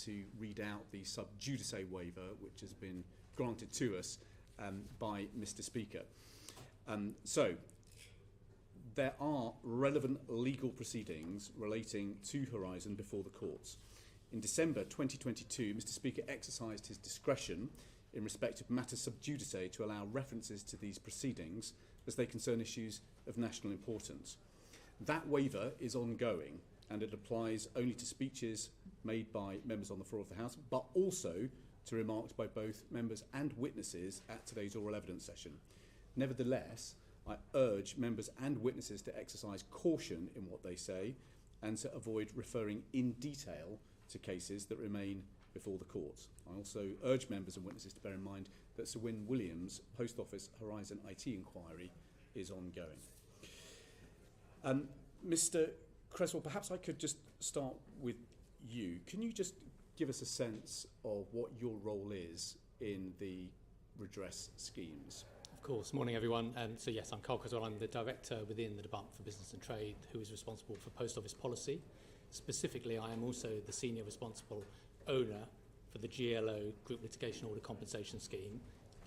to read out the sub judice waiver, which has been granted to us by Mr. Speaker. So, there are relevant legal proceedings relating to Horizon before the courts. In December 2022, Mr. Speaker exercised his discretion in respect of matters sub judice to allow references to these proceedings as they concern issues of national importance. That waiver is ongoing, and it applies only to speeches made by members on the floor of the House, but also to remarks by both members and witnesses at today's oral evidence session. Nevertheless, I urge members and witnesses to exercise caution in what they say and to avoid referring in detail to cases that remain before the courts. I also urge members and witnesses to bear in mind that Sir Wyn Williams' Post Office Horizon IT inquiry is ongoing. Mr. Cresswell, perhaps I could just start with you. Can you just give us a sense of what your role is in the redress schemes? Of course. Morning, everyone. So yes, I'm Carl Cresswell. I'm the Director within the Department for Business and Trade who is responsible for Post Office policy. Specifically, I am also the Senior Responsible Owner for the GLO Group Litigation Order Compensation Scheme,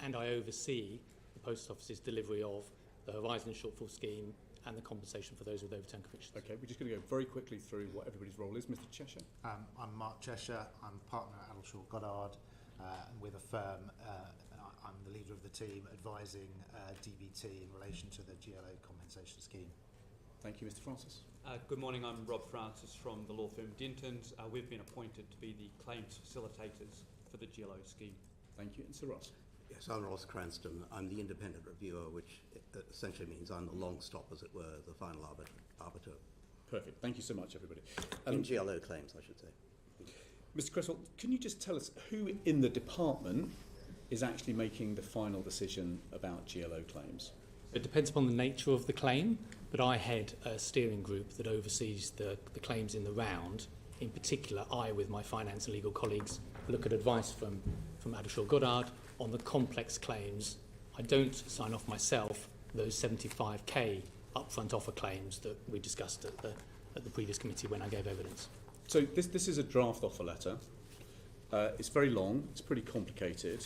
and I oversee the Post Office's delivery of the Horizon Shortfall Scheme and the compensation for those with overturned convictions. Okay, we're just going to go very quickly through what everybody's role is. Mr. Cheshire. I'm Mark Cheshire. I'm a partner at Addleshaw Goddard, and with a firm, I'm the leader of the team advising DBT in relation to the GLO compensation scheme. Thank you, Mr. Francis. Good morning, I'm Rob Francis from the law firm Dentons. We've been appointed to be the claims facilitators for the GLO scheme. Thank you. And Sir Ross. Yes, I'm Ross Cranston. I'm the independent reviewer, which essentially means I'm the long stop, as it were, the final arbiter. Perfect. Thank you so much, everybody. In GLO claims, I should say. Mr. Cresswell, can you just tell us who in the department is actually making the final decision about GLO claims? It depends upon the nature of the claim, but I head a steering group that oversees the claims in the round. In particular, I, with my finance and legal colleagues, look at advice from Addleshaw Goddard on the complex claims. I don't sign off myself those 75k upfront offer claims that we discussed at the previous committee when I gave evidence. So this is a draft offer letter. It's very long, it's pretty complicated,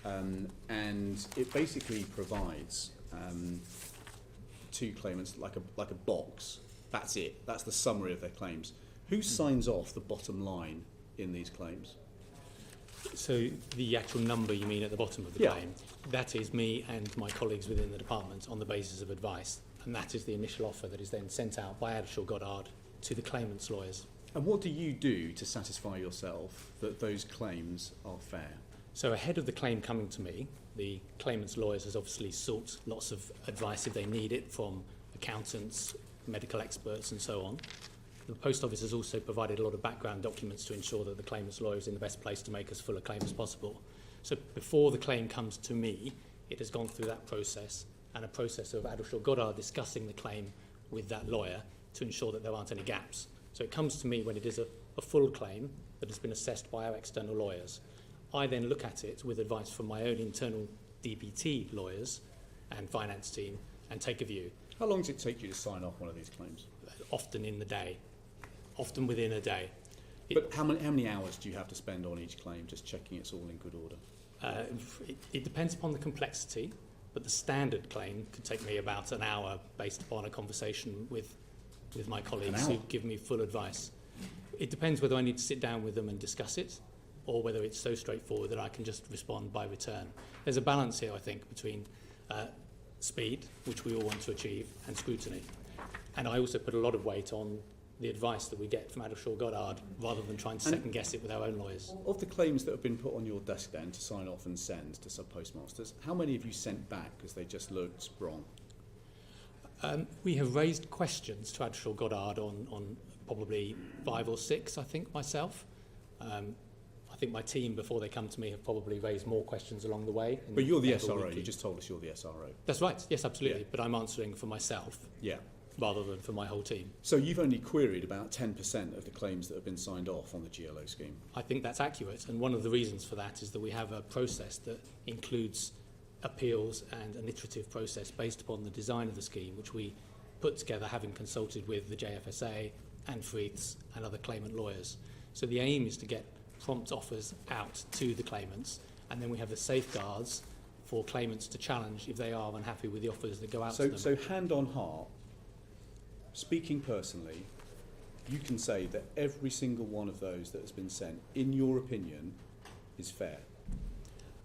and it basically provides to claimants like a box. That's it. That's the summary of their claims. Who signs off the bottom line in these claims? So the actual number you mean at the bottom of the claim, that is me and my colleagues within the department on the basis of advice, and that is the initial offer that is then sent out by Addleshaw Goddard to the claimant's lawyers. And what do you do to satisfy yourself that those claims are fair? So ahead of the claim coming to me, the claimant's lawyers has obviously sought lots of advice if they need it from accountants, medical experts and so on. The Post Office has also provided a lot of background documents to ensure that the claimant's lawyer is in the best place to make as full a claim as possible. So before the claim comes to me, it has gone through that process and a process of Addleshaw Goddard discussing the claim with that lawyer to ensure that there aren't any gaps. So it comes to me when it is a full claim that has been assessed by our external lawyers. I then look at it with advice from my own internal DBT lawyers and finance team and take a view. How long does it take you to sign off one of these claims? Often in the day, often within a day. But how many hours do you have to spend on each claim, just checking it's all in good order? It depends upon the complexity, but the standard claim could take me about an hour based upon a conversation with my colleagues who give me full advice. It depends whether I need to sit down with them and discuss it, or whether it's so straightforward that I can just respond by return. There's a balance here, I think, between speed, which we all want to achieve, and scrutiny. And I also put a lot of weight on the advice that we get from Addleshaw Goddard rather than trying to second guess it with our own lawyers. Of the claims that have been put on your desk then to sign off and send to sub-postmasters, how many have you sent back because they just looked wrong? We have raised questions to Addleshaw Goddard on probably 5 or 6, I think, myself. I think my team, before they come to me, have probably raised more questions along the way. But you're the SRO, you just told us you're the SRO. That's right, yes, absolutely. Yeah. But I'm answering for myself rather than for my whole team. So you've only queried about 10% of the claims that have been signed off on the GLO scheme? I think that's accurate, and one of the reasons for that is that we have a process that includes appeals and an iterative process based upon the design of the scheme, which we put together having consulted with the JFSA and Freeths and other claimant lawyers. So the aim is to get prompt offers out to the claimants, and then we have the safeguards for claimants to challenge if they are unhappy with the offers that go out to them. So hand on heart, speaking personally, you can say that every single one of those that has been sent, in your opinion, is fair.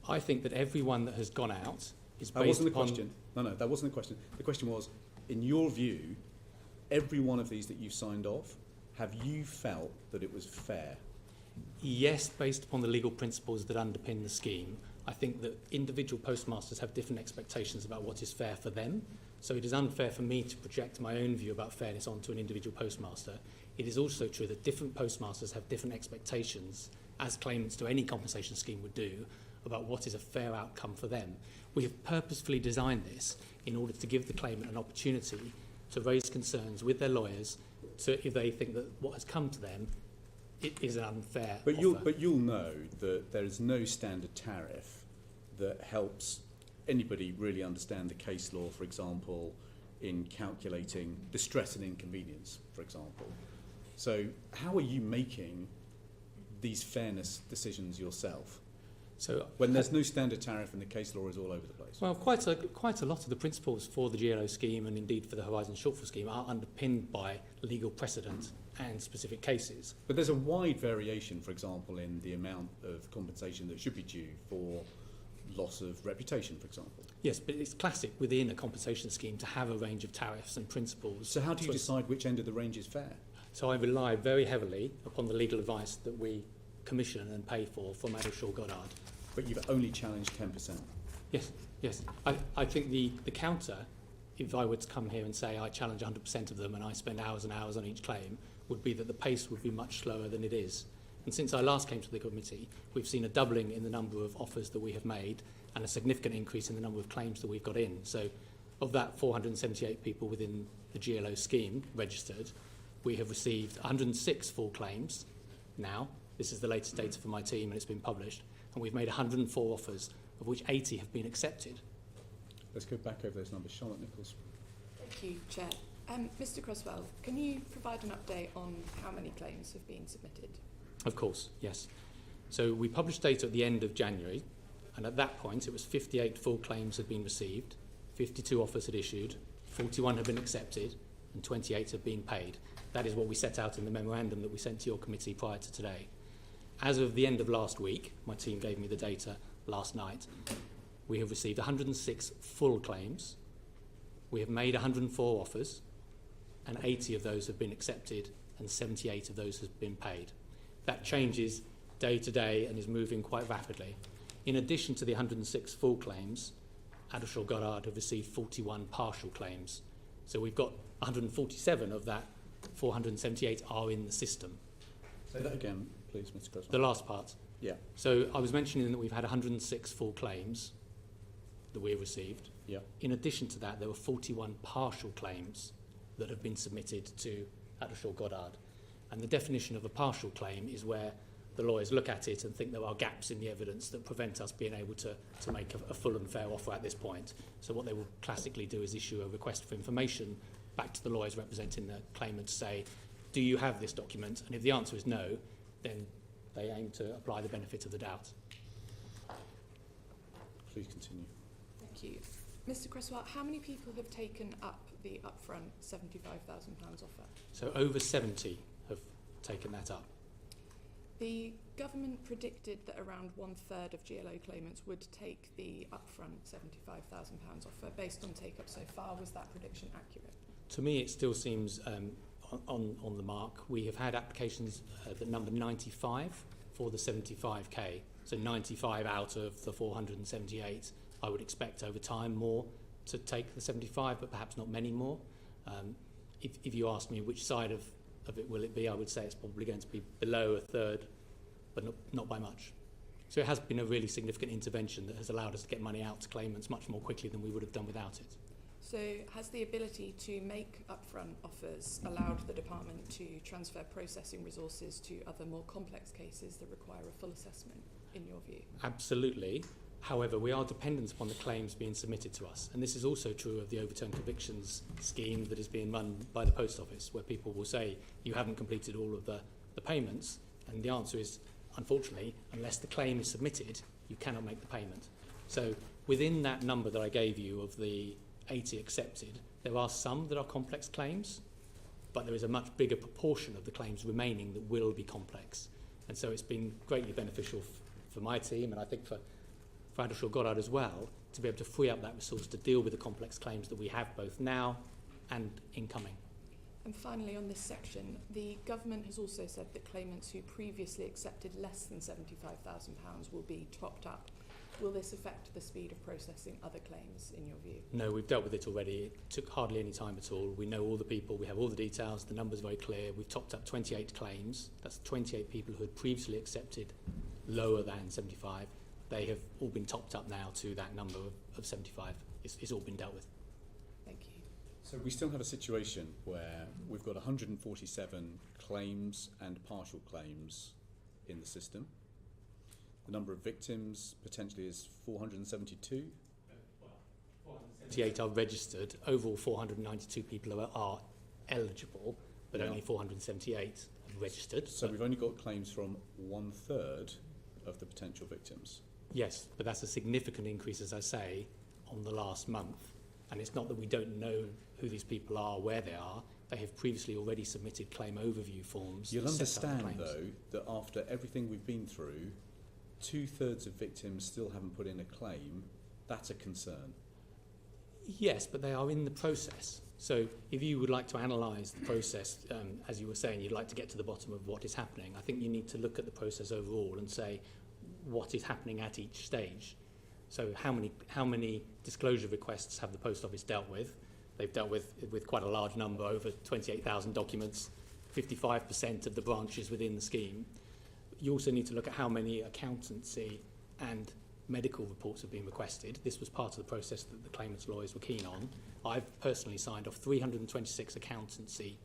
I think that every one that has gone out is based That wasn't the upon... question. No, that wasn't the question. The question was, in your view, every one of these that you've signed off, have you felt that it was fair? Yes, based upon the legal principles that underpin the scheme. I think that individual postmasters have different expectations about what is fair for them. So it is unfair for me to project my own view about fairness onto an individual postmaster. It is also true that different postmasters have different expectations, as claimants to any compensation scheme would do, about what is a fair outcome for them. We have purposefully designed this in order to give the claimant an opportunity to raise concerns with their lawyers if they think that what has come to them it is an unfair offer. But you'll know that there is no standard tariff that helps anybody really understand the case law, for example, in calculating distress and inconvenience, for example. So how are you making these fairness decisions yourself? So when there's no standard tariff and the case law is all over the place. Well, quite a lot of the principles for the GLO scheme and indeed for the Horizon Shortfall scheme are underpinned by legal precedent and specific cases. But there's a wide variation, for example, in the amount of compensation that should be due for loss of reputation, for example. Yes, but it's classic within a compensation scheme to have a range of tariffs and principles. So how do you decide which end of the range is fair? So I rely very heavily upon the legal advice that we commission and pay for from Adelshaw Goddard. But you've only challenged 10%. Yes. I think the counter, if I were to come here and say I challenge 100% of them and I spend hours and hours on each claim, would be that the pace would be much slower than it is. And since I last came to the committee, we've seen a doubling in the number of offers that we have made and a significant increase in the number of claims that we've got in. So of that 478 people within the GLO scheme registered, we have received 106 full claims now. This is the latest data from my team and it's been published. And we've made 104 offers, of which 80 have been accepted. Let's go back over those numbers. Charlotte Nichols. Thank you, Chair. Mr Croswell, can you provide an update on how many claims have been submitted? Of course, yes. So we published data at the end of January, and at that point it was 58 full claims had been received, 52 offers had issued, 41 had been accepted, and 28 had been paid. That is what we set out in the memorandum that we sent to your committee prior to today. As of the end of last week, my team gave me the data last night, we have received 106 full claims, we have made 104 offers, and 80 of those have been accepted, and 78 of those have been paid. That changes day to day and is moving quite rapidly. In addition to the 106 full claims, Adelshaw Goddard have received 41 partial claims. So we've got 147 of that 478 are in the system. Say that again, please, Mr Croswell. The last part. Yeah. So I was mentioning that we've had 106 full claims that we have received. Yeah. In addition to that, there were 41 partial claims that have been submitted to Adelshaw Goddard. And the definition of a partial claim is where the lawyers look at it and think there are gaps in the evidence that prevent us being able to make a full and fair offer at this point. So what they will classically do is issue a request for information back to the lawyers representing the claimant to say, do you have this document? And if the answer is no, then they aim to apply the benefit of the doubt. Please continue. Thank you. Mr Croswell, how many people have taken up the upfront £75,000 offer? So over 70 have taken that up. The government predicted that around 1/3 of GLO claimants would take the upfront £75,000 offer based on take-up so far. Was that prediction accurate? To me, it still seems on the mark. We have had applications that number 95 for the 75k. So 95 out of the 478. I would expect over time more to take the 75, but perhaps not many more. If you ask me which side of it will it be, I would say it's probably going to be below 1/3, but not by much. So it has been a really significant intervention that has allowed us to get money out to claimants much more quickly than we would have done without it. So has the ability to make upfront offers allowed the department to transfer processing resources to other more complex cases that require a full assessment, in your view? Absolutely. However, we are dependent upon the claims being submitted to us. And this is also true of the overturned convictions scheme that is being run by the Post Office, where people will say, you haven't completed all of the payments. And the answer is, unfortunately, unless the claim is submitted, you cannot make the payment. So within that number that I gave you of the 80 accepted, there are some that are complex claims, but there is a much bigger proportion of the claims remaining that will be complex. And so it's been greatly beneficial for my team, and I think for Adelshaw Goddard as well, to be able to free up that resource to deal with the complex claims that we have both now and incoming. And finally, on this section, the government has also said that claimants who previously accepted less than £75,000 will be topped up. Will this affect the speed of processing other claims, in your view? No, we've dealt with it already. It took hardly any time at all. We know all the people, we have all the details, the number's very clear. We've topped up 28 claims. That's 28 people who had previously accepted lower than 75. They have all been topped up now to that number of 75. It's all been dealt with. Thank you. So we still have a situation where we've got 147 claims and partial claims in the system. The number of victims potentially is 472. 78 are registered. Overall, 492 people are eligible, but only 478 are registered. So we've only got claims from 1/3 of the potential victims. Yes, but that's a significant increase, as I say, on the last month. And it's not that we don't know who these people are, where they are. They have previously already submitted claim overview forms. You'll that set out the understand, claims. though, that after everything we've been through, 2/3 of victims still haven't put in a claim. That's a concern. Yes, but they are in the process. So if you would like to analyse the process, as you were saying, you'd like to get to the bottom of what is happening, I think you need to look at the process overall and say what is happening at each stage. So how many disclosure requests have the Post Office dealt with? They've dealt with quite a large number, over 28,000 documents, 55% of the branches within the scheme. You also need to look at how many accountancy and medical reports have been requested. This was part of the process that the claimants' lawyers were keen on. I've personally signed off 326 accountancy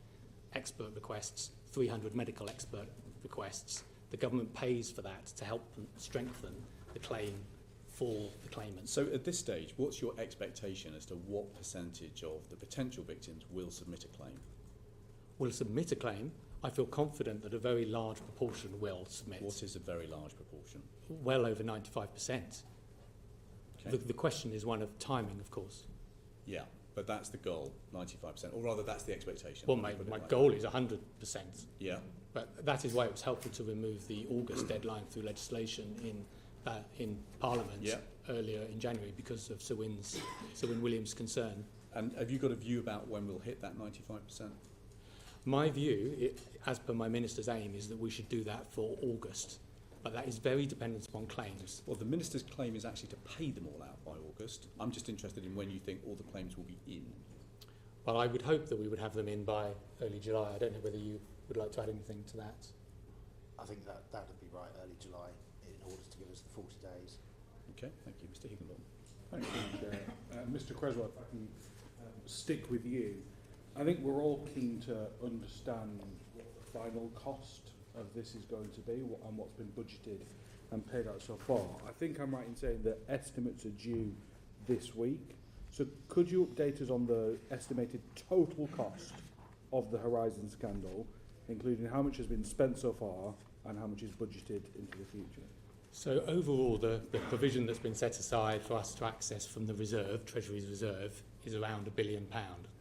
expert requests, 300 medical expert requests. The government pays for that to help them strengthen the claim for the claimant. So at this stage, what's your expectation as to what percentage of the potential victims will submit a claim? Will submit a claim. I feel confident that a very large proportion will submit. What is a very large proportion? Well over 95%. Okay. The question is one of timing, of course. Yeah, but that's the goal, 95%, or rather that's the expectation. Well, my goal is 100%. Yeah. But that is why it was helpful to remove the August deadline through legislation in Parliament earlier in January because of Sir Win Williams' concern. And have you got a view about when we'll hit that 95%? My view, as per my Minister's aim, is that we should do that for August. But that is very dependent upon claims. Well, the Minister's claim is actually to pay them all out by August. I'm just interested in when you think all the claims will be in. Well, I would hope that we would have them in by early July. I don't know whether you would like to add anything to that. I think that would be right, early July, in order to give us the 40 days. Okay, thank you. Mr Higginbotham. Thank you, Chair. Mr Creswell, if I can stick with you. I think we're all keen to understand what the final cost of this is going to be and what's been budgeted and paid out so far. I think I'm right in saying that estimates are due this week. So could you update us on the estimated total cost of the Horizon scandal, including how much has been spent so far and how much is budgeted into the future? So overall, the provision that's been set aside for us to access from the reserve, Treasury's reserve, is around £1 billion.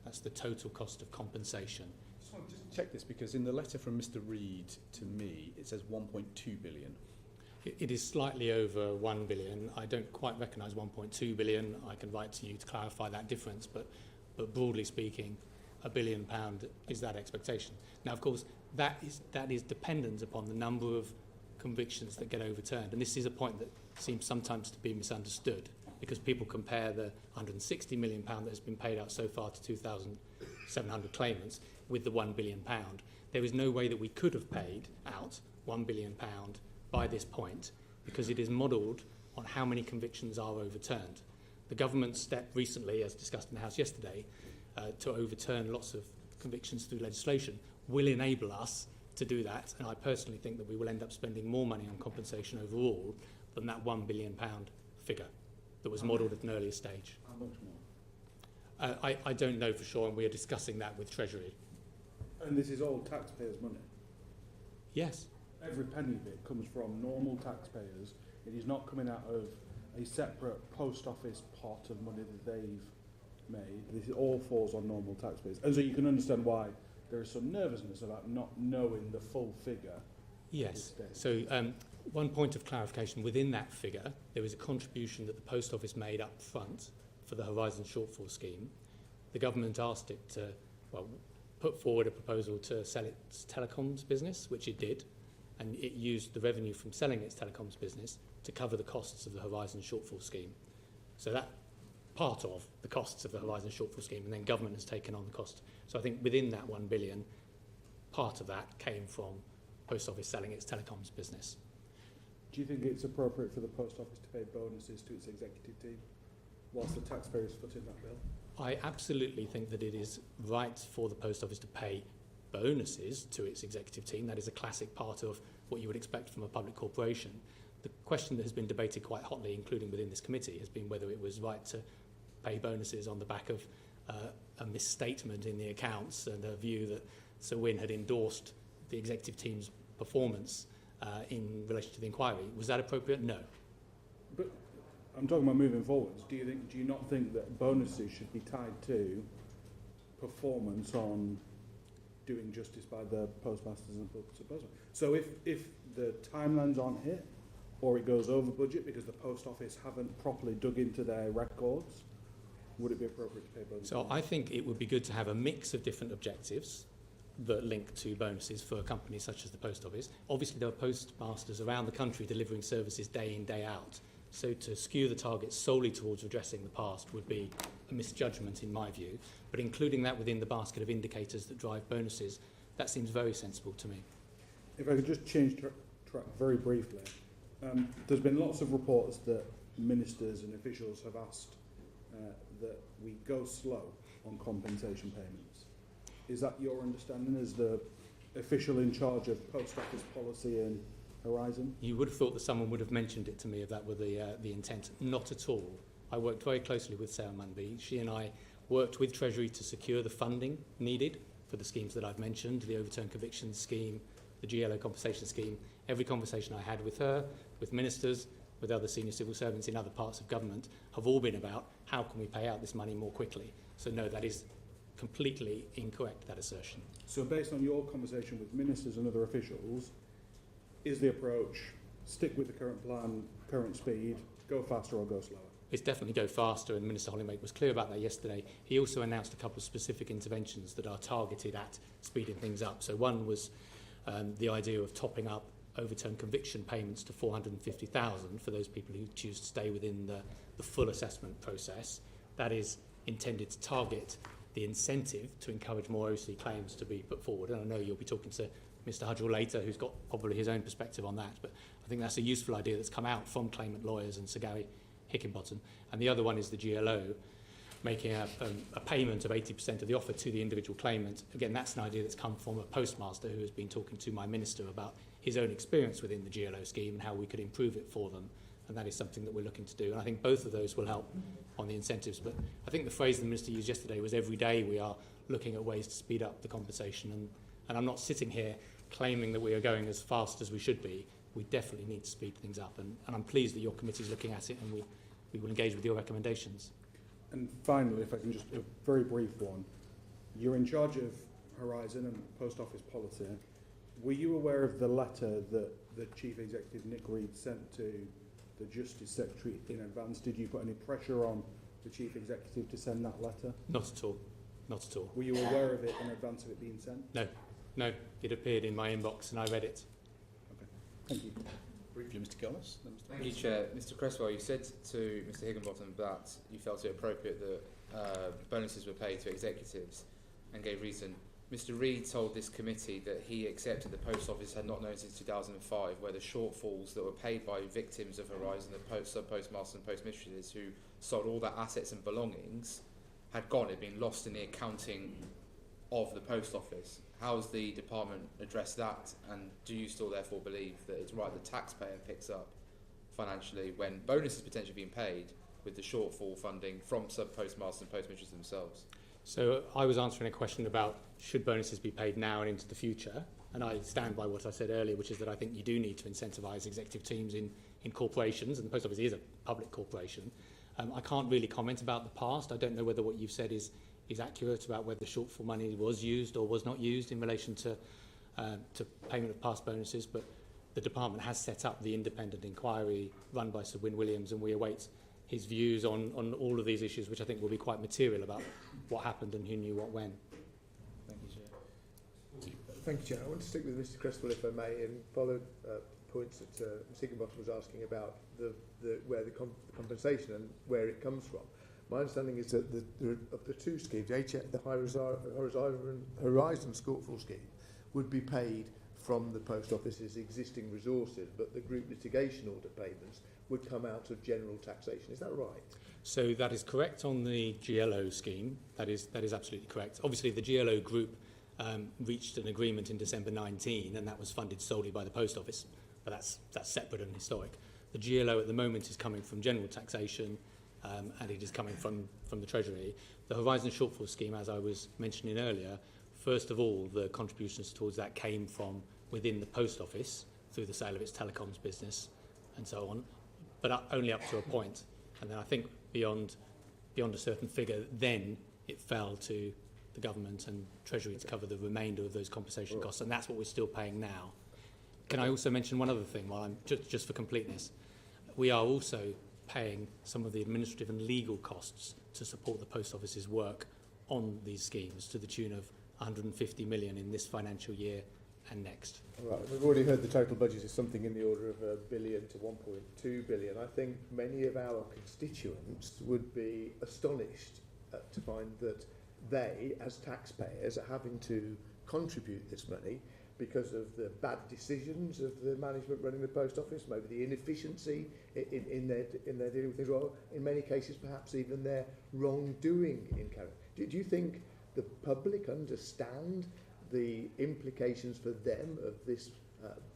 That's the total cost of compensation. I just want to check this because in the letter from Mr Reid to me, it says 1.2 billion. It is slightly over 1 billion. I don't quite recognise 1.2 billion. I can write to you to clarify that difference, but broadly speaking, £1 billion is that expectation. Now, of course, that is dependent upon the number of convictions that get overturned, and this is a point that seems sometimes to be misunderstood because people compare the £160 million that has been paid out so far to 2,700 claimants with the £1 billion. There is no way that we could have paid out £1 billion by this point because it is modelled on how many convictions are overturned. The government step recently, as discussed in the House yesterday, to overturn lots of convictions through legislation will enable us to do that, and I personally think that we will end up spending more money on compensation overall than that £1 billion figure that was modelled at an earlier stage. How much more? I don't know for sure, and we are discussing that with Treasury. And this is all taxpayers' money? Yes. every penny of it comes from normal taxpayers. It is not coming out of a separate post office pot of money that they've made. This all falls on normal taxpayers. And so you can understand why there is some nervousness about not knowing the full figure. Yes. So one point of clarification, within that figure, there was a contribution that the Post Office made up front for the Horizon Shortfall Scheme. The government asked it to, put forward a proposal to sell its telecoms business, which it did, and it used the revenue from selling its telecoms business to cover the costs of the Horizon Shortfall Scheme. So that part of the costs of the Horizon Shortfall Scheme, and then government has taken on the cost. So I think within that 1 billion, part of that came from Post Office selling its telecoms business. Do you think it's appropriate for the Post Office to pay bonuses to its executive team whilst the taxpayers footing that bill? I absolutely think that it is right for the Post Office to pay bonuses to its executive team. That is a classic part of what you would expect from a public corporation. The question that has been debated quite hotly, including within this committee, has been whether it was right to pay bonuses on the back of a misstatement in the accounts and a view that Sir Wynne had endorsed the executive team's performance in relation to the inquiry. Was that appropriate? No. But I'm talking about moving forwards. Do you not think that bonuses should be tied to performance on doing justice by the postmasters and sub-postmasters? So if the timelines aren't hit, or it goes over budget because the post office haven't properly dug into their records, would it be appropriate to pay bonuses? So I think it would be good to have a mix of different objectives that link to bonuses for a company such as the Post Office. Obviously, there are postmasters around the country delivering services day in, day out. So to skew the target solely towards redressing the past would be a misjudgment in my view. But including that within the basket of indicators that drive bonuses, that seems very sensible to me. If I could just change track very briefly. There's been lots of reports that ministers and officials have asked that we go slow on compensation payments. Is that your understanding as the official in charge of Post Office policy and Horizon? You would have thought that someone would have mentioned it to me if that were the intent. Not at all. I worked very closely with Sarah Munby. She and I worked with Treasury to secure the funding needed for the schemes that I've mentioned, the overturned conviction scheme, the GLO compensation scheme. Every conversation I had with her, with ministers, with other senior civil servants in other parts of government have all been about how can we pay out this money more quickly. So no, that is completely incorrect, that assertion. So based on your conversation with ministers and other officials, is the approach stick with the current plan, current speed, go faster or go slower? It's definitely go faster, and Minister Hollingworth was clear about that yesterday. He also announced a couple of specific interventions that are targeted at speeding things up. So one was the idea of topping up overturned conviction payments to 450,000 for those people who choose to stay within the full assessment process. That is intended to target the incentive to encourage more OC claims to be put forward. And I know you'll be talking to Mr Hudgell later, who's got probably his own perspective on that, but I think that's a useful idea that's come out from Claimant lawyers and Sir Gary Hickinbottom. And the other one is the GLO, making a payment of 80% of the offer to the individual claimant. Again, that's an idea that's come from a postmaster who has been talking to my minister about his own experience within the GLO scheme and how we could improve it for them. And that is something that we're looking to do. And I think both of those will help on the incentives. But I think the phrase the minister used yesterday was every day we are looking at ways to speed up the compensation. And I'm not sitting here claiming that we are going as fast as we should be. We definitely need to speed things up. And I'm pleased that your committee is looking at it, and we will engage with your recommendations. And finally, if I can just, a very brief one. You're in charge of Horizon and Post Office policy. Were you aware of the letter that the Chief Executive, Nick Reed, sent to the Justice Secretary in advance? Did you put any pressure on the Chief Executive to send that letter? Not at all. Not at all. Were you aware of it in advance of it being sent? No, it appeared in my inbox and I read it. Okay, thank you. Briefly, Mr. Gillis. Thank you, Chair. Mr. Cresswell, you said to Mr. Higginbotham that you felt it appropriate that bonuses were paid to executives and gave reason. Mr. Reid told this committee that he accepted the Post Office had not known since 2005 where the shortfalls that were paid by victims of Horizon, the sub-postmasters and postmistresses who sold all their assets and belongings had gone, had been lost in the accounting of the Post Office. How has the department addressed that, and do you still therefore believe that it's right the taxpayer picks up financially when bonuses potentially being paid with the shortfall funding from sub-postmasters and postmistresses themselves? So I was answering a question about should bonuses be paid now and into the future. and I stand by what I said earlier, which is that I think you do need to incentivise executive teams in corporations, and the Post Office is a public corporation. I can't really comment about the past. I don't know whether what you've said is accurate about whether shortfall money was used or was not used in relation to payment of past bonuses, but the department has set up the independent inquiry run by Sir Wyn Williams, and we await his views on all of these issues, which I think will be quite material about what happened and who knew what when. Thank you, Chair. Thank you, Chair. I want to stick with Mr. Cresswell, if I may, and follow points that Ms. Higginbottom was asking about where the compensation and where it comes from. My understanding is that of the two schemes, the Horizon shortfall scheme would be paid from the Post Office's existing resources, but the group litigation order payments would come out of general taxation. Is that right? So that is correct on the GLO scheme. That is absolutely correct. Obviously, the GLO group reached an agreement in December 19, and that was funded solely by the Post Office. But that's separate and historic. The GLO at the moment is coming from general taxation, and it is coming from the Treasury. The Horizon shortfall scheme, as I was mentioning earlier, first of all, the contributions towards that came from within the Post Office through the sale of its telecoms business and so on, but only up to a point. And then I think beyond a certain figure, then it fell to the government and Treasury to cover the remainder of those compensation costs, and that's what we're still paying now. Can I also mention one other thing while I'm just for completeness? We are also paying some of the administrative and legal costs to support the Post Office's work on these schemes to the tune of 150 million in this financial year and next. All right. We've already heard the total budget is something in the order of $1 billion to 1.2 billion. I think many of our constituents would be astonished to find that they, as taxpayers, are having to contribute this money because of the bad decisions of the management running the Post Office, maybe the inefficiency in their dealing with things, or in many cases perhaps even their wrongdoing in character. Do you think the public understand the implications for them of this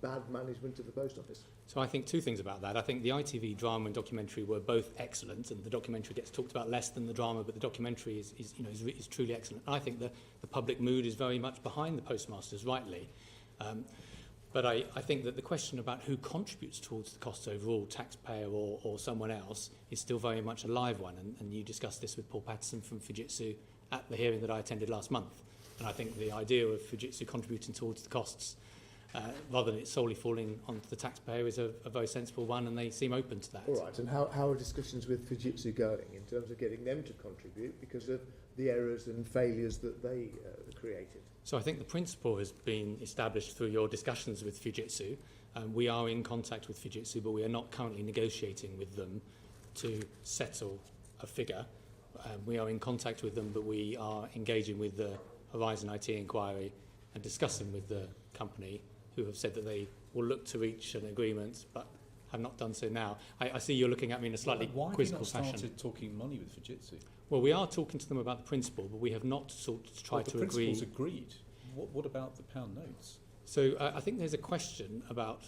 bad management of the Post Office? So I think two things about that. I think the ITV drama and documentary were both excellent, and the documentary gets talked about less than the drama, but the documentary is truly excellent. I think the public mood is very much behind the Postmasters, rightly. But I think that the question about who contributes towards the costs overall, taxpayer or someone else, is still very much a live one. And you discussed this with Paul Patterson from Fujitsu at the hearing that I attended last month. And I think the idea of Fujitsu contributing towards the costs, rather than it solely falling onto the taxpayer, is a very sensible one, and they seem open to that. All right, and how are discussions with Fujitsu going in terms of getting them to contribute because of the errors and failures that they created? So I think the principle has been established through your discussions with Fujitsu. We are in contact with Fujitsu, but we are not currently negotiating with them to settle a figure. We are in contact with them, but we are engaging with the Horizon IT inquiry and discussing with the company, who have said that they will look to reach an agreement, but have not done so now. I see you're looking at me in a slightly quizzical fashion. Why have you not started talking money with Fujitsu? Well, we are talking to them about the principle, but we have not sought to try to agree. The principle's agreed. What about the pound notes? So I think there's a question about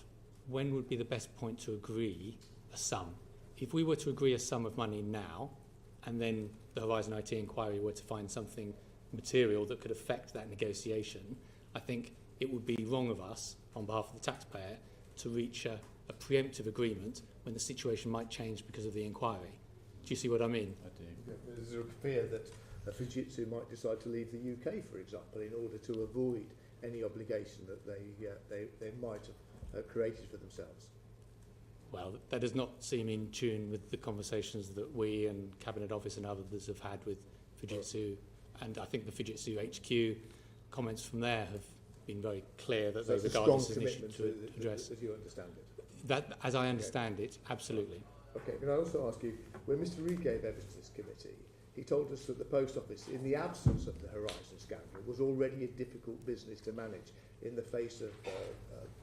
when would be the best point to agree a sum. If we were to agree a sum of money now, and then the Horizon IT inquiry were to find something material that could affect that negotiation, I think it would be wrong of us, on behalf of the taxpayer, to reach a preemptive agreement when the situation might change because of the inquiry. Do you see what I mean? I do. Yeah, there's a fear that Fujitsu might decide to leave the UK, for example, in order to avoid any obligation that they might have created for themselves. Well, that does not seem in tune with the conversations that we and Cabinet Office and others have had with Fujitsu. And I think the Fujitsu HQ comments from there have been very clear that they regard this as an issue to address. As you understand it? That, as I understand it, absolutely. Okay, can I also ask you, when Mr. Reid gave evidence to this committee, he told us that the Post Office, in the absence of the Horizon scandal, was already a difficult business to manage in the face of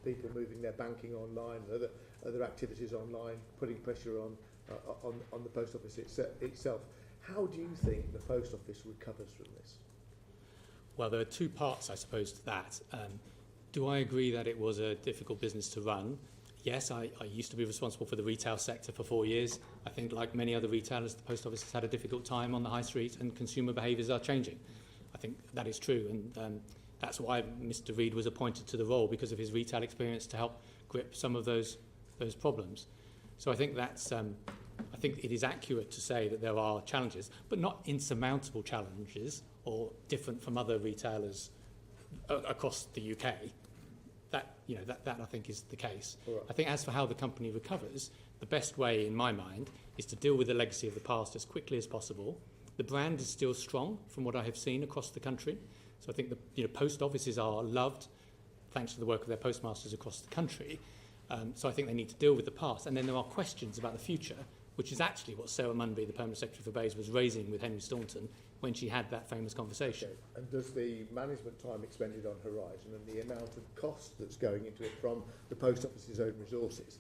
people moving their banking online and other activities online, putting pressure on the Post Office itself. How do you think the Post Office recovers from this? Well, there are two parts, I suppose, to that. Do I agree that it was a difficult business to run? Yes, I used to be responsible for the retail sector for 4 years. I think, like many other retailers, the Post Office has had a difficult time on the high street, and consumer behaviours are changing. I think that is true, and that's why Mr. Reid was appointed to the role, because of his retail experience, to help grip some of those problems. So I think that's I think it is accurate to say that there are challenges, but not insurmountable challenges or different from other retailers across the UK. That I think is the case. Right. I think as for how the company recovers, the best way in my mind is to deal with the legacy of the past as quickly as possible. The brand is still strong from what I have seen across the country. So I think the post offices are loved thanks to the work of their postmasters across the country. So I think they need to deal with the past. And then there are questions about the future, which is actually what Sarah Munby, the Permanent Secretary for Bays, was raising with Henry Staunton when she had that famous conversation. Okay. And does the management time expended on Horizon and the amount of cost that's going into it from the Post Office's own resources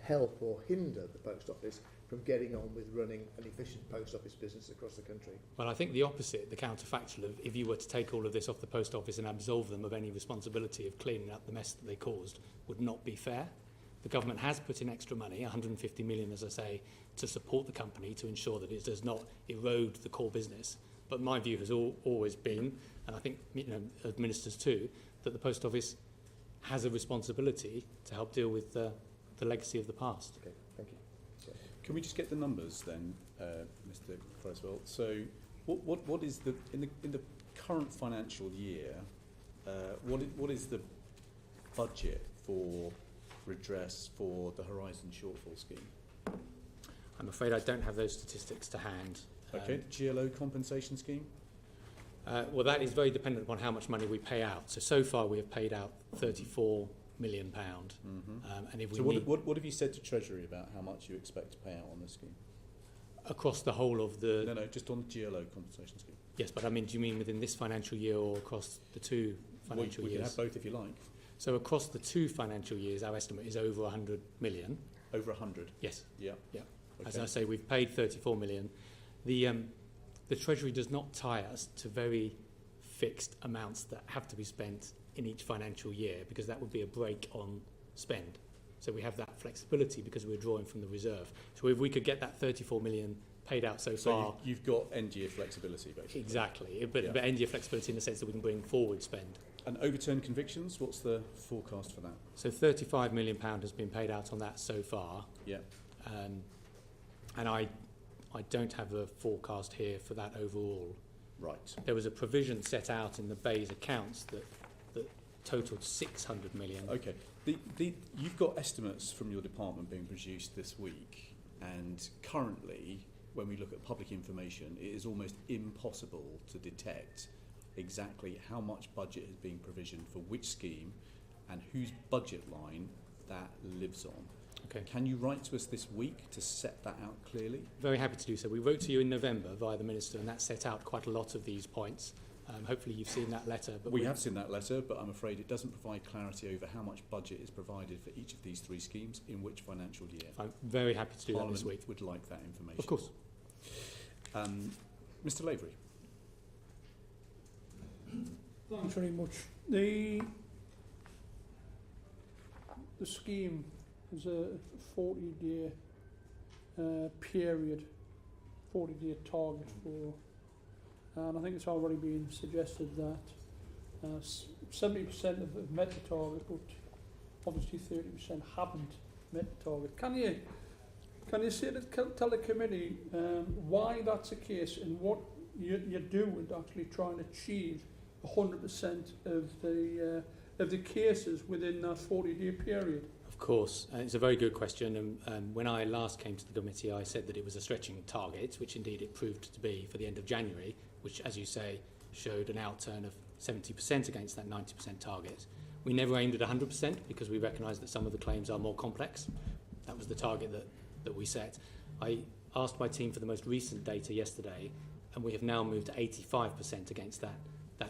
help or hinder the Post Office from getting on with running an efficient Post Office business across the country? Well, I think the opposite, the counterfactual of if you were to take all of this off the Post Office and absolve them of any responsibility of cleaning up the mess that they caused would not be fair. The government has put in extra money, 150 million, as I say, to support the company to ensure that it does not erode the core business. But my view has always been, and I think of ministers too, that the Post Office has a responsibility to help deal with the legacy of the past. Okay, thank you. Can we just get the numbers then, Mr. Creswell? So, what is the in the current financial year? What is the budget for redress for the Horizon shortfall scheme? I'm afraid I don't have those statistics to hand. Okay, GLO compensation scheme? Well, that is very dependent upon how much money we pay out. So far we have paid out £34 million. And if we so what have you said to Treasury about how much you expect to pay out on this scheme? Across the whole of the... No, just on the GLO compensation scheme. Yes, but I mean, do you mean within this financial year or across the two financial we years? We can have both if you like. So across the two financial years, our estimate is over 100 million. Over 100? Yes. Yeah. Yeah. Okay. As I say, we've paid 34 million. The Treasury does not tie us to very fixed amounts that have to be spent in each financial year, because that would be a break on spend. So we have that flexibility because we're drawing from the reserve. So if we could get that 34 million paid out so far... you've got end-year flexibility, basically. Exactly, but end-year flexibility in the sense that we can bring forward spend. And overturned convictions, what's the forecast for that? So £35 million has been paid out on that so far. Yeah. And I don't have a forecast here for that overall. Right. There was a provision set out in the Bays accounts that totaled 600 million. Okay. You've got estimates from your department being produced this week, and currently, when we look at public information, it is almost impossible to detect exactly how much budget is being provisioned for which scheme and whose budget line that lives on. Okay. Can you write to us this week to set that out clearly? Very happy to do so. We wrote to you in November via the Minister, and that set out quite a lot of these points. Hopefully you've seen that letter. But we have seen that letter, but I'm afraid it doesn't provide clarity over how much budget is provided for each of these three schemes in which financial year. I'm very happy to do Parliament that this week. Would like that information. Of course. Mr. Lavery. Thanks very much. The scheme is a 40-day period, 40-day target for, and I think it's already been suggested that 70% have met the target, but obviously 30% haven't met the target. Can you say tell the committee why that's the case and what you're doing to actually try and achieve 100% of the cases within that 40-day period? Of course, it's a very good question, and when I last came to the committee I said that it was a stretching target, which indeed it proved to be for the end of January, which, as you say, showed an outturn of 70% against that 90% target. We never aimed at 100% because we recognised that some of the claims are more complex. That was the target that we set. I asked my team for the most recent data yesterday, and we have now moved to 85% against that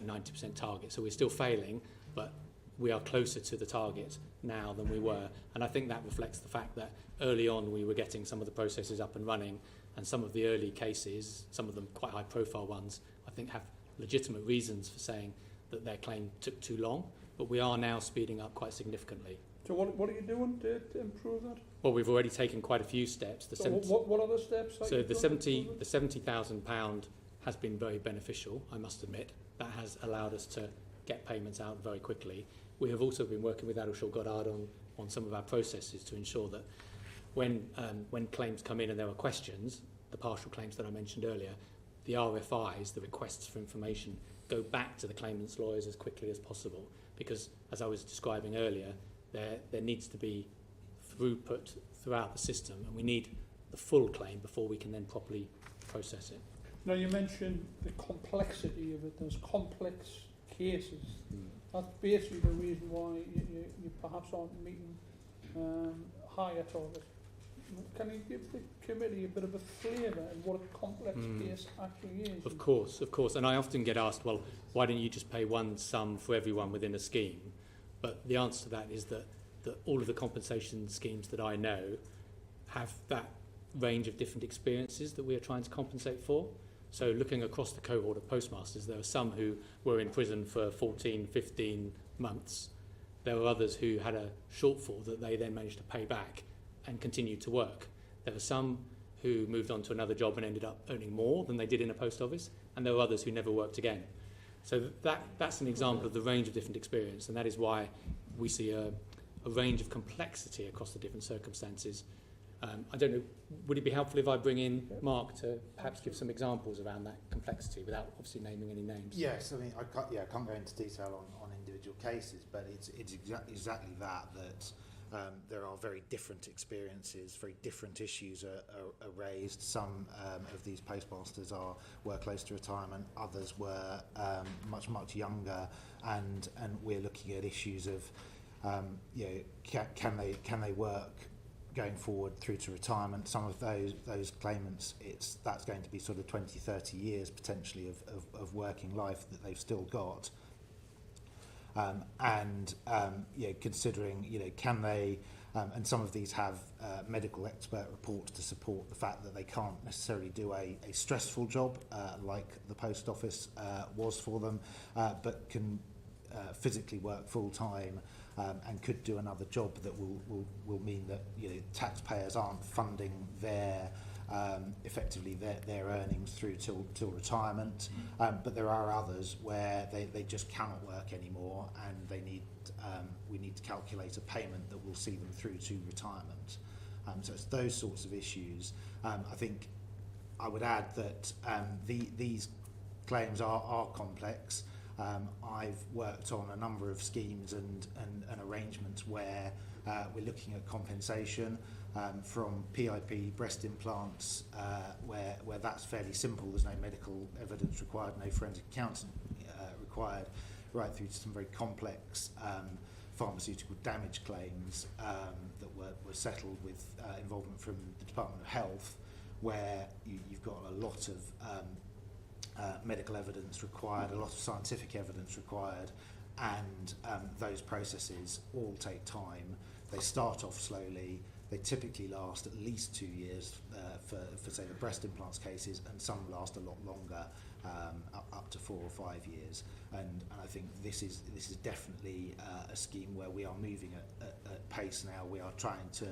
90% target. So we're still failing, but we are closer to the target now than we were. And I think that reflects the fact that early on we were getting some of the processes up and running, and some of the early cases, some of them quite high profile ones, I think have legitimate reasons for saying that their claim took too long, but we are now speeding up quite significantly. So what are you doing to improve that? Well, we've already taken quite a few steps. What are the steps? So the £70,000 has been very beneficial, I must admit. That has allowed us to get payments out very quickly. We have also been working with Addleshaw Goddard on some of our processes to ensure that when claims come in and there are questions, the partial claims that I mentioned earlier, the RFIs, the requests for information, go back to the claimant's lawyers as quickly as possible, because as I was describing earlier, there needs to be throughput throughout the system, and we need the full claim before we can then properly process it. Now, you mentioned the complexity of it. There's complex cases. That's basically the reason why you perhaps aren't meeting higher targets. Can you give the committee a bit of a flavour of what a complex case actually is? Of course. And I often get asked, well, why don't you just pay one sum for everyone within a scheme? But the answer to that is that all of the compensation schemes that I know have that range of different experiences that we are trying to compensate for. So looking across the cohort of postmasters, there are some who were in prison for 14, 15 months. There were others who had a shortfall that they then managed to pay back and continued to work. There were some who moved on to another job and ended up earning more than they did in a post office, and there were others who never worked again. So that's an example of the range of different experience, and that is why we see a range of complexity across the different circumstances. I don't know, would it be helpful if I bring in Mark to perhaps give some examples around that complexity without obviously naming any names? Yes, I mean, I can't go into detail on individual cases, but it's exactly that there are very different experiences, very different issues are raised. Some of these postmasters were close to retirement, others were much younger, and we're looking at issues of can they work going forward through to retirement. Some of those claimants, that's going to be sort of 20-30 years potentially of working life that they've still got. Considering, can they, and some of these have medical expert reports to support the fact that they can't necessarily do a stressful job like the post office was for them, but can physically work full time and could do another job that will mean that taxpayers aren't funding their effectively their earnings through till retirement, but there are others where they just cannot work anymore, and we need to calculate a payment that will see them through to retirement. So it's those sorts of issues. I think I would add that these claims are complex. I've worked on a number of schemes and arrangements where we're looking at compensation from PIP breast implants, where that's fairly simple. There's no medical evidence required, no forensic accountant required, right through to some very complex pharmaceutical damage claims that were settled with involvement from the Department of Health, where you've got a lot of medical evidence required, a lot of scientific evidence required, and those processes all take time. They start off slowly. They typically last at least 2 years for say the breast implants cases, and some last a lot longer, up to 4 or 5 years. And I think this is definitely a scheme where we are moving at pace now. We are trying to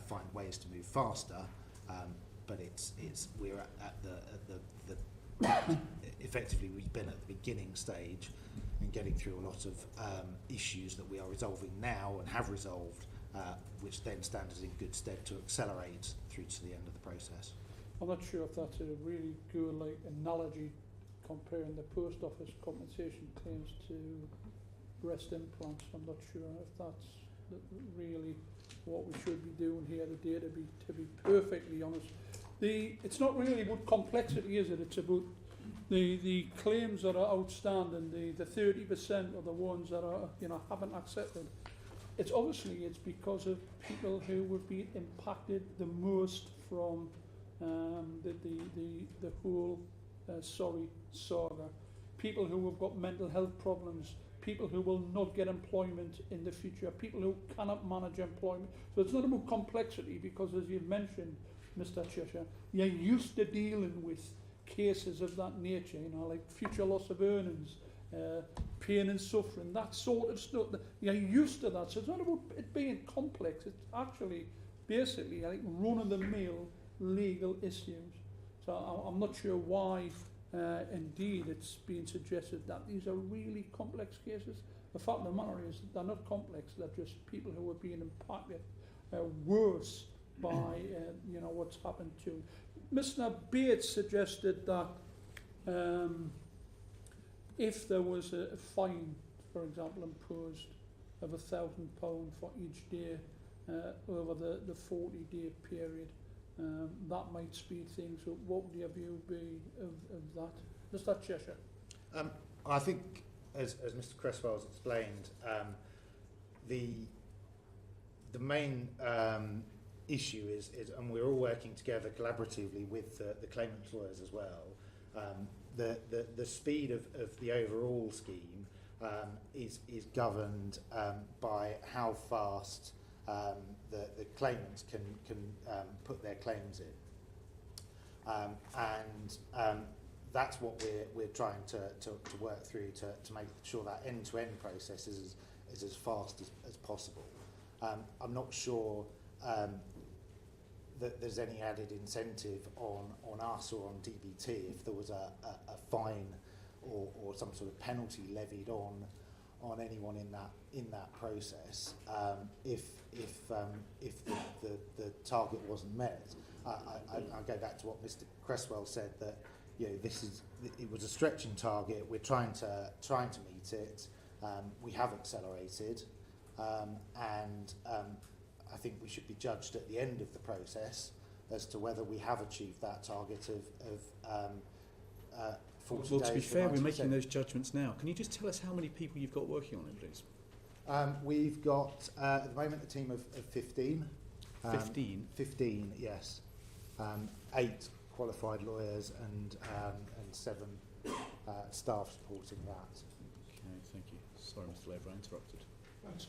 find ways to move faster, but we're at the effectively we've been at the beginning stage and getting through a lot of issues that we are resolving now and have resolved, which then stand us in good stead to accelerate through to the end of the process. I'm not sure if that's a really good analogy, comparing the post office compensation claims to breast implants. I'm not sure if that's really what we should be doing here today, to be perfectly honest. It's not really about complexity, is it? It's about the claims that are outstanding, the 30% are the ones that are haven't accepted. It's because of people who would be impacted the most from the whole saga. People who have got mental health problems, people who will not get employment in the future, people who cannot manage employment. So it's not about complexity, because as you've mentioned, Mr. Cheshire, you're used to dealing with cases of that nature, like future loss of earnings, pain and suffering, that sort of stuff. You're used to that. So it's not about it being complex. It's actually basically like run-of-the-mill legal issues. So I'm not sure why Indeed, it's been suggested that these are really complex cases. The fact of the matter is they're not complex, they're just people who are being impacted worse by what's happened to them. Mr. Bates suggested that if there was a fine, for example, imposed of £1,000 for each day over the 40-day period, that might speed things up. What would your view be of that? Mr. Cheshire. I think, as Mr. Cresswell has explained, the main issue is, and we're all working together collaboratively with the claimant's lawyers as well, the speed of the overall scheme is governed by how fast the claimants can put their claims in, and that's what we're trying to work through to make sure that end-to-end process is as fast as possible. I'm not sure that there's any added incentive on us or on DBT if there was a fine or some sort of penalty levied on anyone in that process if the target wasn't met. I go back to what Mr. Cresswell said, that it was a stretching target. We're trying to meet it. We have accelerated, and I think we should be judged at the end of the process as to whether we have achieved that target of 40 days. Well, to be fair, we're making those judgments now. Can you just tell us how many people you've got working on it, please? We've got, at the moment, a team of 15. 15? 15, yes. 8 qualified lawyers and 7 staff supporting that. Okay, thank you. Sorry, Mr. Laver, I interrupted. Thanks.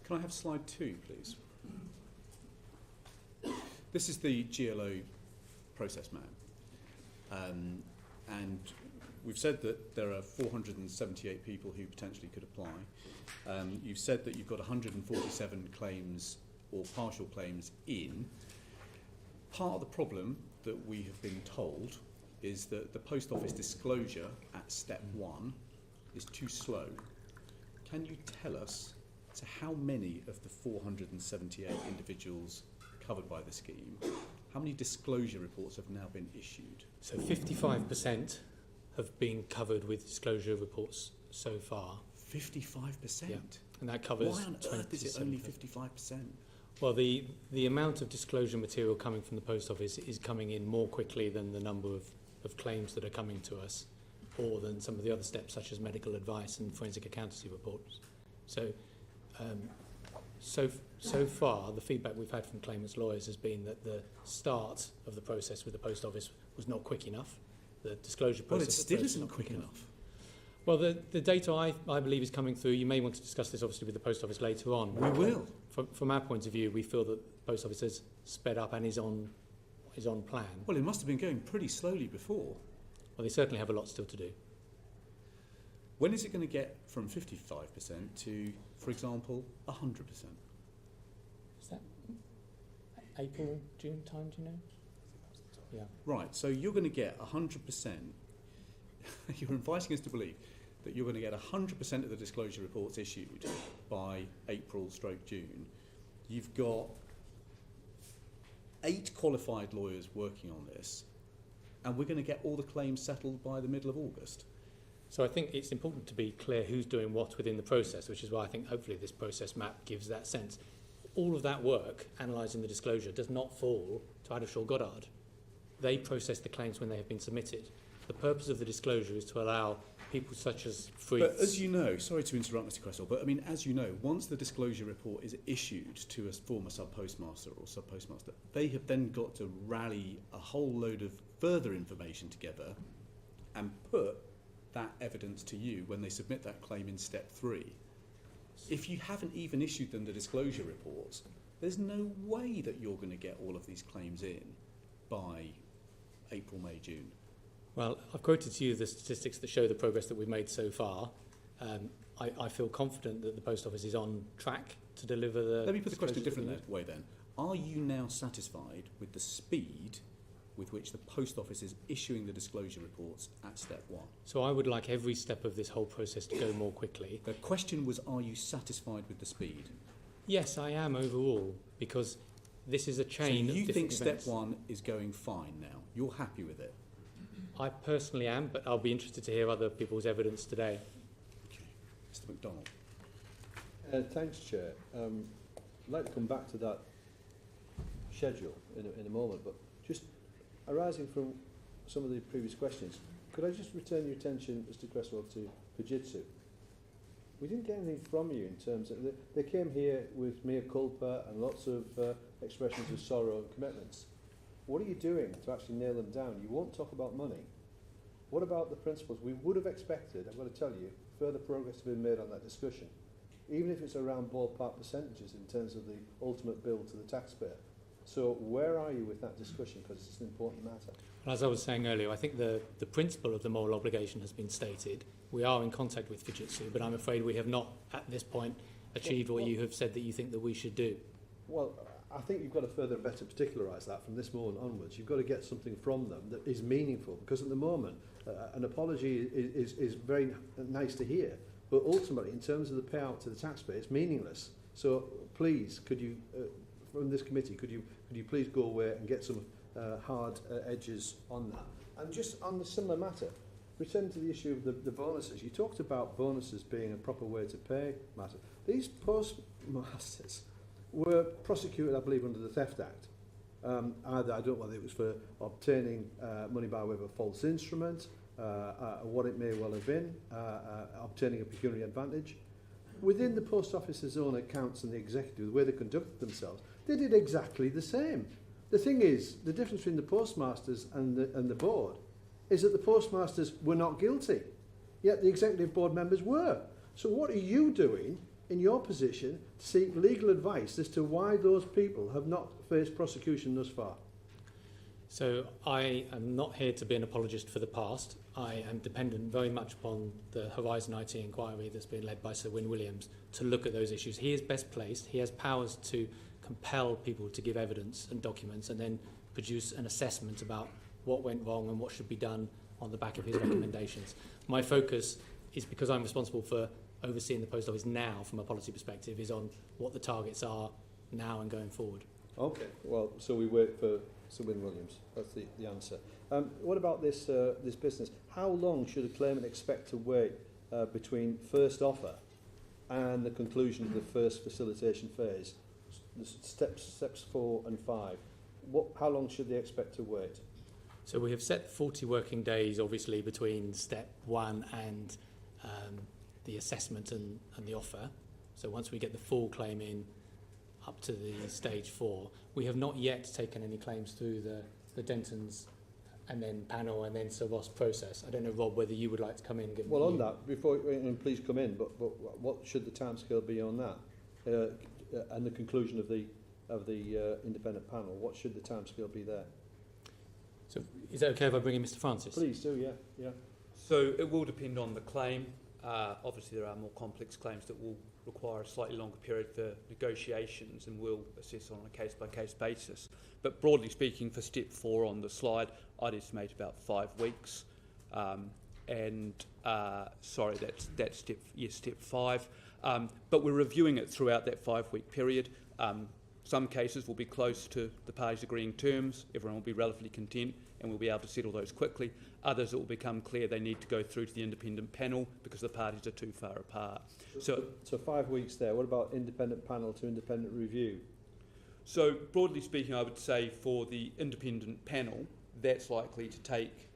Can I have slide 2, please? This is the GLO process map. And we've said that there are 478 people who potentially could apply. You've said that you've got 147 claims or partial claims in. Part of the problem that we have been told is that the post office disclosure at step 1 is too slow. Can you tell us how many of the 478 individuals covered by the scheme, how many disclosure reports have now been issued? So 55% have been covered with disclosure reports so far. 55%? Yeah, and that covers. Why on earth is it only 55%? Well, the amount of disclosure material coming from the post office is coming in more quickly than the number of claims that are coming to us, or than some of the other steps such as medical advice and forensic accountancy reports. So far, the feedback we've had from claimants' lawyers has been that the start of the process with the post office was not quick enough. The disclosure process. Well, it still isn't quick enough. Well, the data I believe is coming through. You may want to discuss this obviously with the post office later on. We will. From our point of view, we feel that the post office has sped up and is on plan. Well, it must have been going pretty slowly before. Well, they certainly have a lot still to do. When is it going to get from 55% to, for example, 100%? Is that April, June time, do you know? Yeah. Right, so you're going to get 100%. You're inviting us to believe that you're going to get 100% of the disclosure reports issued by April/June. You've got 8 qualified lawyers working on this, and we're going to get all the claims settled by the middle of August. So I think it's important to be clear who's doing what within the process, which is why I think hopefully this process map gives that sense. All of that work, analysing the disclosure, does not fall to Addershaw Goddard. They process the claims when they have been submitted. The purpose of the disclosure is to allow people such as Freeds... But as you know, sorry to interrupt Mr Cresswell, but I mean, as you know, once the disclosure report is issued to a former sub-postmaster or sub-postmaster, they have then got to rally a whole load of further information together and put that evidence to you when they submit that claim in step 3. If you haven't even issued them the disclosure reports, there's no way that you're going to get all of these claims in by April, May, June. Well, I've quoted to you the statistics that show the progress that we've made so far. I feel confident that the post office is on track to deliver the... Let me put the question a different way then. Are you now satisfied with the speed with which the Post Office is issuing the disclosure reports at step 1. So I would like every step of this whole process to go more quickly. The question was, are you satisfied with the speed? Yes, I am overall, because this is a chain So of you different think events. step 1 is going fine now? You're happy with it? I personally am, but I'll be interested to hear other people's evidence today. Okay. Mr MacDonald. Thanks, Chair. I'd like to come back to that schedule in a moment, but just arising from some of the previous questions, could I just return your attention, Mr Cresswell, to Fujitsu? We didn't get anything from you in terms of... They came here with mea culpa and lots of expressions of sorrow and commitments. What are you doing to actually nail them down? You won't talk about money. What about the principles? We would have expected, I've got to tell you, further progress to be made on that discussion, even if it's around ballpark percentages in terms of the ultimate bill to the taxpayer. So where are you with that discussion? Because it's an important matter. Well, as I was saying earlier, I think the principle of the moral obligation has been stated. We are in contact with Fujitsu, but I'm afraid we have not, at this point, achieved what you have said that you think that we should do. Well, I think you've got to further better particularise that from this moment onwards. You've got to get something from them that is meaningful, because at the moment, an apology is very nice to hear, but ultimately, in terms of the payout to the taxpayer, it's meaningless. So please, could you, from this committee, could you please go away and get some hard edges on that? And just on the similar matter, returning to the issue of the bonuses, you talked about bonuses being a proper way to pay matter. These postmasters were prosecuted, I believe, under the Theft Act. Either, I don't know whether it was for obtaining money by way of a false instrument, what it may well have been, obtaining a pecuniary advantage. Within the Post Office's own accounts and the executive, the way they conducted themselves, they did exactly the same. The thing is, the difference between the postmasters and the board is that the postmasters were not guilty, yet the executive board members were. So what are you doing in your position to seek legal advice as to why those people have not faced prosecution thus far? So I am not here to be an apologist for the past. I am dependent very much upon the Horizon IT inquiry that's been led by Sir Wyn Williams to look at those issues. He is best placed. He has powers to compel people to give evidence and documents and then produce an assessment about what went wrong and what should be done on the back of his recommendations. My focus is, because I'm responsible for overseeing the Post Office now from a policy perspective, is on what the targets are now and going forward. Okay, well, so we wait for Sir Wyn Williams. That's the answer. What about this business? How long should a claimant expect to wait between first offer and the conclusion of the first facilitation phase? The steps 4 and 5. How long should they expect to wait? So we have set 40 working days, obviously, between step 1 and the assessment and the offer. So once we get the full claim in up to the stage 4, we have not yet taken any claims through the Dentons and then panel and then Sir Ross process. I don't know, Rob, whether you would like to come in and give... Well, on that, before, and please come in, but what should the timescale be on that? And the conclusion of the independent panel, what should the timescale be there? So is it okay if I bring in Mr Francis? Please do, yeah. So it will depend on the claim. Obviously, there are more complex claims that will require a slightly longer period for negotiations, and we'll assess on a case-by-case basis. But broadly speaking, for step 4 on the slide, I'd estimate about 5 weeks. Sorry, that's step 5. But we're reviewing it throughout that 5-week period. Some cases will be close to the parties agreeing terms. Everyone will be relatively content, and we'll be able to settle those quickly. Others, it will become clear they need to go through to the independent panel because the parties are too far apart. So 5 weeks there. What about independent panel to independent review? So broadly speaking, I would say for the independent panel, that's likely to take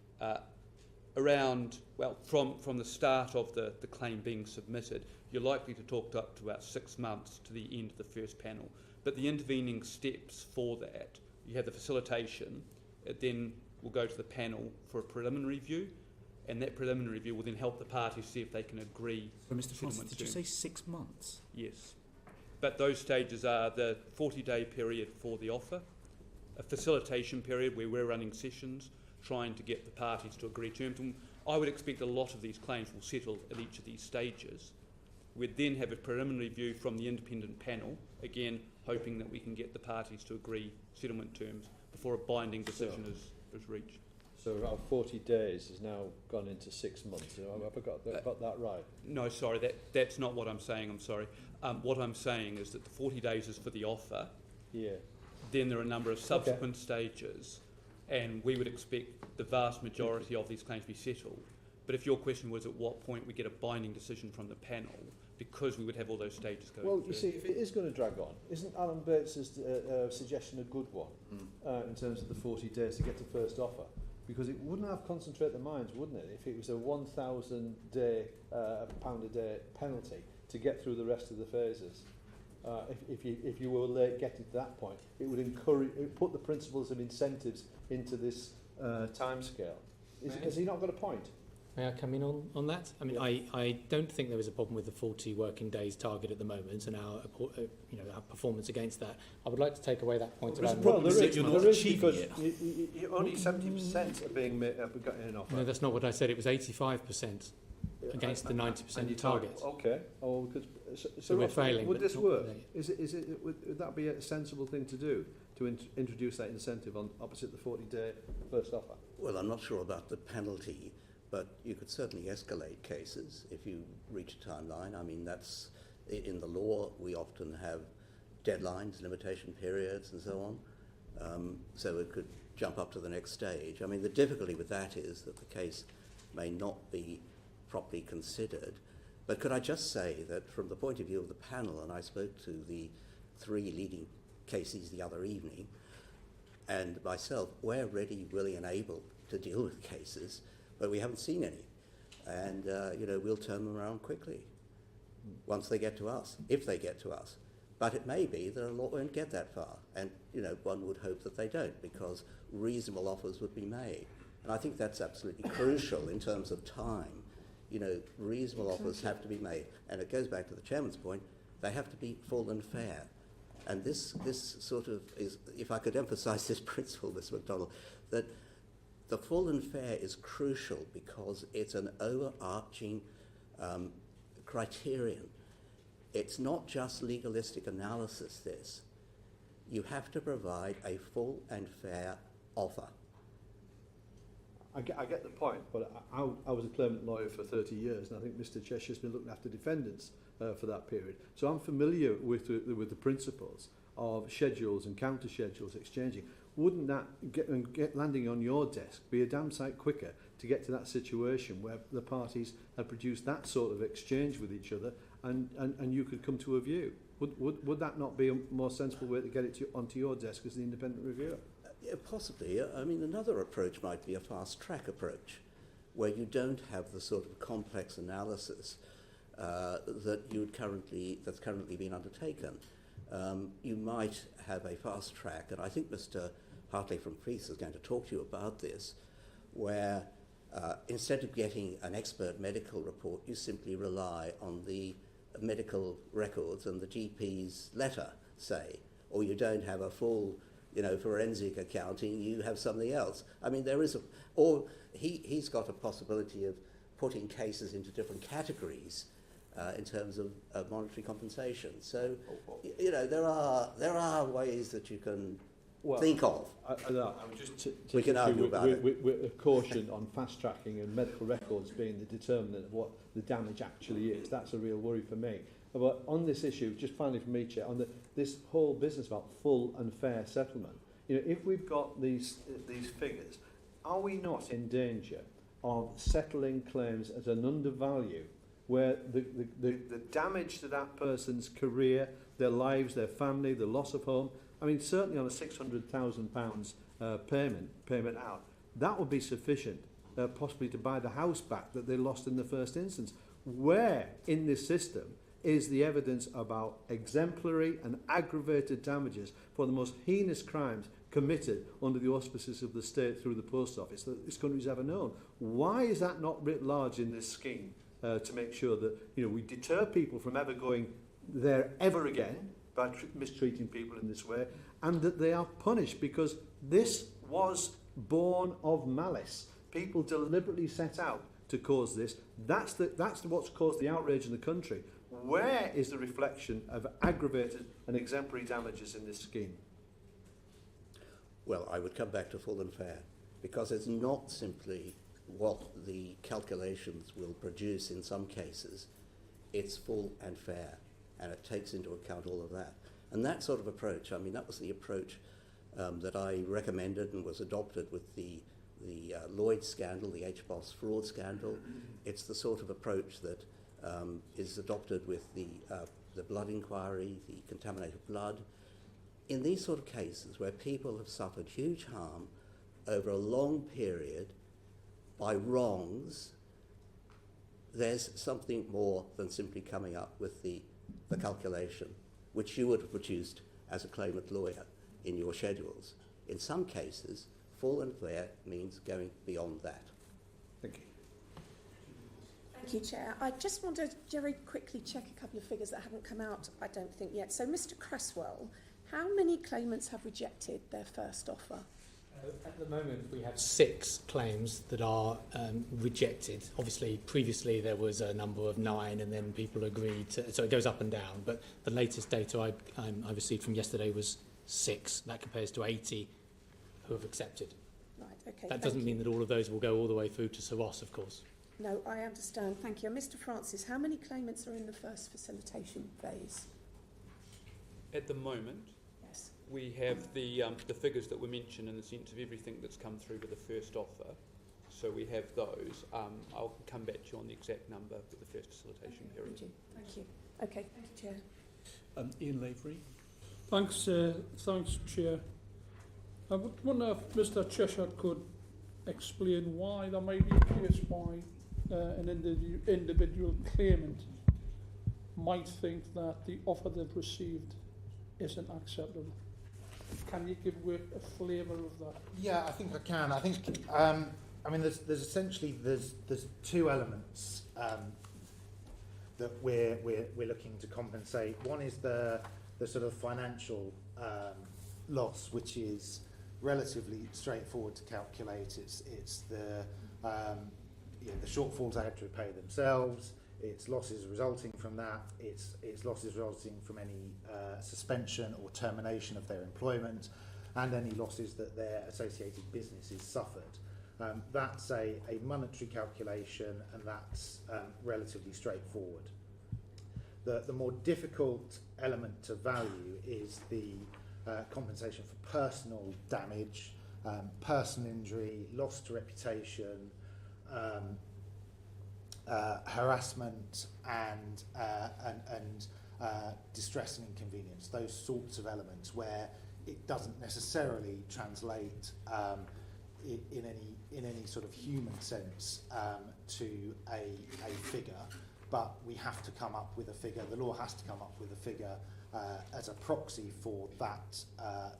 around, well, from the start of the claim being submitted, you're likely to talk up to about 6 months to the end of the first panel. But the intervening steps for that, you have the facilitation, it then will go to the panel for a preliminary review, and that preliminary review will then help the parties see if they can agree. So, Mr Francis, did you terms. say 6 months? Yes. But those stages are the 40-day period for the offer, a facilitation period where we're running sessions, trying to get the parties to agree terms. And I would expect a lot of these claims will settle at each of these stages. We'd then have a preliminary review from the independent panel, again hoping that we can get the parties to agree settlement terms before a binding decision is is reached. So around 40 days has now gone into 6 months. Have I got that right? No, sorry, that's not what I'm saying. I'm sorry. What I'm saying is that the 40 days is for the offer. Yeah. Then there are a number of subsequent stages, and we would expect the vast majority of these claims to be settled. But if your question was at what point we get a binding decision from the panel, because we would have all those stages going Well, through. you see, if it is going to drag on, isn't Alan Bates' suggestion a good one in terms of the 40 days to get to first offer? Because it wouldn't have concentrate the minds, wouldn't it, if it was a £1,000 pound a day penalty to get through the rest of the phases. If you were late getting to that point, it would put the principles of incentives into this timescale. Has he not got a point? May I come in on that? I mean, I don't think there is a problem with the 40 working days target at the the moment and our performance against that. I would like to take away that point about... Well, there is, you're not achieving it. Only 70% are being made up in an offer. No, that's not what I said. It was 85% against the 90% target. Okay. Oh, so we're failing. Would this work? Would that be a sensible thing to do, to introduce that incentive on opposite the 40-day first offer? Well, I'm not sure about the penalty, but you could certainly escalate cases if you reach a timeline. I mean, that's in the law. We often have deadlines, limitation periods, and so on. So it could jump up to the next stage. I mean, the difficulty with that is that the case may not be properly considered. But could I just say that from the point of view of the panel, and I spoke to the 3 leading cases the other evening, and myself, we're ready, willing, and able to deal with cases, but we haven't seen any. And, we'll turn them around quickly once they get to us, if they get to us. But it may be that a lot won't get that far. And, one would hope that they don't, because reasonable offers would be made. And I think that's absolutely crucial in terms of time. Reasonable offers have to be made. And it goes back to the chairman's point, they have to be full and fair. And this sort of is, if I could emphasise this principle, Mr. MacDonald, that the full and fair is crucial because it's an overarching criterion. It's not just legalistic analysis, this. You have to provide a full and fair offer. I get the point, but I was a claimant lawyer for 30 years, and I think Mr. Cheshire's been looking after defendants for that period. So I'm familiar with the principles of schedules and counter schedules exchanging. Wouldn't that get landing on your desk be a damn sight quicker to get to that situation where the parties have produced that sort of exchange with each other, and you could come to a view? Would that not be a more sensible way to get it onto your desk as the independent reviewer? Yeah, possibly. I mean, another approach might be a fast-track approach, where you don't have the sort of complex analysis that's currently being undertaken. You might have a fast track, and I think Mr. Hartley from Priest is going to talk to you about this, where instead of getting an expert medical report, you simply rely on the medical records and the GP's letter, say, or you don't have a full forensic accounting, you have something else. I mean, he's got a possibility of putting cases into different categories in terms of monetary compensation. So, there are ways that you can think of. We can argue about it. With a caution on fast tracking and medical records being the determinant of what the damage actually is. That's a real worry for me. But on this issue, just finally from me, Chair, on this whole business about full and fair settlement, if we've got these figures, are we not in danger of settling claims at an undervalue where the damage to that person's career, their lives, their family, the loss of home, I mean, certainly on a £600,000 payment out, that would be sufficient possibly to buy the house back that they lost in the first instance. Where in this system is the evidence about exemplary and aggravated damages for the most heinous crimes committed under the auspices of the state through the post office that this country's ever known? Why is that not writ large in this scheme to make sure that we deter people from ever going there ever again by mistreating people in this way, and that they are punished because this was born of malice? People deliberately set out to cause this. That's what's caused the outrage in the country. Where is the reflection of aggravated and exemplary damages in this scheme? Well, I would come back to full and fair. because it's not simply what the calculations will produce in some cases. It's full and fair, and it takes into account all of that. And that sort of approach, I mean, that was the approach that I recommended and was adopted with the Lloyd scandal, the HBOS fraud scandal. It's the sort of approach that is adopted with the blood inquiry, the contaminated blood. In these sort of cases where people have suffered huge harm over a long period by wrongs, there's something more than simply coming up with the calculation, which you would have produced as a claimant lawyer in your schedules. In some cases, full and fair means going beyond that. Thank you. Thank you, Chair. I just want to very quickly check a couple of figures that haven't come out, I don't think, yet. So, Mr. Cresswell, how many claimants have rejected their first offer? At the moment, we have 6 claims that are rejected. Obviously, previously there was a number of 9, and then people agreed to, so it goes up and down. But the latest data I received from yesterday was 6. That compares to 80 who have accepted. Right, okay. That doesn't mean that all of those will go all the way through to SOROS, of course. No, I understand. Thank you. And Mr. Francis, how many claimants are in the first facilitation phase? At the moment, Yes. we have the figures that were mentioned in the sense of everything that's come through with the first offer. So we have those. I'll come back to you on the exact number for the first facilitation period. Thank you. Okay, thank you, Chair. Ian Lavery. Thanks, Chair. I would wonder if Mr. Cheshire could explain why there might be a case why an individual claimant might think that the offer they've received isn't acceptable. Can you give a flavour of that? Yeah, I think I can. I think I mean there's essentially there's 2 elements that we're looking to compensate. One is the sort of financial loss, which is relatively straightforward to calculate. It's the the shortfalls they have to repay themselves. It's losses resulting from that. It's losses resulting from any suspension or termination of their employment, and any losses that their associated businesses suffered. That's a monetary calculation, and that's relatively straightforward. The more difficult element to value is the compensation for personal damage, personal injury, loss to reputation, harassment, and distress and inconvenience. Those sorts of elements where it doesn't necessarily translate in any sort of human sense to a figure, but we have to come up with a figure. The law has to come up with a figure as a proxy for that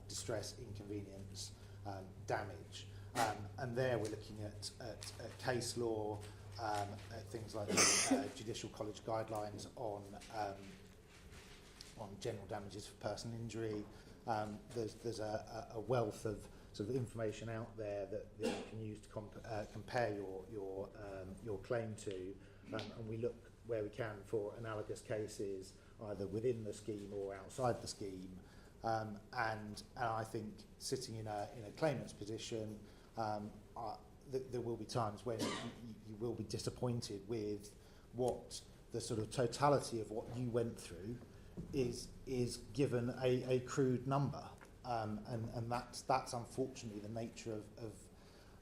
distress, inconvenience, damage. And there we're looking at case law, at things like the Judicial College guidelines on general damages for personal injury. There's a wealth of sort of information out there that you can use to compare your claim to, and we look where we can for analogous cases either within the scheme or outside the scheme. And I think sitting in a claimant's position, there will be times when you will be disappointed with what the sort of totality of what you went through is given a crude number, and that's unfortunately the nature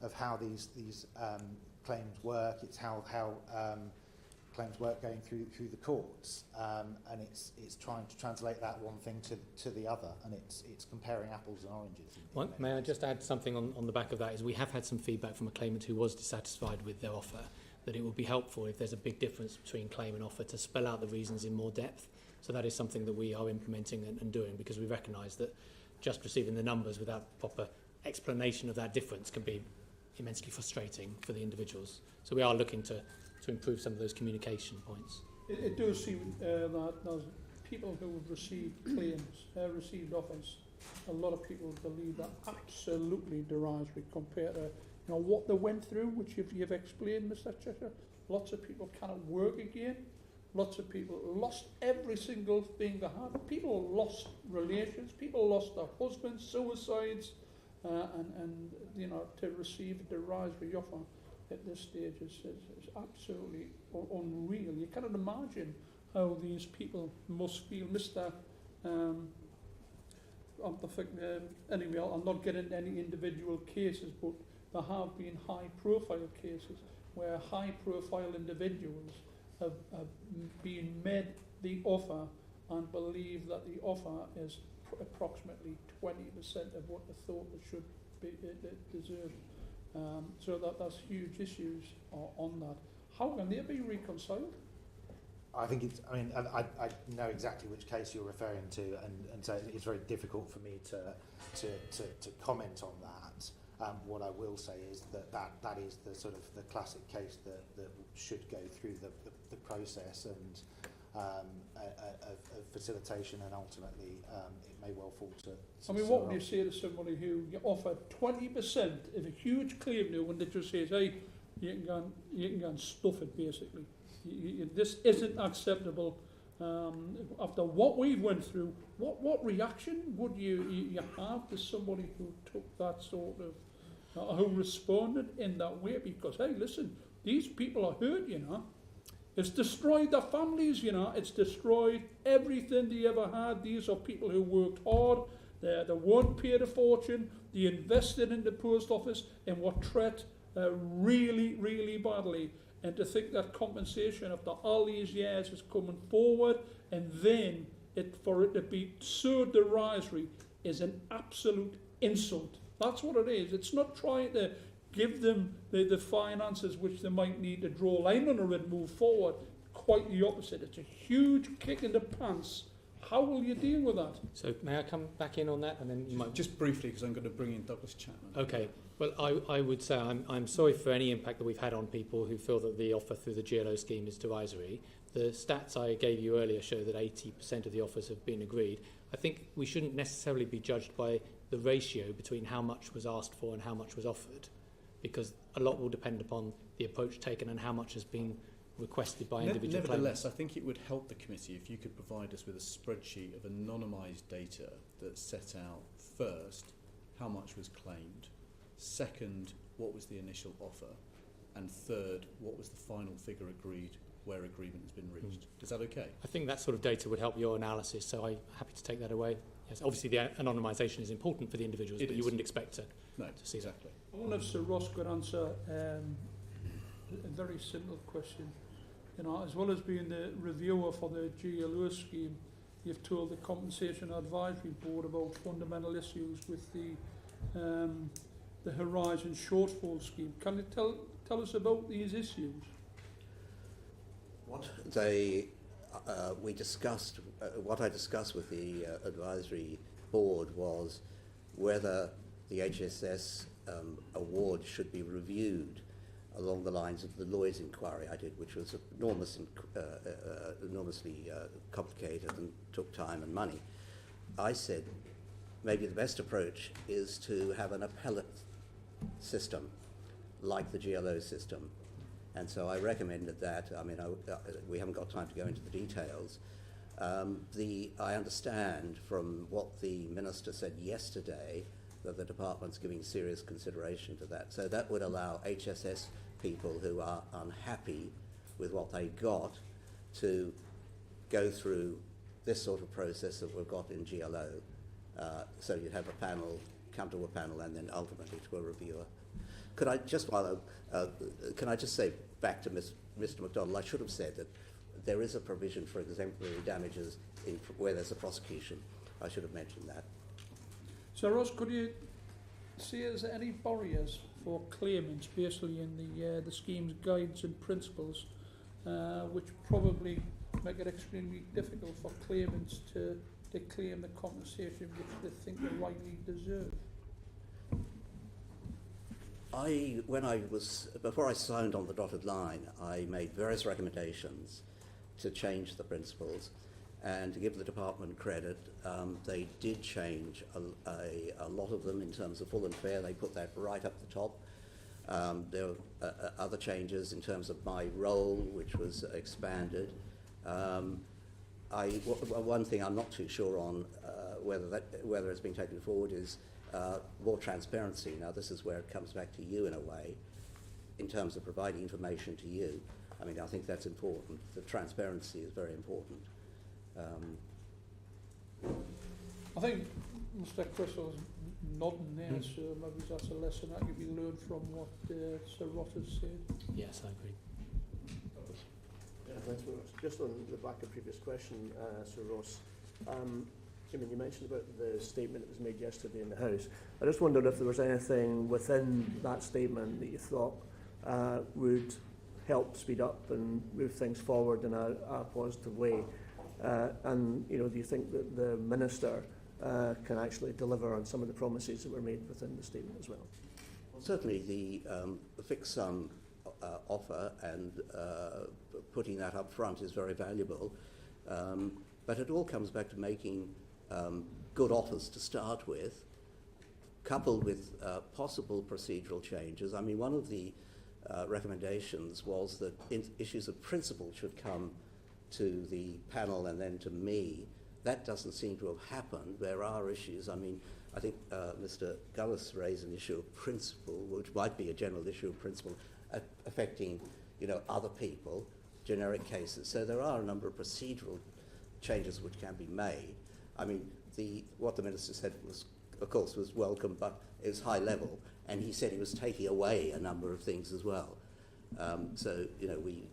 of how these claims work. It's how claims work going through the courts, and it's trying to translate that one thing to the other, and it's comparing apples and oranges. May I just add something on the back of that? Is we have had some feedback from a claimant who was dissatisfied with their offer, that it would be helpful if there's a big difference between claim and offer to spell out the reasons in more depth. So that is something that we are implementing and doing, because we recognise that just receiving the numbers without proper explanation of that difference can be immensely frustrating for the individuals. So we are looking to improve some of those communication points. It does seem that there's people who have received claims, received offers, a lot of people believe that absolutely derisory compared to what they went through, which you've explained, Mr. Cheshire. Lots of people cannot work again. Lots of people lost every single thing they had. People lost relations. People lost their husbands, suicides, and you know, to receive a derisory offer at this stage is absolutely unreal. You cannot imagine how these people must feel. Anyway, I'll not get into any individual cases, but there have been high-profile cases where high-profile individuals have been made the offer and believe that the offer is approximately 20% of what they thought it should be deserved. So there's huge issues on that. How can they be reconciled? I think it's, I mean, I know exactly which case you're referring to, and so it's very difficult for me to comment on that. What I will say is that is the sort of the classic case that should go through the process and of facilitation, and ultimately it may well fall to I mean, what would you say to somebody who you offer 20% of a huge claim to, when they just says, hey, you can go and stuff it, basically. This isn't acceptable. After what we've went through, what reaction would you have to somebody who took that sort of, who responded in that way? Because, hey, listen, these people are hurt, you know. It's destroyed their families, you know. It's destroyed everything they ever had. These are people who worked hard. They weren't paid a fortune. They invested in the post office and were treated really, really badly. And to think that compensation after all these years is coming forward, and then for it to be so derisory is an absolute insult. That's what it is. It's not trying to give them the finances which they might need to draw a line under it and move forward. Quite the opposite. It's a huge kick in the pants. How will you deal with that? So may I come back in on that, and then you might just briefly, because I'm going to bring in Douglas Chapman. Okay. Well, I would say I'm sorry for any impact that we've had on people who feel that the offer through the GLO scheme is derisory. The stats I gave you earlier show that 80% of the offers have been agreed. I think we shouldn't necessarily be judged by the ratio between how much was asked for and how much was offered, because a lot will depend upon the approach taken and how much has been requested by individual Nevertheless, claimants. I think it would help the committee if you could provide us with a spreadsheet of anonymised data that set out, first, how much was claimed, second, what was the initial offer, and third, what was the final figure agreed where agreement has been reached. Is that okay? I think that sort of data would help your analysis, so I'm happy to take that away. Yes, obviously the anonymisation is important for the individuals, but you wouldn't expect to see exactly. I wonder if Sir Ross could answer a very simple question. You know, as well as being the reviewer for the GLO scheme, you've told the Compensation Advisory Board about fundamental issues with the Horizon Shortfall scheme. Can you tell us about these issues? What I discussed with the advisory board was whether the HSS award should be reviewed along the lines of the Lloyd's inquiry I did, which was enormously complicated and took time and money. I said maybe the best approach is to have an appellate system like the GLO system. And so I recommended that. I mean, we haven't got time to go into the details. I understand from what the Minister said yesterday that the Department's giving serious consideration to that. So that would allow HSS people who are unhappy with what they got to go through this sort of process that we've got in GLO. So you'd have a panel, come to a panel, and then ultimately to a reviewer. Could I just say back to Mr. MacDonald, I should have said that there is a provision for exemplary damages where there's a prosecution. I should have mentioned that. So Ross, could you see is there any barriers for claimants basically in the scheme's guides and principles which probably make it extremely difficult for claimants to claim the compensation which they think they rightly deserve? Before I signed on the dotted line, I made various recommendations to change the principles, and to give the department credit, they did change a lot of them in terms of full and fair. They put that right up the top. There were other changes in terms of my role, which was expanded. One thing I'm not too sure on whether it's being taken forward is more transparency. Now, this is where it comes back to you in a way, in terms of providing information to you. I mean, I think that's important. The transparency is very important. I think Mr. Crystal's nodding there, so maybe that's a lesson that can be learned from what Sir Rotters said. Yes, I agree. Yeah, thanks very much. Just on the back of previous question, Sir Ross, I mean, you mentioned about the statement that was made yesterday in the House. I just wondered if there was anything within that statement that you thought would help speed up and move things forward in a positive way. And, you know, do you think that the Minister can actually deliver on some of the promises that were made within the statement as well? Well, certainly the fixed sum offer and putting that up front is very valuable. But it all comes back to making good offers to start with, coupled with possible procedural changes. I mean, one of the recommendations was that issues of principle should come to the panel and then to me. That doesn't seem to have happened. There are issues. I mean, I think Mr. Gullis raised an issue of principle, which might be a general issue of principle, affecting, you know, other people, generic cases. So there are a number of procedural changes which can be made. I mean, what the Minister said was, of course, was welcome, but it was high level, and he said he was taking away a number of things as well. So, you know, we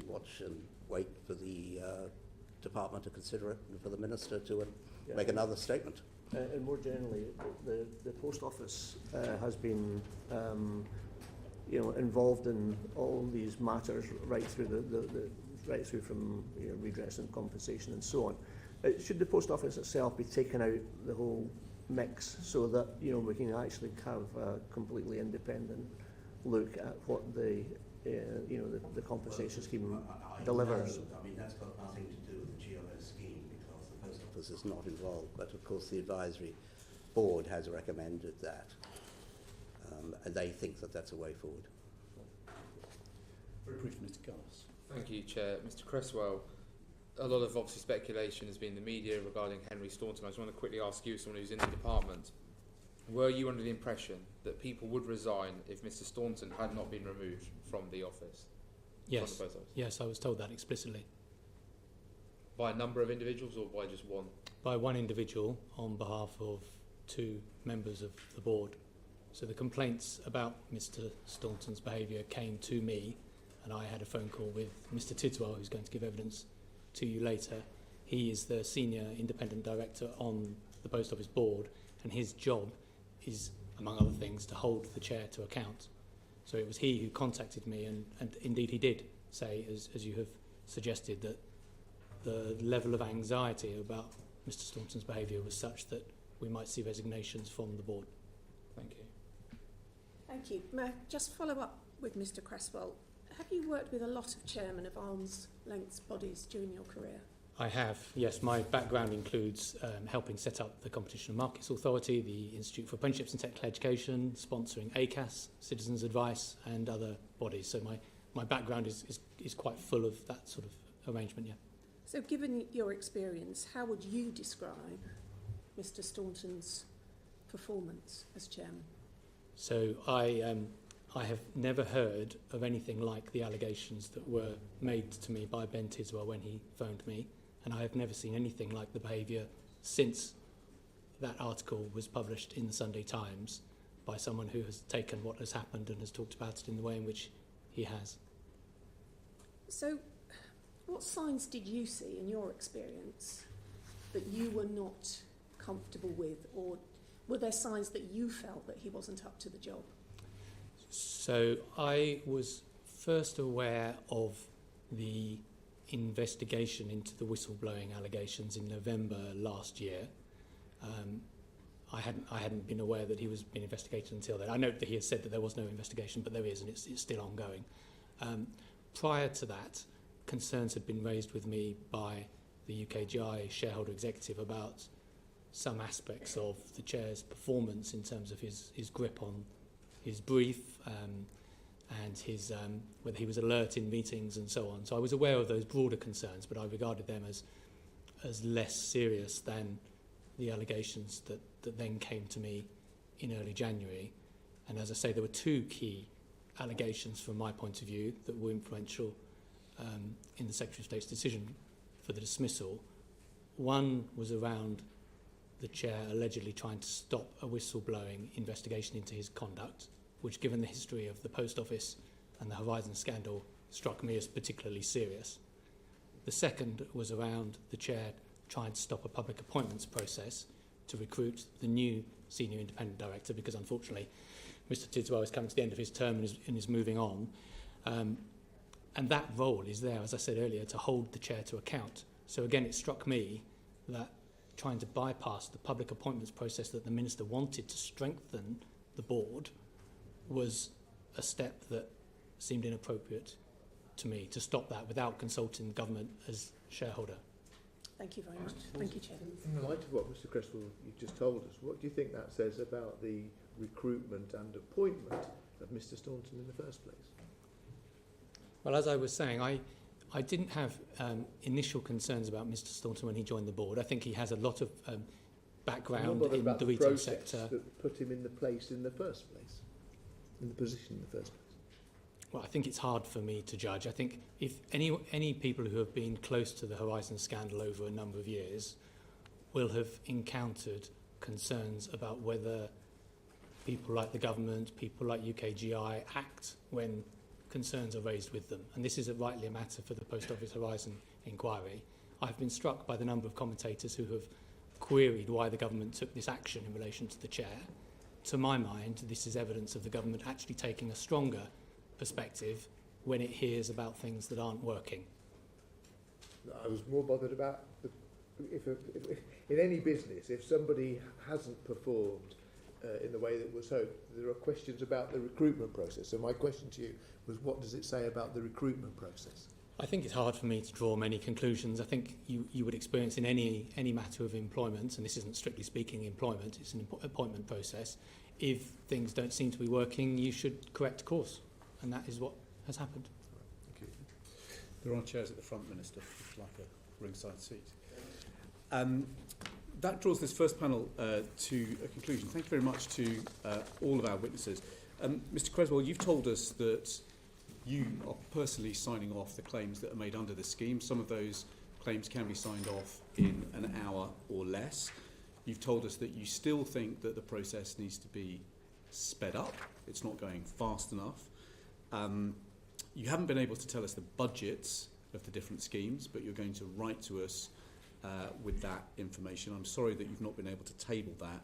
watch and wait for the Department to consider it and for the Minister to make another statement. And more generally, the Post Office has been, you know, involved in all these matters right through right through from, you know, redress and compensation and so on. Should the Post Office itself be taken out the whole mix so that, you know, we can actually have a completely independent look at what the you know, the compensation scheme delivers? I mean, that's got nothing to do with the GLO scheme because the Post Office is not involved. But of course, the advisory board has recommended that, and they think that that's a way forward. Very brief, Mr. Gullis. Thank you, Chair. Mr. Cresswell, a lot of obviously speculation has been in the media regarding Henry Staunton. I just want to quickly ask you, someone who's in the department, were you under the impression that people would resign if Mr. Staunton had not been removed from the office? Yes. From the post office? Yes, I was told that explicitly. By a number of individuals or by just one? By one individual on behalf of two members of the board. So the complaints about Mr. Staunton's behaviour came to me, and I had a phone call with Mr. Tidwell, who's going to give evidence to you later. He is the senior independent director on the Post Office board, and his job is, among other things, to hold the chair to account. So it was he who contacted me, and indeed he did say, as you have suggested, that the level of anxiety about Mr. Staunton's behaviour was such that we might see resignations from the board. Thank you. Thank you. May I just follow up with Mr. Cresswell? Have you worked with a lot of chairmen of arm's length bodies during your career? I have, yes. My background includes helping set up the Competition and Markets Authority, the Institute for Apprenticeships and Technical Education, sponsoring ACAS, Citizens Advice, and other bodies. So my background is quite full of that sort of arrangement, yeah. So given your experience, how would you describe Mr. Staunton's performance as chairman? So I have never heard of anything like the allegations that were made to me by Ben Tiswell when he phoned me, and I have never seen anything like the behaviour since that article was published in the Sunday Times by someone who has taken what has happened and has talked about it in the way in which he has. So what signs did you see in your experience that you were not comfortable with, or were there signs that you felt that he wasn't up to the job? So I was first aware of the investigation into the whistleblowing allegations in November last year. I hadn't been aware that he was being investigated until then. I know that he has said that there was no investigation, but there is, and it's still ongoing. Prior to that, concerns had been raised with me by the UKGI shareholder executive about some aspects of the chair's performance in terms of his grip on his brief and his whether he was alert in meetings and so on. So I was aware of those broader concerns, but I regarded them as less serious than the allegations that then came to me in early January. And as I say, there were two key allegations from my point of view that were influential in the Secretary of State's decision for the dismissal. One was around the chair allegedly trying to stop a whistleblowing investigation into his conduct, which, given the history of the Post Office and the Horizon scandal, struck me as particularly serious. The second was around the chair trying to stop a public appointments process to recruit the new senior independent director, because unfortunately Mr. Tidswell is coming to the end of his term and is moving on. And that role is there, as I said earlier, to hold the chair to account. So again, it struck me that trying to bypass the public appointments process that the Minister wanted to strengthen the board was a step that seemed inappropriate to me, to stop that without consulting the government as shareholder. Thank you very much. Thank you, Chair. In the light of what Mr. Cresswell you just told us, what do you think that says about the recruitment and appointment of Mr. Staunton in the first place? Well, as I was saying, I didn't have initial concerns about Mr. Staunton when he joined the board. I think he has a lot of background in the retail sector. That put him in the place in the first place, in the position in the first place. Well, I think it's hard for me to judge. I think if any people who have been close to the Horizon scandal over a number of years will have encountered concerns about whether people like the government, people like UKGI act when concerns are raised with them. And this is rightly a matter for the Post Office Horizon inquiry. I've been struck by the number of commentators who have queried why the government took this action in relation to the chair. To my mind, this is evidence of the government actually taking a stronger perspective when it hears about things that aren't working. I was more bothered about if in any business, if somebody hasn't performed in the way that was hoped, there are questions about the recruitment process. So my question to you was, what does it say about the recruitment process? I think it's hard for me to draw many conclusions. I think you would experience in any matter of employment, and this isn't strictly speaking employment, it's an appointment process. If things don't seem to be working, you should correct course. And that is what has happened. Thank you. There are chairs at the front, Minister, if you'd like a ringside seat. That draws this first panel to a conclusion. Thank you very much to all of our witnesses. Mr. Creswell, you've told us that you are personally signing off the claims that are made under the scheme. Some of those claims can be signed off in an hour or less. You've told us that you still think that the process needs to be sped up. It's not going fast enough. You haven't been able to tell us the budgets of the different schemes, but you're going to write to us with that information. I'm sorry that you've not been able to table that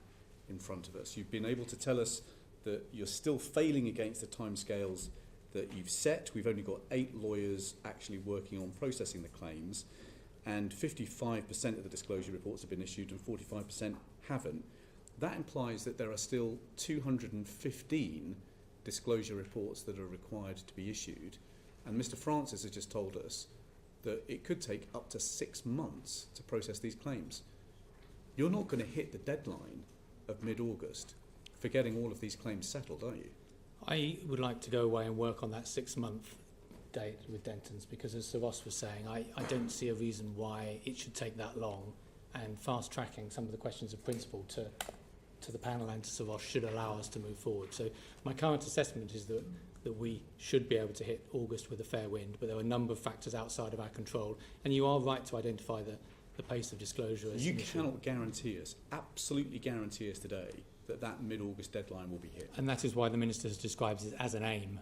in front of us. You've been able to tell us that you're still failing against the timescales that you've set. We've only got 8 lawyers actually working on processing the claims, and 55% of the disclosure reports have been issued and 45% haven't. That implies that there are still 215 disclosure reports that are required to be issued, and Mr. Francis has just told us that it could take up to 6 months to process these claims. You're not going to hit the deadline of mid-August for getting all of these claims settled, are you? I would like to go away and work on that 6-month date with Denton's, because as Sir Ross was saying, I don't see a reason why it should take that long, and fast-tracking some of the questions of principle to the panel and to Sir Ross should allow us to move forward. So my current assessment is that we should be able to hit August with a fair wind, but there are a number of factors outside of our control, and you are right to identify the pace of disclosure as you an issue. cannot guarantee us, absolutely guarantee us today, that mid-August deadline will be hit. And that is why the Minister has described it as an aim.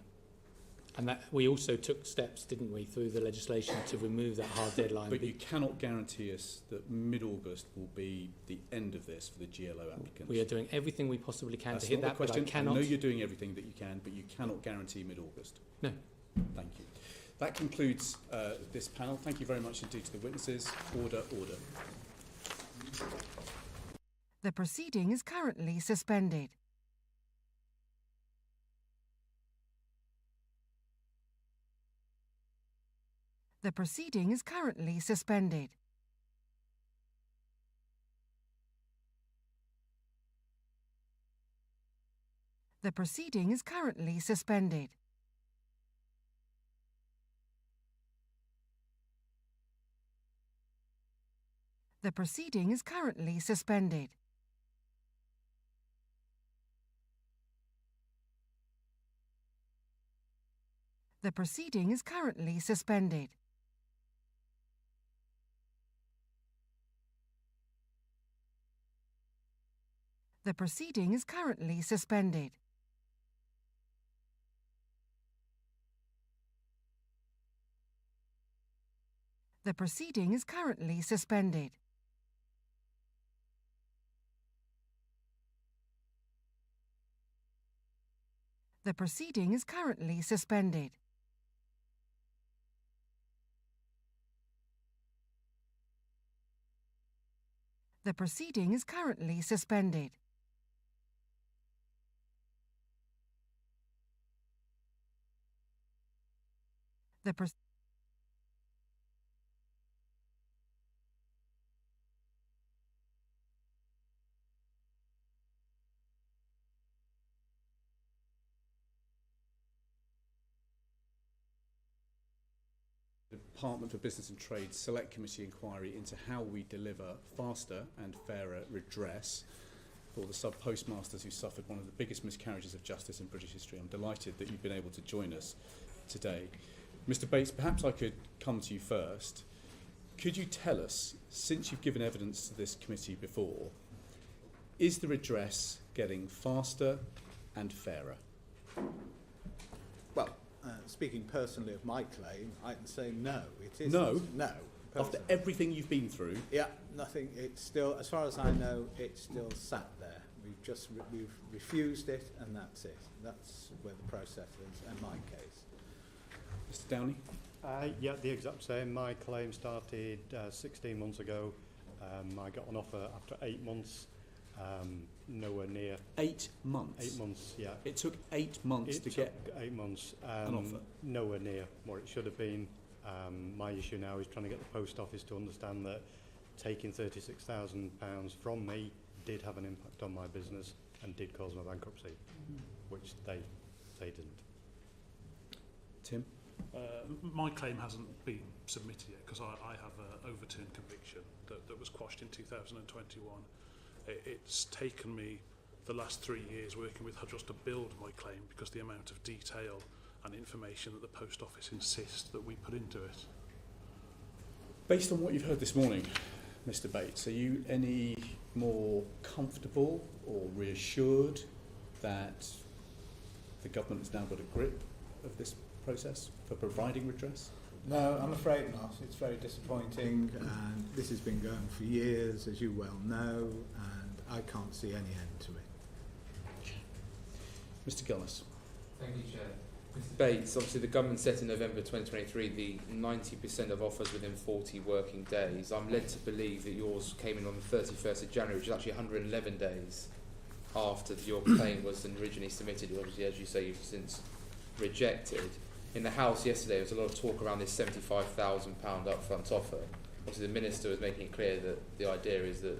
And that we also took steps, didn't we, through the legislation to remove that hard deadline. But you cannot guarantee us that mid-August will be the end of this for the GLO applicants. We are doing everything we possibly can That's to hit not that, the question. but I cannot... I know you're doing everything that you can, but you cannot guarantee mid-August. No. Thank you. That concludes this panel. Thank you very much indeed to the witnesses. Order, order. The proceeding is currently suspended. The proceeding is currently suspended. The proceeding is currently suspended. The proceeding is currently suspended. The proceeding is currently suspended. The proceeding is currently suspended. The proceeding is currently suspended. The proceeding is currently suspended. The proceeding is currently suspended. The Department for Business and Trade Select Committee inquiry into how we deliver faster and fairer redress for the sub-postmasters who suffered one of the biggest miscarriages of justice in British history. I'm delighted that you've been able to join us today. Mr. Bates, perhaps I could come to you first. Could you tell us, since you've given evidence to this committee before, is the redress getting faster and fairer? Well, speaking personally of my claim, I can say no. It isn't. No? No. After everything you've been through? Yeah, nothing. It's still, as far as I know, it's still sat there. We've refused it, and that's it. That's where the process is, in my case. Mr. Downey? Yeah, the exact same. My claim started 16 months ago. I got an offer after 8 months. Nowhere near. 8 months? 8 months, yeah. It took 8 months to get 8 months. an offer? Nowhere near what it should have been. My issue now is trying to get the post office to understand that taking £36,000 from me did have an impact on my business and did cause my bankruptcy, which they didn't. Tim? My claim hasn't been submitted yet because I have an overturned conviction that was quashed in 2021. It's taken me the last 3 years working with Hudros to build my claim because the amount of detail and information that the post office insists that we put into it. Based on what you've heard this morning, Mr. Bates, are you any more comfortable or reassured that the government has now got a grip of this process for providing redress? No, I'm afraid not. It's very disappointing, and this has been going for years, as you well know, and I can't see any end to it. Mr. Gullis. Thank you, Chair. Mr. Bates, obviously the government set in November 2023 the 90% of offers within 40 working days. I'm led to believe that yours came in on the 31st of January, which is actually 111 days after your claim was originally submitted. Obviously, as you say, you've since rejected. In the House yesterday, there was a lot of talk around this £75,000 upfront offer. Obviously, the Minister was making it clear that the idea is that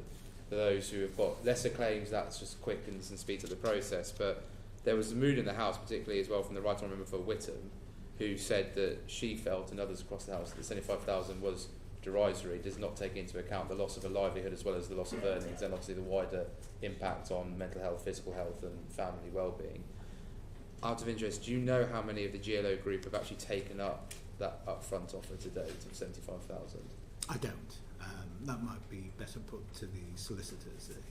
for those who have got lesser claims, that's just quickens and speeds up the process. But there was a mood in the House, particularly as well from the right honourable member for Whittam, who said that she felt, and others across the House, that £75,000 was derisory, does not take into account the loss of a livelihood as well as the loss of earnings, and obviously the wider impact on mental health, physical health and family well-being. Out of interest, do you know how many of the GLO group have actually taken up that upfront offer to date of £75,000? I don't. That might be better put to the solicitors here.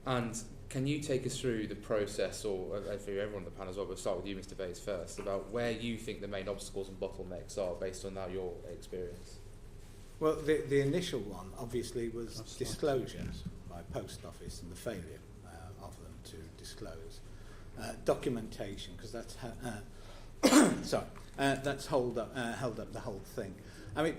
And can you take us through the process, or for everyone on the panel as well, we'll start with you, Mr. Bates, first, about where you think the main obstacles and bottlenecks are based on now your experience? Well, the initial one, obviously, was disclosure by Post Office and the failure of them to disclose. Documentation, because that's that's held up the whole thing. I mean,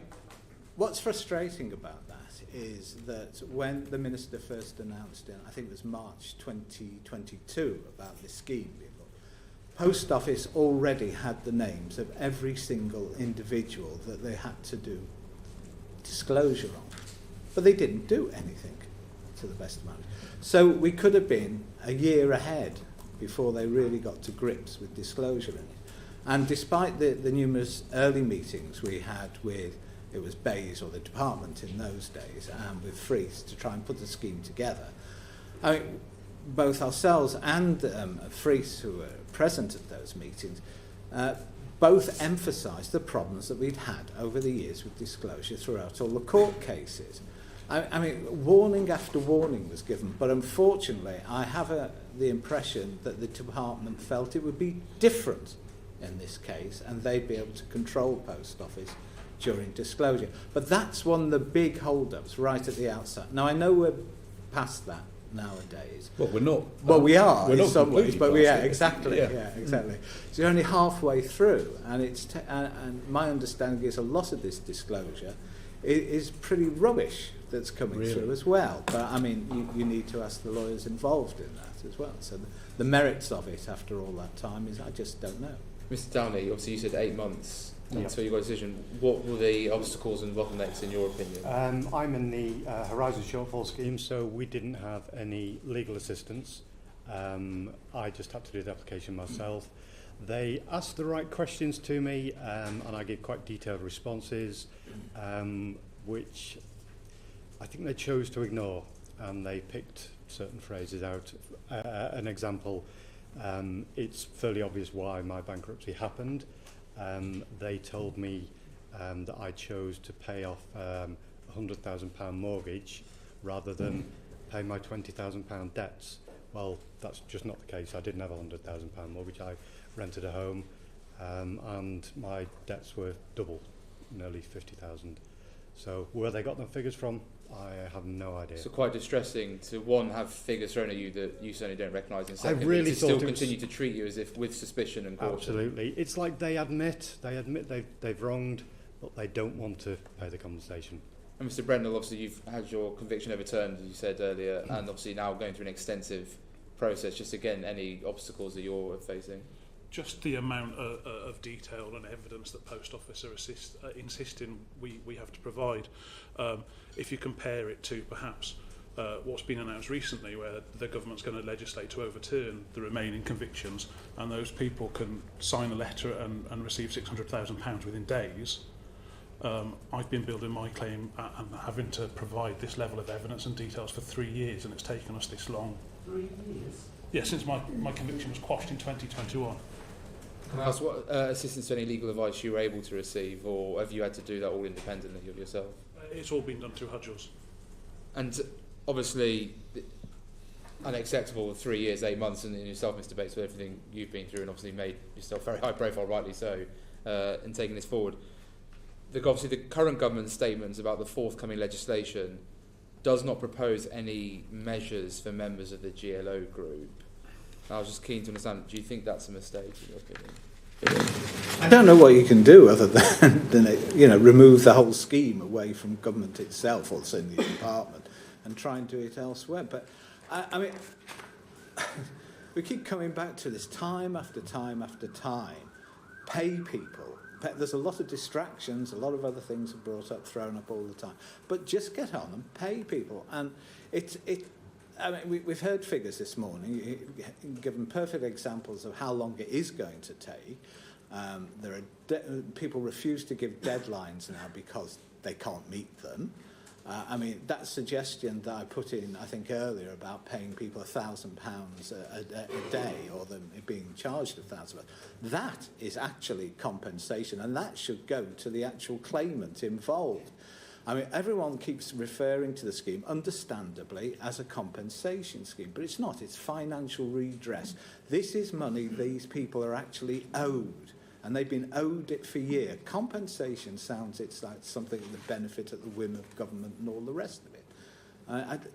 what's frustrating about that is that when the Minister first announced in, I think it was March 2022, about this scheme being looked, Post Office already had the names of every single individual that they had to do disclosure on, but they didn't do anything, to the best of my knowledge. So we could have been a year ahead before they really got to grips with disclosure in it. And despite the numerous early meetings we had with, it was Bayes or the department in those days, and with Freeth to try and put the scheme together, I mean, both ourselves and Freeth, who were present at those meetings, both emphasised the problems that we'd had over the years with disclosure throughout all the court cases. I mean, warning after warning was given, but unfortunately, I have the impression that the department felt it would be different in this case, and they'd be able to control Post Office during disclosure. But that's one of the big hold-ups right at the outset. Now, I know we're past that nowadays. Well, we're not. Well, we are we're in not some ways, but completely yeah, past it. exactly. Yeah, exactly. So you're only halfway through, and and my understanding is a lot of this disclosure is pretty rubbish that's coming through as well. But I mean, you need to ask the lawyers involved in that as well. So the merits of it after all that time is I just don't know. Mr. Downey, obviously you said 8 months until you got a decision. What were the obstacles and bottlenecks in your opinion? I'm in the Horizon Shortfall Scheme, so we didn't have any legal assistance. I just had to do the application myself. They asked the right questions to me, and I gave quite detailed responses, which I think they chose to ignore, and they picked certain phrases out. An example, it's fairly obvious why my bankruptcy happened. They told me that I chose to pay off a £100,000 mortgage rather than pay my £20,000 debts. Well, that's just not the case. I didn't have a £100,000 mortgage. I rented a home, and my debts were double, nearly 50,000. So where they got them figures from, I have no idea. So quite distressing to, one, have figures thrown at you that you certainly don't recognise, and secondly, really to still continue to treat you as if with suspicion and caution. Absolutely. It's like they admit they've wronged, but they don't want to pay the compensation. And Mr. Brendel, obviously you've had your conviction overturned, as you said earlier, and obviously now going through an extensive process. Just again, any obstacles that you're facing? Just the amount of detail and evidence that Post Office are insisting we have to provide. If you compare it to perhaps what's been announced recently, where the government's going to legislate to overturn the remaining convictions, and those people can sign a letter and receive £600,000 within days. I've been building my claim and having to provide this level of evidence and details for 3 years, and it's taken us this long. 3 years? Yeah, since my conviction was quashed in 2021. Can I ask what assistance to any legal advice you were able to receive, or have you had to do that all independently of yourself? It's all been done through Hudgels. And obviously, unacceptable 3 years, 8 months, and yourself, Mr. Bates, with everything you've been through, and obviously made yourself very high profile, rightly so, in taking this forward. Obviously, the current government's statements about the forthcoming legislation does not propose any measures for members of the GLO group. I was just keen to understand, do you think that's a mistake in your opinion? I don't know what you can do other than remove the whole scheme away from government itself, or certainly the department, and try and do it elsewhere. But I mean, we keep coming back to this time after time after time. Pay people. There's a lot of distractions, a lot of other things are brought up, thrown up all the time. But just get on and pay people. And I mean, we've heard figures this morning, given perfect examples of how long it is going to take. There are people refuse to give deadlines now because they can't meet them. I mean, that suggestion that I put in, I think, earlier about paying people £1,000 a day, or them being charged £1,000, that is actually compensation, and that should go to the actual claimant involved. I mean, everyone keeps referring to the scheme, understandably, as a compensation scheme, but it's not. It's financial redress. This is money these people are actually owed, and they've been owed it for years. Compensation sounds it's like something that benefit at the whim of government and all the rest of it.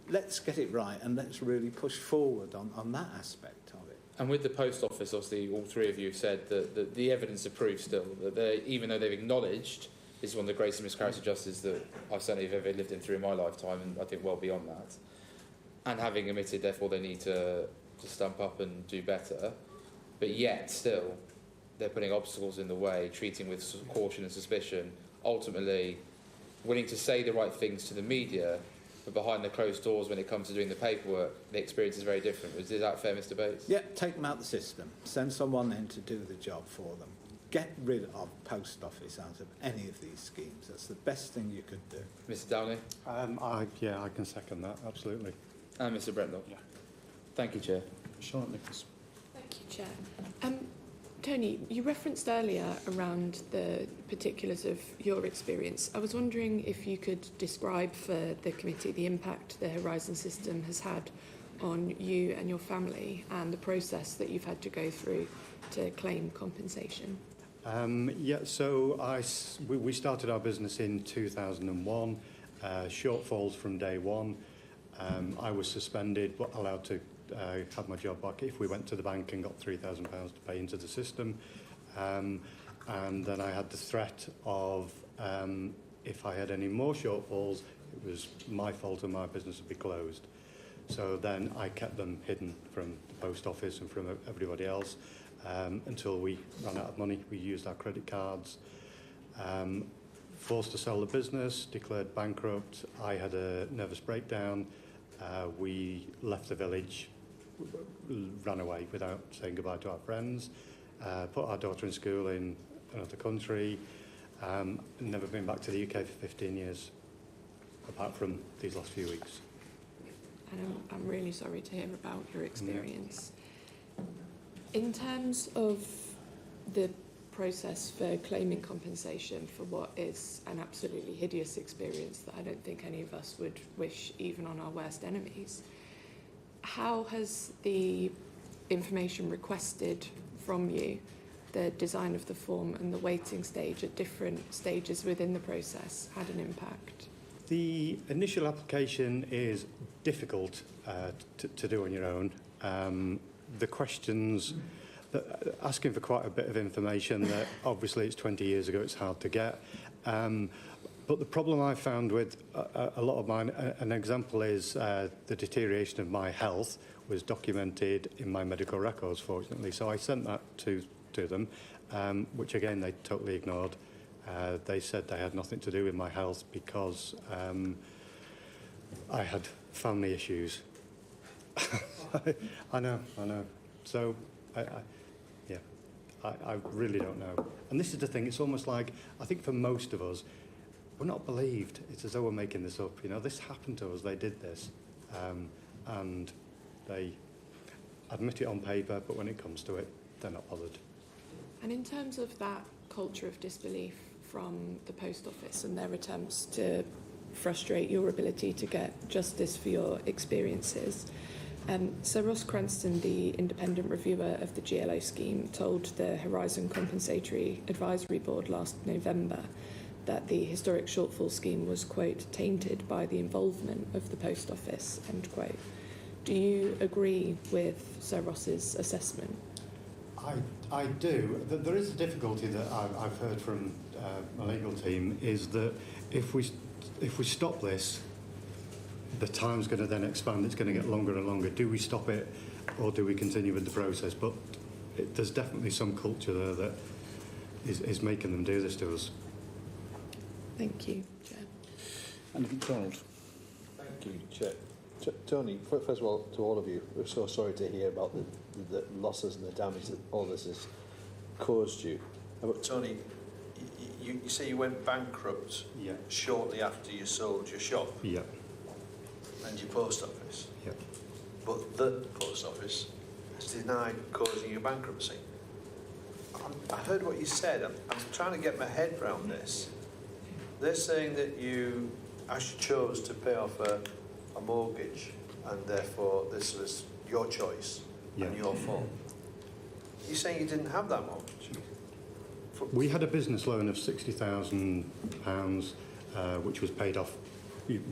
Let's get it right, and let's really push forward on that aspect of it. And with the Post Office, obviously, all three of you have said that the evidence approves still, that even though they've acknowledged this is one of the greatest miscarriages of justice that I've certainly ever lived in through my lifetime, and I think well beyond that. And having admitted, therefore, they need to stump up and do better, but yet still they're putting obstacles in the way, treating with caution and suspicion, ultimately willing to say the right things to the media, but behind the closed doors when it comes to doing the paperwork, the experience is very different. Is that fair, Mr. Bates? Yeah, take them out of the system. Send someone in to do the job for them. Get rid of Post Office out of any of these schemes. That's the best thing you could do. Mr. Downey? I can second that, absolutely. And Mr. Brendel? Yeah. Thank you, Chair. Charlotte Nicholas. Thank you, Chair. Tony, you referenced earlier around the particulars of your experience. I was wondering if you could describe for the committee the impact the Horizon system has had on you and your family and the process that you've had to go through to claim compensation. Yeah, so we started our business in 2001, shortfalls from day one. I was suspended but allowed to have my job back if we went to the bank and got £3,000 to pay into the system. And then I had the threat of if I had any more shortfalls, it was my fault and my business would be closed. So then I kept them hidden from the post office and from everybody else until we ran out of money. We used our credit cards, forced to sell the business, declared bankrupt. I had a nervous breakdown. We left the village, ran away without saying goodbye to our friends, put our daughter in school in another country, never been back to the UK for 15 years, apart from these last few weeks. And I'm really sorry to hear about your experience. In terms of the process for claiming compensation for what is an absolutely hideous experience that I don't think any of us would wish even on our worst enemies, how has the information requested from you, the design of the form and the waiting stage at different stages within the process had an impact? The initial application is difficult to do on your own. The questions, asking for quite a bit of information that obviously it's 20 years ago, it's hard to get. But the problem I found with a lot of mine, an example is the deterioration of my health was documented in my medical records, fortunately. So I sent that to them, which again they totally ignored. They said they had nothing to do with my health because I had family issues. I know. So, I really don't know. And this is the thing, it's almost like, I think for most of us, we're not believed. It's as though we're making this up. You know, this happened to us, they did this. And they admit it on paper, but when it comes to it, they're not bothered. And in terms of that culture of disbelief from the post office and their attempts to frustrate your ability to get justice for your experiences, Sir Ross Cranston, the independent reviewer of the GLO scheme, told the Horizon Compensatory Advisory Board last November that the historic shortfall scheme was, quote, tainted by the involvement of the post office, end quote. Do you agree with Sir Ross's assessment? I do. There is a difficulty that I've heard from my legal team is that if we stop this, the time's going to then expand. It's going to get longer and longer. Do we stop it, or do we continue with the process? But there's definitely some culture there that is making them do this to us. Thank you, Chair. Andy MacDonald. Thank you, Chair. Tony, first of all, to all of you, we're so sorry to hear about the losses and the damage that all this has caused you. But Tony, you say you went bankrupt shortly after you sold your shop and your post office. But the post office has denied causing you bankruptcy. I heard what you said. I'm trying to get my head around this. They're saying that you actually chose to pay off a mortgage and therefore this was your choice and your fault. You're saying you didn't have that mortgage? We had a business loan of £60,000, which was paid off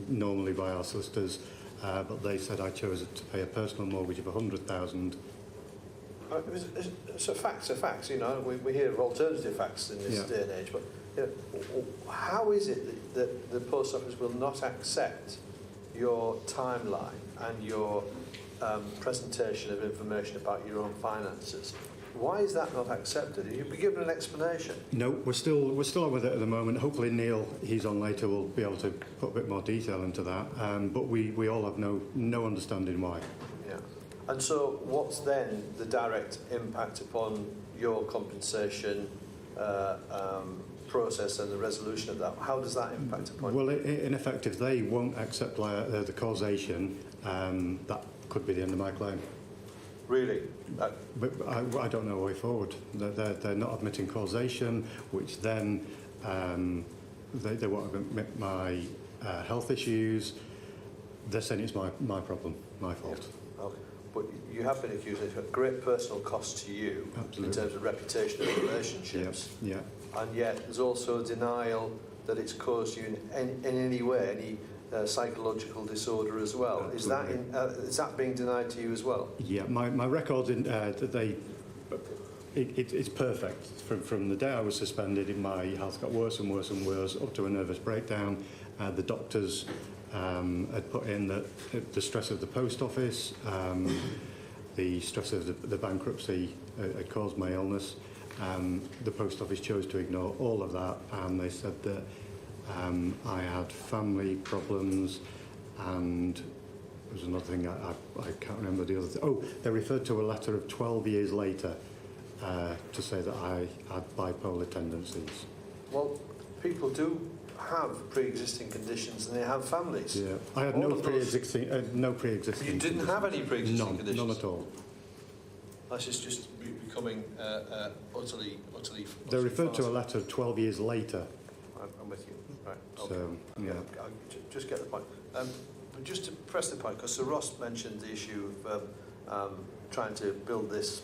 normally by our solicitors, but they said I chose to pay a personal mortgage of £100,000. So facts are facts, you know. We hear of alternative facts in this day and age, but you know, how is it that the post office will not accept your timeline and your presentation of information about your own finances? Why is that not accepted? You'll be given an explanation. No, we're still on with it at the moment. Hopefully Neil, he's on later, will be able to put a bit more detail into that. But we all have no understanding why. Yeah. And so what's then the direct impact upon your compensation process and the resolution of that? How does that impact upon you? Well, in effective, they won't accept the causation. That could be the end of my claim. Really? But I don't know a way forward. They're not admitting causation, which then they won't admit my health issues. They're saying it's my problem, my fault. Yeah. Okay. But you have been accused of a great personal cost to you. Absolutely. In terms of reputation and relationships. Yeah. And yet there's also a denial that it's caused you in any way, any psychological disorder as well. Absolutely. Is that being denied to you as well? Yeah, my records it's perfect. From the day I was suspended, my health got worse and worse and worse, up to a nervous breakdown. The doctors had put in that the stress of the post office, the stress of the bankruptcy had caused my illness. The post office chose to ignore all of that, and they said that I had family problems, and there was another thing I can't remember the other thing. Oh, they referred to a letter of 12 years later to say that I had bipolar tendencies. Well, people do have pre-existing conditions and they have families. Yeah, I had no pre-existing. You didn't have any pre-existing conditions? None at all. That's just becoming utterly They referred to a letter 12 years later. I'm with you. Right. Okay. So, yeah. I just get the point. But just to press the point, because Sir Ross mentioned the issue of trying to build this,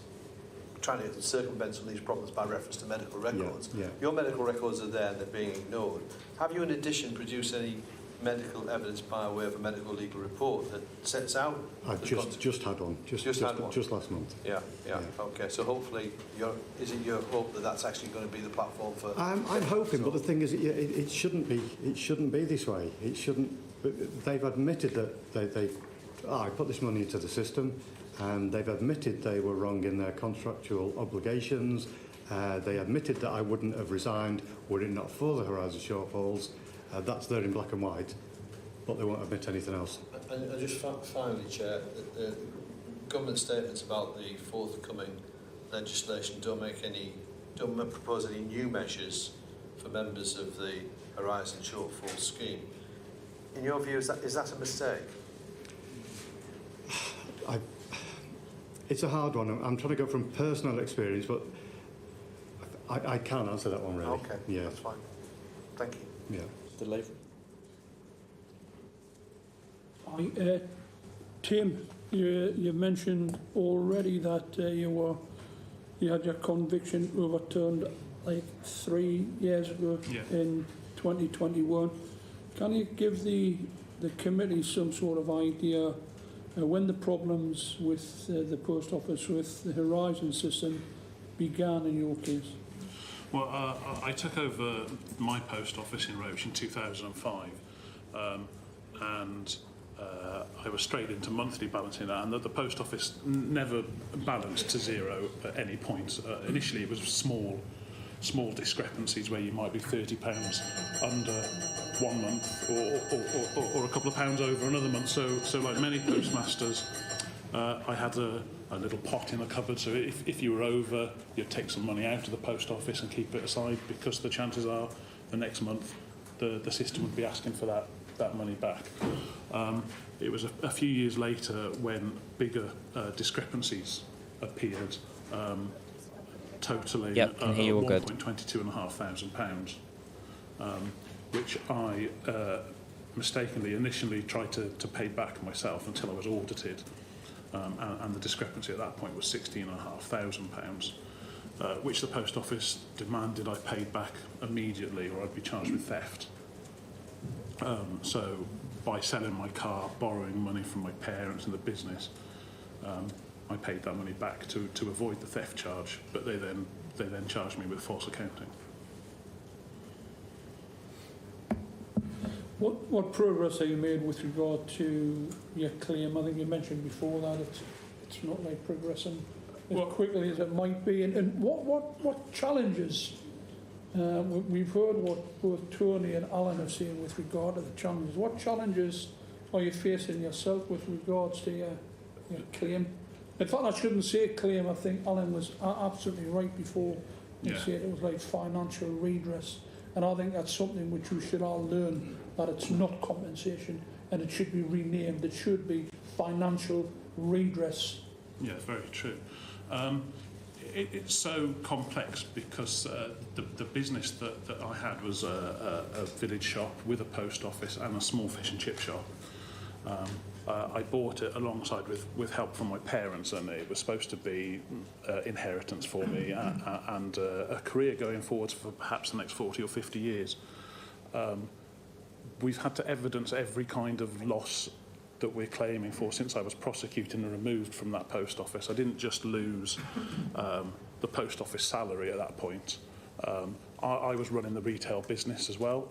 trying to circumvent some of these problems by reference to medical records. Yeah. Your medical records are there and they're being ignored. Have you, in addition, produced any medical evidence by way of a medical legal report that sets out? I've just had one. Just last month. Yeah. Okay. So hopefully, is it your hope that that's actually going to be the platform for? I'm hoping, but the thing is, it shouldn't be. It shouldn't be this way. It shouldn't. They've admitted that I put this money into the system, and they've admitted they were wrong in their contractual obligations. They admitted that I wouldn't have resigned were it not for the horizon shortfalls. That's there in black and white, but they won't admit anything else. And just finally, Chair, the government statements about the forthcoming legislation don't propose any new measures for members of the horizon shortfall scheme. In your view, is that a mistake? It's a hard one. I'm trying to go from personal experience, but I can't answer that one really. Okay, yeah, that's fine. Thank you. Yeah. Mr. Lavery. Tim, you mentioned already that you had your conviction overturned like 3 years ago in 2021. Can you give the committee some sort of idea when the problems with the post office with the Horizon system began in your case? Well, I took over my post office in Roche in 2005, and I was straight into monthly balancing that, and the post office never balanced to zero at any point. Initially, it was small discrepancies where you might be £30 under 1 month or a couple of pounds over another month. So like many postmasters, I had a little pot in the cupboard, so if you were over, you'd take some money out of the post office and keep it aside, because the chances are the next month the system would be asking for that money back. It was a few years later when bigger discrepancies appeared, totaling £1,225,000, which I mistakenly initially tried to pay back myself until I was audited. And the discrepancy at that point was £16,500, which the post office demanded I paid back immediately or I'd be charged with theft. So by selling my car, borrowing money from my parents and the business, I paid that money back to avoid the theft charge, but they then charged me with false accounting. What progress have you made with regard to your claim? I think you mentioned before that it's not like progressing as quickly as it might be. And what challenges? We've heard what both Tony and Alan have said with regard to the challenges. What challenges are you facing yourself with regards to your claim? In fact, I shouldn't say claim. I think Alan was absolutely right before he said it was like financial redress. And I think that's something which we should all learn, that it's not compensation and it should be renamed. It should be financial redress. Yeah, very true. It's so complex because the business that I had was a village shop with a post office and a small fish and chip shop. I bought it alongside with help from my parents, and it was supposed to be inheritance for me and a career going forwards for perhaps the next 40 or 50 years. We've had to evidence every kind of loss that we're claiming for since I was prosecuted and removed from that post office. I didn't just lose the post office salary at that point. I was running the retail business as well,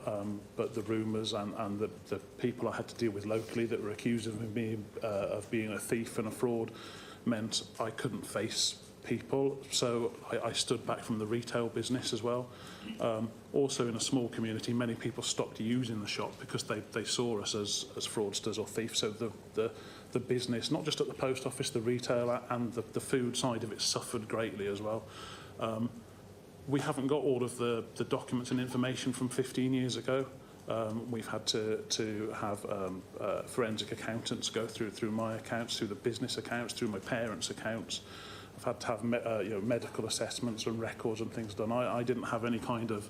but the rumours and the people I had to deal with locally that were accused of me of being a thief and a fraud meant I couldn't face people, so I stood back from the retail business as well. Also in a small community, many people stopped using the shop because they saw us as fraudsters or thieves, so the business, not just at the post office, the retail and the food side of it suffered greatly as well. We haven't got all of the documents and information from 15 years ago. We've had to have forensic accountants go through my accounts, through the business accounts, through my parents' accounts. I've had to have medical assessments and records and things done. I didn't have any kind of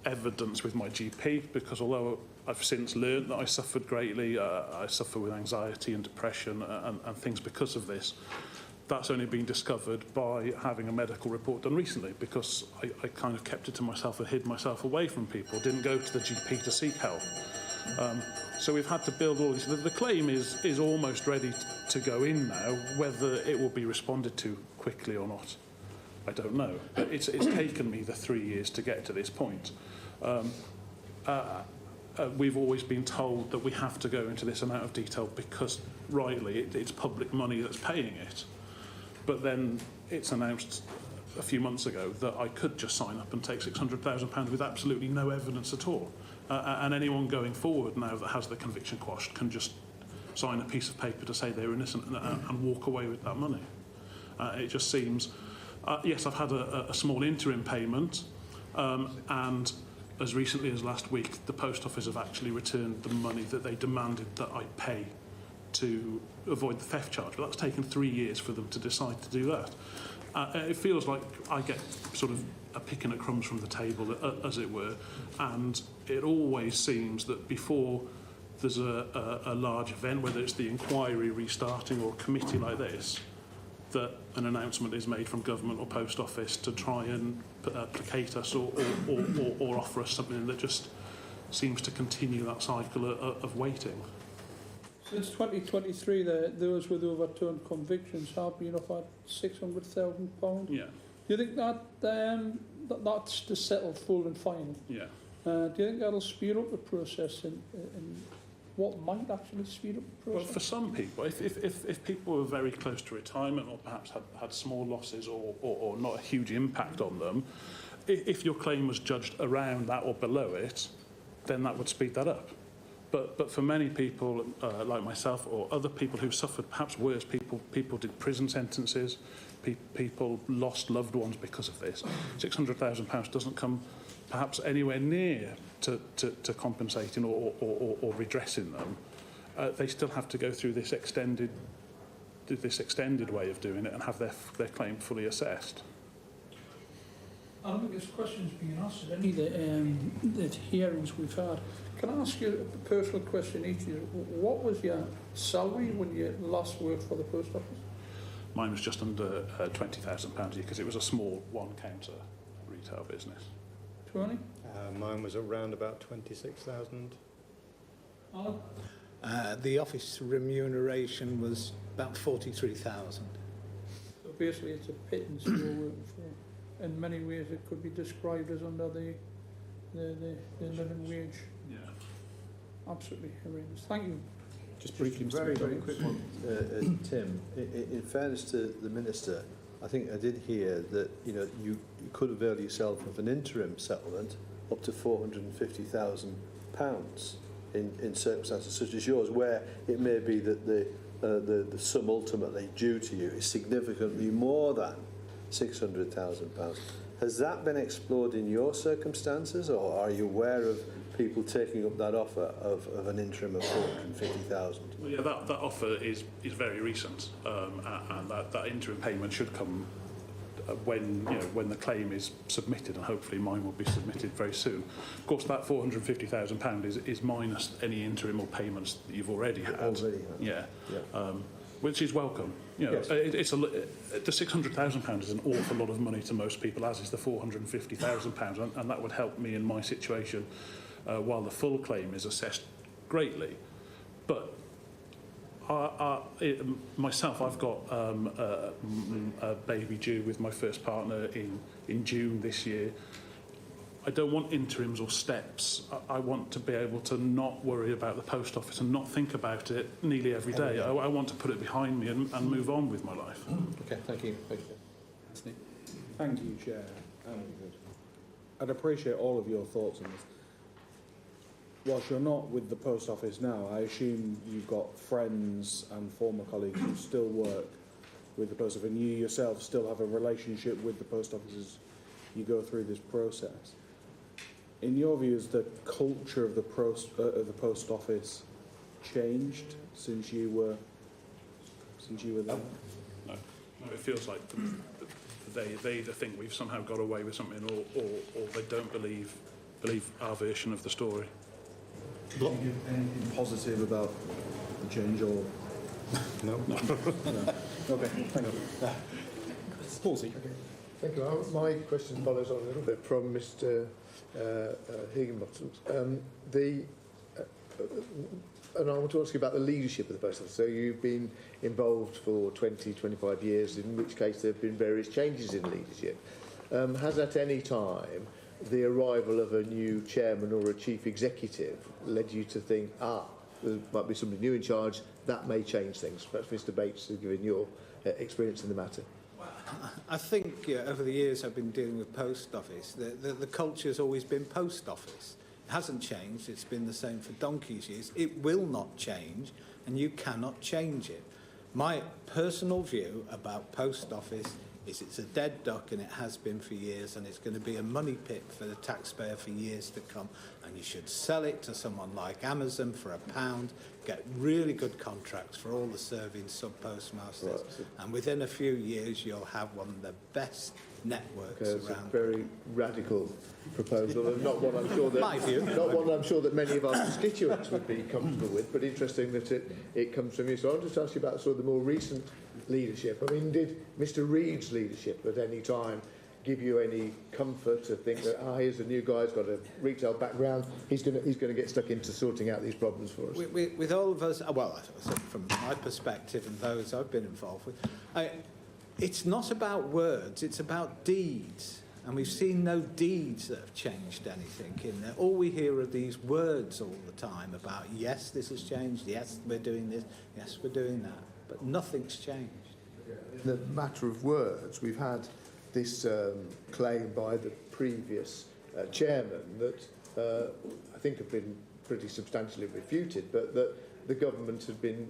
evidence with my GP because although I've since learned that I suffered greatly, I suffer with anxiety and depression and things because of this. That's only been discovered by having a medical report done recently because I kind of kept it to myself and hid myself away from people, didn't go to the GP to seek help. So we've had to build all this. The claim is almost ready to go in now. Whether it will be responded to quickly or not, I don't know. But it's taken me the 3 years to get to this point. We've always been told that we have to go into this amount of detail because, rightly, it's public money that's paying it. But then it's announced a few months ago that I could just sign up and take £600,000 with absolutely no evidence at all. And anyone going forward now that has the conviction quashed can just sign a piece of paper to say they're innocent and walk away with that money. It just seems... yes, I've had a small interim payment, and as recently as last week, the Post Office have actually returned the money that they demanded that I pay to avoid the theft charge. But that's taken 3 years for them to decide to do that. It feels like I get sort of a picking at crumbs from the table, as it were, and it always seems that before there's a large event, whether it's the inquiry restarting or a committee like this, that an announcement is made from government or post office to try and placate us or offer us something that just seems to continue that cycle of waiting. Since 2023, those with overturned convictions have been offered £600,000. Yeah. Do you think that's to settle full and final? Yeah. Do you think that'll speed up the process and what might actually speed up the process? Well, for some people, if people were very close to retirement or perhaps had small losses or not a huge impact on them, if your claim was judged around that or below it, then that would speed that up. But for many people, like myself or other people who suffered perhaps worse, people did prison sentences, people lost loved ones because of this. £600,000 doesn't come perhaps anywhere near to compensating or redressing them. They still have to go through this extended way of doing it and have their claim fully assessed. I don't think this question's being answered any of the hearings we've had. Can I ask you a personal question each of you? What was your salary when you last worked for the Post Office? Mine was just under £20,000 a year because it was a small one-counter retail business. 20? Mine was around about 26,000. Alan? The office remuneration was about 43,000. So basically it's a pittance you're working for. In many ways it could be described as under the living wage. Yeah. Absolutely horrendous. Thank you. Just briefly, very quick one, Tim. In fairness to the Minister, I think I did hear that you could avail yourself of an interim settlement up to £450,000 in circumstances such as yours, where it may be that the sum ultimately due to you is significantly more than £600,000. Has that been explored in your circumstances, or are you aware of people taking up that offer of an interim of 450,000? Well, yeah, that offer is very recent, and that interim payment should come when the claim is submitted, and hopefully mine will be submitted very soon. Of course, that £450,000 is minus any interim or payments that you've already had. Yeah. Which is welcome. You know, yes. The £600,000 is an awful lot of money to most people, as is the £450,000, and that would help me in my situation while the full claim is assessed greatly. But myself, I've got a baby due with my first partner in June this year. I don't want interims or steps. I want to be able to not worry about the post office and not think about it nearly every day. I want to put it behind me and move on with my life. Okay, thank you. Thank you, Chair. I'd appreciate all of your thoughts on this. Whilst you're not with the post office now, I assume you've got friends and former colleagues who still work with the post office, and you yourself still have a relationship with the post office as you go through this process. In your view, has the culture of the post office changed since you were there? No, it feels like they either think we've somehow got away with something, or they don't believe our version of the story. Do you give anything positive about the change, or no? No. Okay, thank you. Palsy. Okay. Thank you. My question follows on a little bit from Mr. Higginbottom's. And I want to ask you about the leadership of the post office. So you've been involved for 20, 25 years, in which case there have been various changes in leadership. Has at any time the arrival of a new chairman or a chief executive led you to think, there might be somebody new in charge, that may change things? Perhaps Mr. Bates has given your experience in the matter. I think over the years I've been dealing with post office, the culture has always been post office. It hasn't changed. It's been the same for donkey's years. It will not change, and you cannot change it. My personal view about post office is it's a dead duck, and it has been for years, and it's going to be a money pit for the taxpayer for years to come, and you should sell it to someone like Amazon for £1, get really good contracts for all the serving sub-postmasters, right. And within a few years you'll have one of the best networks around. It's a very radical proposal, and not one I'm sure that one I'm sure that many of our constituents would be comfortable with, but interesting that it comes from you. So I want to ask you about sort of the more recent leadership. I mean, did Mr. Reid's leadership at any time give you any comfort to think that here's a new guy, he's got a retail background, he's going to get stuck into sorting out these problems for us? With all of us, well, from my perspective and those I've been involved with, it's not about words, it's about deeds. And we've seen no deeds that have changed anything in there. All we hear are these words all the time about, yes, this has changed, yes, we're doing this, yes, we're doing that. But nothing's changed. In the matter of words, we've had this claim by the previous chairman that I think have been pretty substantially refuted, but that the government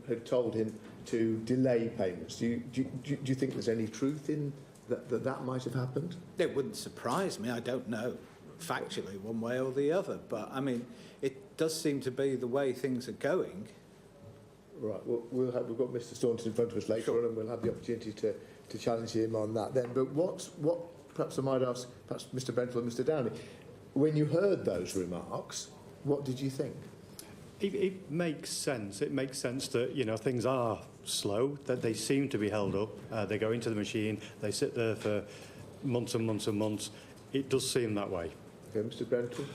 had told him to delay payments. Do you think there's any truth in that might have happened? It wouldn't surprise me. I don't know factually one way or the other, but I mean, it does seem to be the way things are going. Right, well, we've got Mr. Staunton in front of us later on, and we'll have the opportunity to challenge him on that then. But what perhaps I might ask, perhaps Mr. Brentle and Mr. Downey, when you heard those remarks, what did you think? It makes sense. It makes sense that, things are slow, that they seem to be held up. They go into the machine, they sit there for months and months and months. It does seem that way. Okay, Mr. Brentle?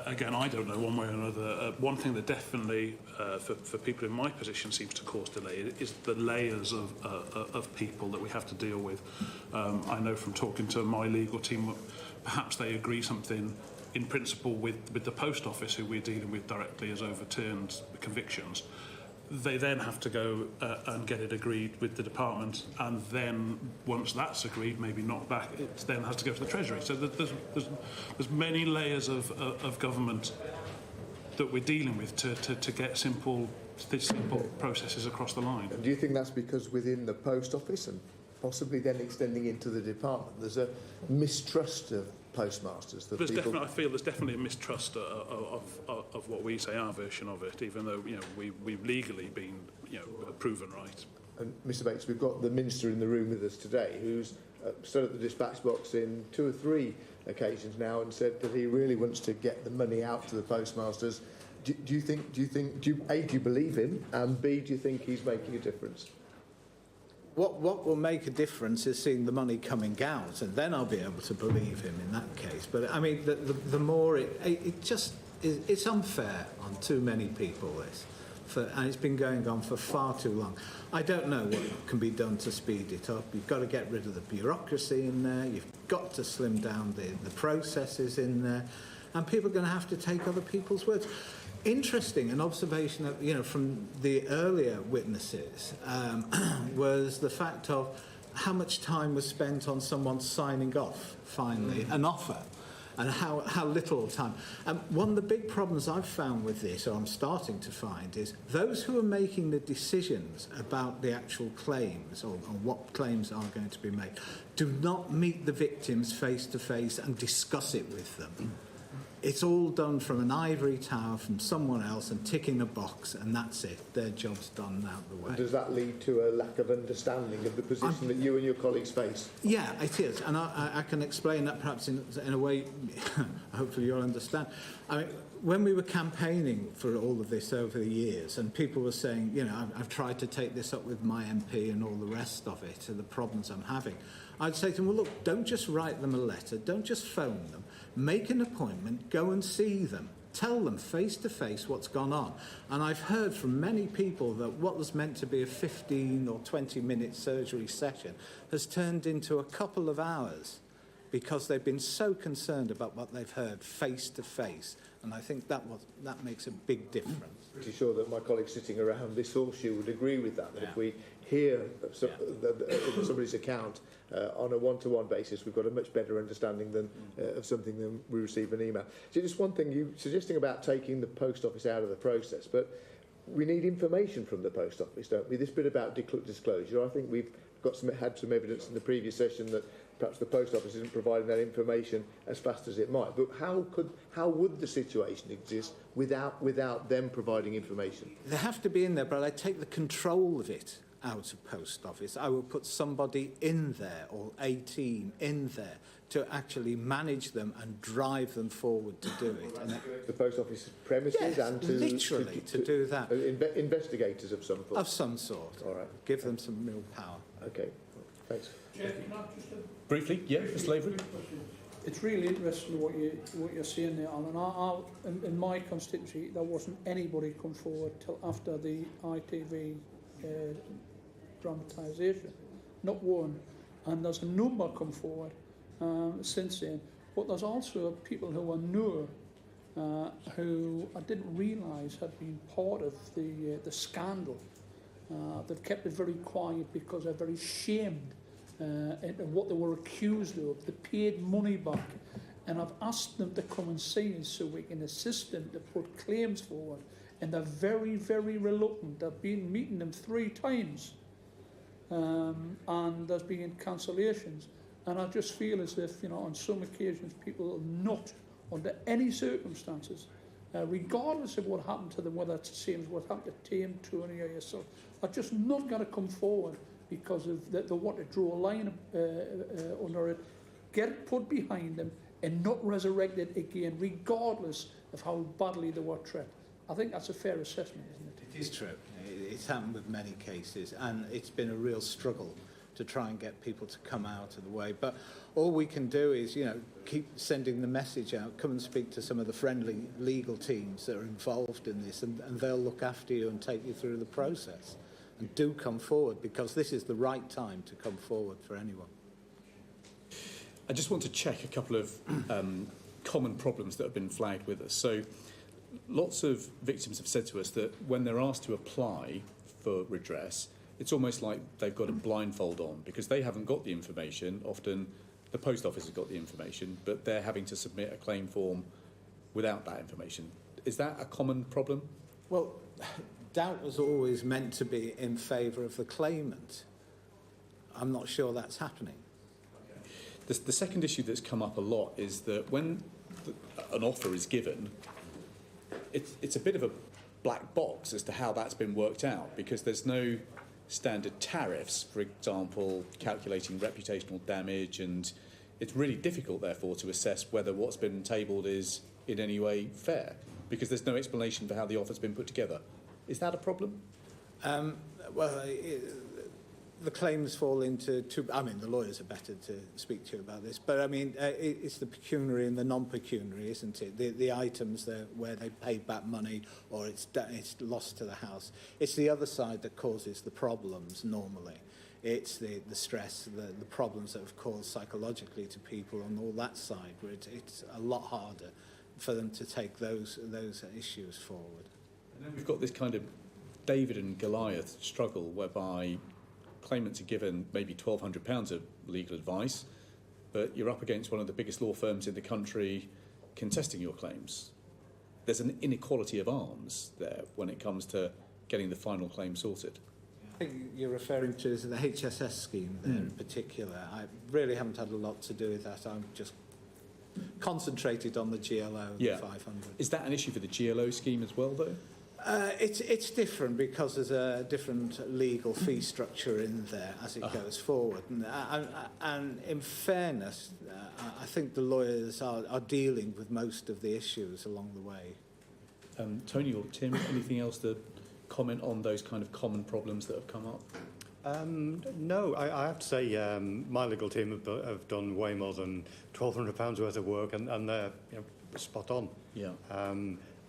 Again, I don't know one way or another. One thing that definitely, for people in my position, seems to cause delay is the layers of people that we have to deal with. I know from talking to my legal team, perhaps they agree something in principle with the post office, who we're dealing with directly, as overturned convictions. They then have to go and get it agreed with the department, and then once that's agreed, maybe knocked back, it then has to go to the Treasury. So there's many layers of government that we're dealing with to get simple processes across the line. And do you think that's because within the post office, and possibly then extending into the department. There's a mistrust of postmasters. That I feel there's definitely a mistrust of what we say, our version of it, even though we've legally been proven right. And Mr. Bates, we've got the Minister in the room with us today, who's stood at the dispatch box in 2 or 3 occasions now and said that he really wants to get the money out to the postmasters. Do you believe him, and B, do you think he's making a difference? What will make a difference is seeing the money coming out, and then I'll be able to believe him in that case. But I mean, the more it's unfair on too many people, this. And it's been going on for far too long. I don't know what can be done to speed it up. You've got to get rid of the bureaucracy in there. You've got to slim down the processes in there. And people are going to have to take other people's words. Interesting, an observation that, from the earlier witnesses was the fact of how much time was spent on someone signing off, finally, an offer. And how little time. One of the big problems I've found with this, or I'm starting to find, is those who are making the decisions about the actual claims or what claims are going to be made do not meet the victims face to face and discuss it with them. It's all done from an ivory tower from someone else and ticking a box, and that's it. Their job's done out the way. And does that lead to a lack of understanding of the position that you and your colleagues face? Yeah, it is. And I can explain that perhaps in a way, hopefully you'll understand. I mean, when we were campaigning for all of this over the years, and people were saying, I've tried to take this up with my MP and all the rest of it, and the problems I'm having, I'd say to them, well, look, don't just write them a letter, don't just phone them, make an appointment, go and see them, tell them face to face what's gone on. And I've heard from many people that what was meant to be a 15 or 20-minute surgery session has turned into a couple of hours because they've been so concerned about what they've heard face to face. And I think that makes a big difference. Pretty sure that my colleagues sitting around this horseshoe would agree with that, if we hear somebody's account on a one-to-one basis, we've got a much better understanding than of something than we receive an email. So just one thing, you suggesting about taking the post office out of the process, but we need information from the post office, don't we? This bit about disclosure, I think we've had some evidence in the previous session that perhaps the post office isn't providing that information as fast as it might. But how would the situation exist without them providing information? They have to be in there, but I take the control of it out of post office. I will put somebody in there, or a team in there, to actually manage them and drive them forward to do it. And the post office premises, yes, and to do that. Investigators of some sort. Of some sort. All right. Give them some real power. Okay. Thanks. Chair, can I just briefly, yeah, Mr. Lavery. It's really interesting what you're saying there, Alan. In my constituency, there wasn't anybody come forward till after the ITV dramatisation, not one. And there's a number come forward since then. But there's also people who are newer, who I didn't realise had been part of the scandal. They've kept it very quiet because they're very shamed in what they were accused of. They paid money back, and I've asked them to come and see us so we can assist them to put claims forward, and they're very, very reluctant. I've been meeting them 3 times, and there's been cancellations, and I just feel as if, on some occasions people are not, under any circumstances, regardless of what happened to them, whether it's the same as what happened to Tim, Tony, or yourself, are just not going to come forward because of they want to draw a line under it, get it put behind them, and not resurrect it again, regardless of how badly they were treated. I think that's a fair assessment, isn't it? It is true. It's happened with many cases, and it's been a real struggle to try and get people to come out of the way. But all we can do is, keep sending the message out, come and speak to some of the friendly legal teams that are involved in this, and they'll look after you and take you through the process. And do come forward, because this is the right time to come forward for anyone. I just want to check a couple of common problems that have been flagged with us. So lots of victims have said to us that when they're asked to apply for redress, it's almost like they've got a blindfold on because they haven't got the information. Often the post office has got the information, but they're having to submit a claim form without that information. Is that a common problem? Well, doubt was always meant to be in favour of the claimant. I'm not sure that's happening. The second issue that's come up a lot is that when an offer is given, it's a bit of a black box as to how that's been worked out, because there's no standard tariffs, for example, calculating reputational damage, and it's really difficult, therefore, to assess whether what's been tabled is in any way fair, because there's no explanation for how the offer's been put together. Is that a problem? The claims fall into two. I mean, the lawyers are better to speak to you about this, but I mean, it's the pecuniary and the non-pecuniary, isn't it? The items that where they paid back money or it's lost to the house. It's the other side that causes the problems normally. It's the stress, the problems that have caused psychologically to people on all that side, where it's a lot harder for them to take those issues forward. And then we've got this kind of David and Goliath struggle whereby claimants are given maybe £1,200 of legal advice, but you're up against one of the biggest law firms in the country contesting your claims. There's an inequality of arms there when it comes to getting the final claim sorted. I think you're referring to the HSS scheme there in particular. I really haven't had a lot to do with that. I'm just concentrated on the GLO 500. Is that an issue for the GLO scheme as well, though? It's different because there's a different legal fee structure in there as it goes forward. And in fairness, I think the lawyers are dealing with most of the issues along the way. Tony or Tim, anything else to comment on those kind of common problems that have come up? No, I have to say my legal team have done way more than £1,200 worth of work, and they're spot on. Yeah.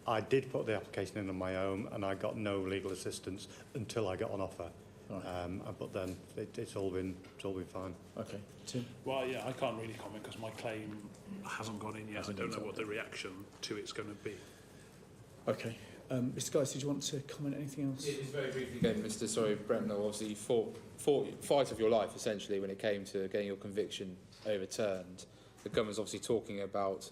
I did put the application in on my own, and I got no legal assistance until I got an offer. Right. But then it's all been fine. Okay, Tim. Well, yeah, I can't really comment because my claim hasn't gone in yet. I don't know what the reaction to it's going to be. Okay. Mr. Guys, did you want to comment anything else? It is very briefly again, Mr. Brentnell. Obviously, you fight of your life essentially when it came to getting your conviction overturned. The government's obviously talking about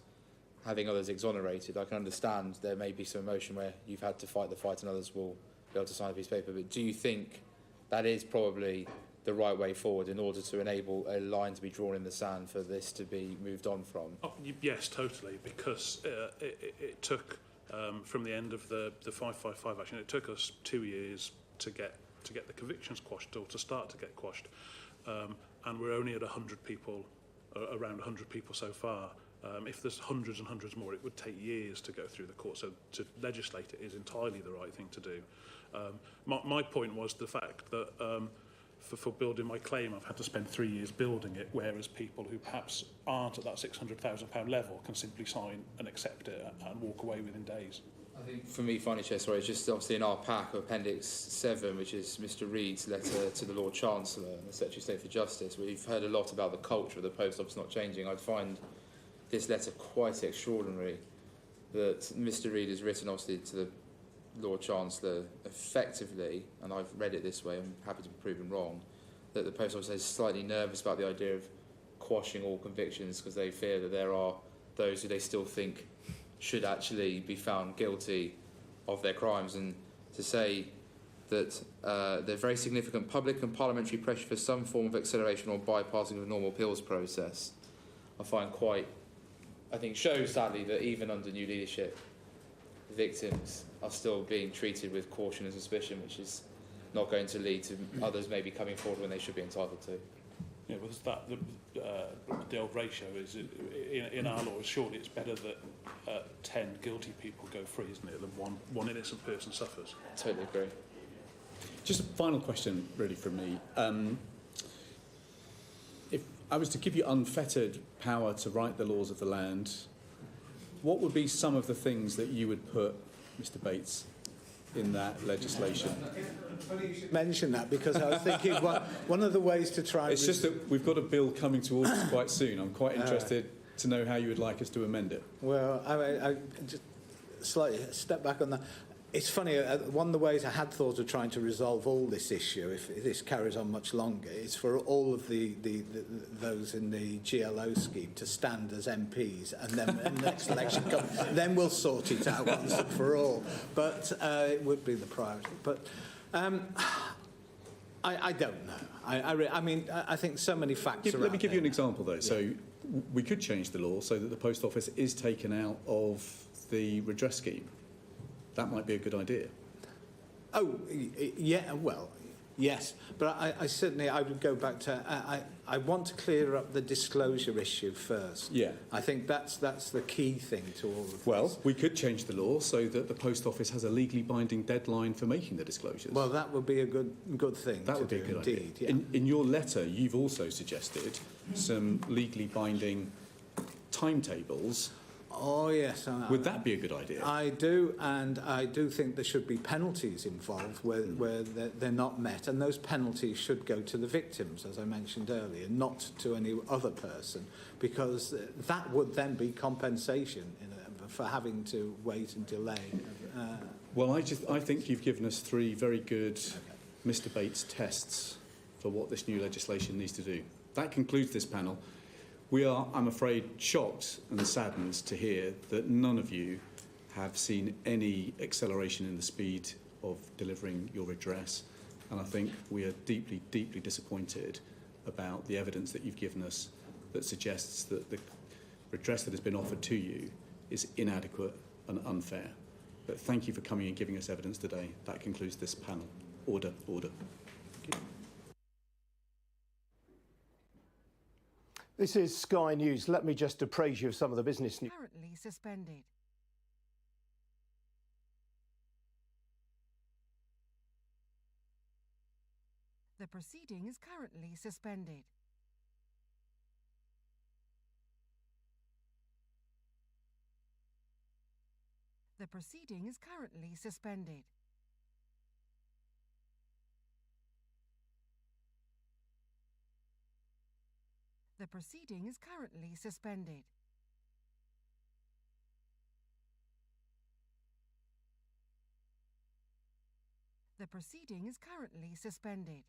having others exonerated. I can understand there may be some emotion where you've had to fight the fight and others will be able to sign a piece of paper, but do you think that is probably the right way forward in order to enable a line to be drawn in the sand for this to be moved on from? Oh, yes, totally, because it took, from the end of the 555 action, it took us 2 years to get the convictions quashed, or to start to get quashed, and we're only at 100 people, around 100 people so far. If there's hundreds and hundreds more, it would take years to go through the court. So to legislate it is entirely the right thing to do. My point was the fact that for building my claim, I've had to spend 3 years building it, whereas people who perhaps aren't at that £600,000 level can simply sign and accept it and walk away within days. I think for me, finally, Chair, sorry, it's just obviously in our pack of Appendix 7, which is Mr. Reed's letter to the Lord Chancellor and the Secretary of State for Justice. We've heard a lot about the culture of the Post Office not changing. I'd find this letter quite extraordinary that Mr. Reed has written, obviously, to the Lord Chancellor effectively, and I've read it this way, I'm happy to be proven wrong, that the Post Office is slightly nervous about the idea of quashing all convictions because they fear that there are those who they still think should actually be found guilty of their crimes, and to say that there's very significant public and parliamentary pressure for some form of acceleration or bypassing of the normal appeals process, I find quite, I think shows sadly that even under new leadership, victims are still being treated with caution and suspicion, which is not going to lead to others maybe coming forward when they should be entitled to. Yeah, well, the old ratio is in our law. Surely it's better that 10 guilty people go free, isn't it, than one innocent person suffers. Totally agree. Just a final question, really, from me. If I was to give you unfettered power to write the laws of the land, what would be some of the things that you would put, Mr. Bates, in that legislation? Funny you should mention that, because I was thinking one of the ways to try... It's just that we've got a bill coming towards us quite soon. I'm quite interested to know how you would like us to amend it. Well, I just slightly step back on that. It's funny, one of the ways I had thought of trying to resolve all this issue, if this carries on much longer, is for all of those in the GLO scheme to stand as MPs, and then when the next election comes, then we'll sort it out once and for all. But it would be the priority. But I don't know. I mean, I think so many facts are Let me out give you there an example, though. So we could change the law so that the Post Office is taken out of the redress scheme. That might be a good idea. Oh, yeah, well, yes. But I certainly, I would go back to, I want to clear up the disclosure issue first. Yeah. I think that's the key thing to all of this. Well, we could change the law so that the Post Office has a legally binding deadline for making the disclosures. Well, that would be a good thing. That would be a good idea. Yeah. In your letter, you've also suggested some legally binding timetables. Oh, yes. Would that be a good idea? I do, and I do think there should be penalties involved where they're not met, and those penalties should go to the victims, as I mentioned earlier, not to any other person, because that would then be compensation for having to wait and delay. Well, I think you've given us 3 very good Mr. Bates tests for what this new legislation needs to do. That concludes this panel. We are, I'm afraid, shocked and saddened to hear that none of you have seen any acceleration in the speed of delivering your redress. And I think we are deeply, deeply disappointed about the evidence that you've given us that suggests that the redress that has been offered to you is inadequate and unfair. But thank you for coming and giving us evidence today. That concludes this panel. Order, order. This is Sky News. Let me just appraise you of some of the business news. Currently suspended. The proceeding is currently suspended. The proceeding is currently suspended. The proceeding is currently suspended. The proceeding is currently suspended.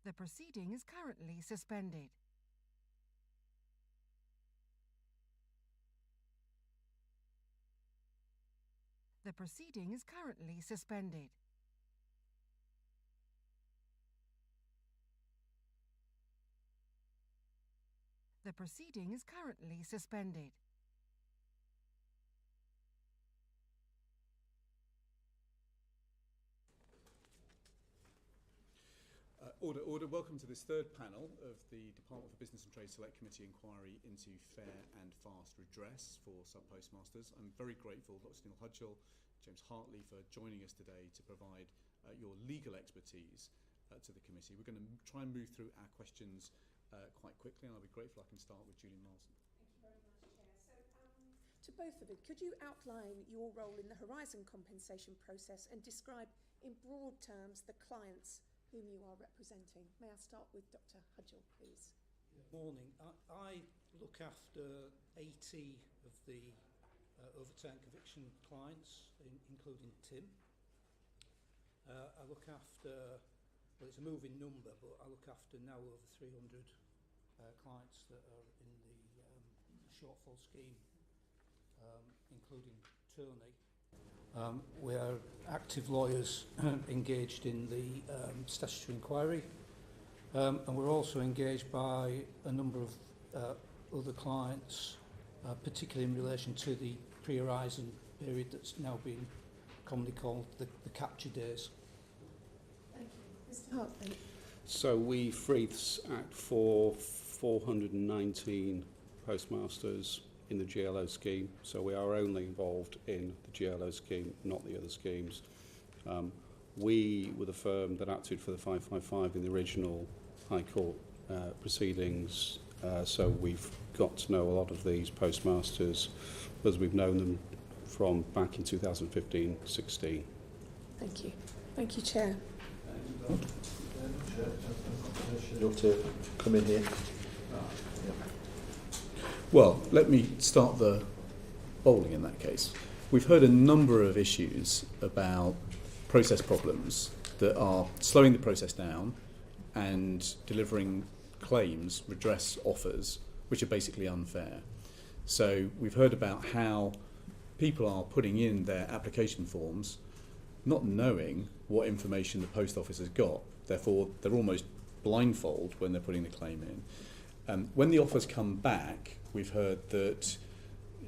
The proceeding is currently suspended. The proceeding is currently suspended. The proceeding is currently suspended. Order, order. Welcome to this 3rd panel of the Department for Business and Trade Select Committee inquiry into fair and fast redress for sub-postmasters. I'm very grateful, Dr. Neil Hudgell, James Hartley, for joining us today to provide your legal expertise to the committee. We're going to try and move through our questions quite quickly, and I'll be grateful I can start with Julian Marsden. Thank you very much, Chair. So, to both of you, could you outline your role in the Horizon compensation process and describe in broad terms the clients whom you are representing? May I start with Dr. Hudgell, please? Morning. I look after 80 of the overturned conviction clients, including Tim. I look after, well, it's a moving number, but I look after now over 300 clients that are in the shortfall scheme, including Tony. We are active lawyers engaged in the statutory inquiry, and we're also engaged by a number of other clients, particularly in relation to the pre-Horizon period that's now been commonly called the capture days. Thank you. Mr. Hartley. So we Freeths act for 419 postmasters in the GLO scheme, so we are only involved in the GLO scheme, not the other schemes. We were the firm that acted for the 555 in the original High Court proceedings, so we've got to know a lot of these postmasters as we've known them from back in 2015-16. Thank you. Thank you, Chair. You want to come in here? Well, let me start the bowling in that case. We've heard a number of issues about process problems that are slowing the process down and delivering claims, redress offers, which are basically unfair. So we've heard about how people are putting in their application forms not knowing what information the post office has got. Therefore, they're almost blindfold when they're putting the claim in. When the offers come back, we've heard that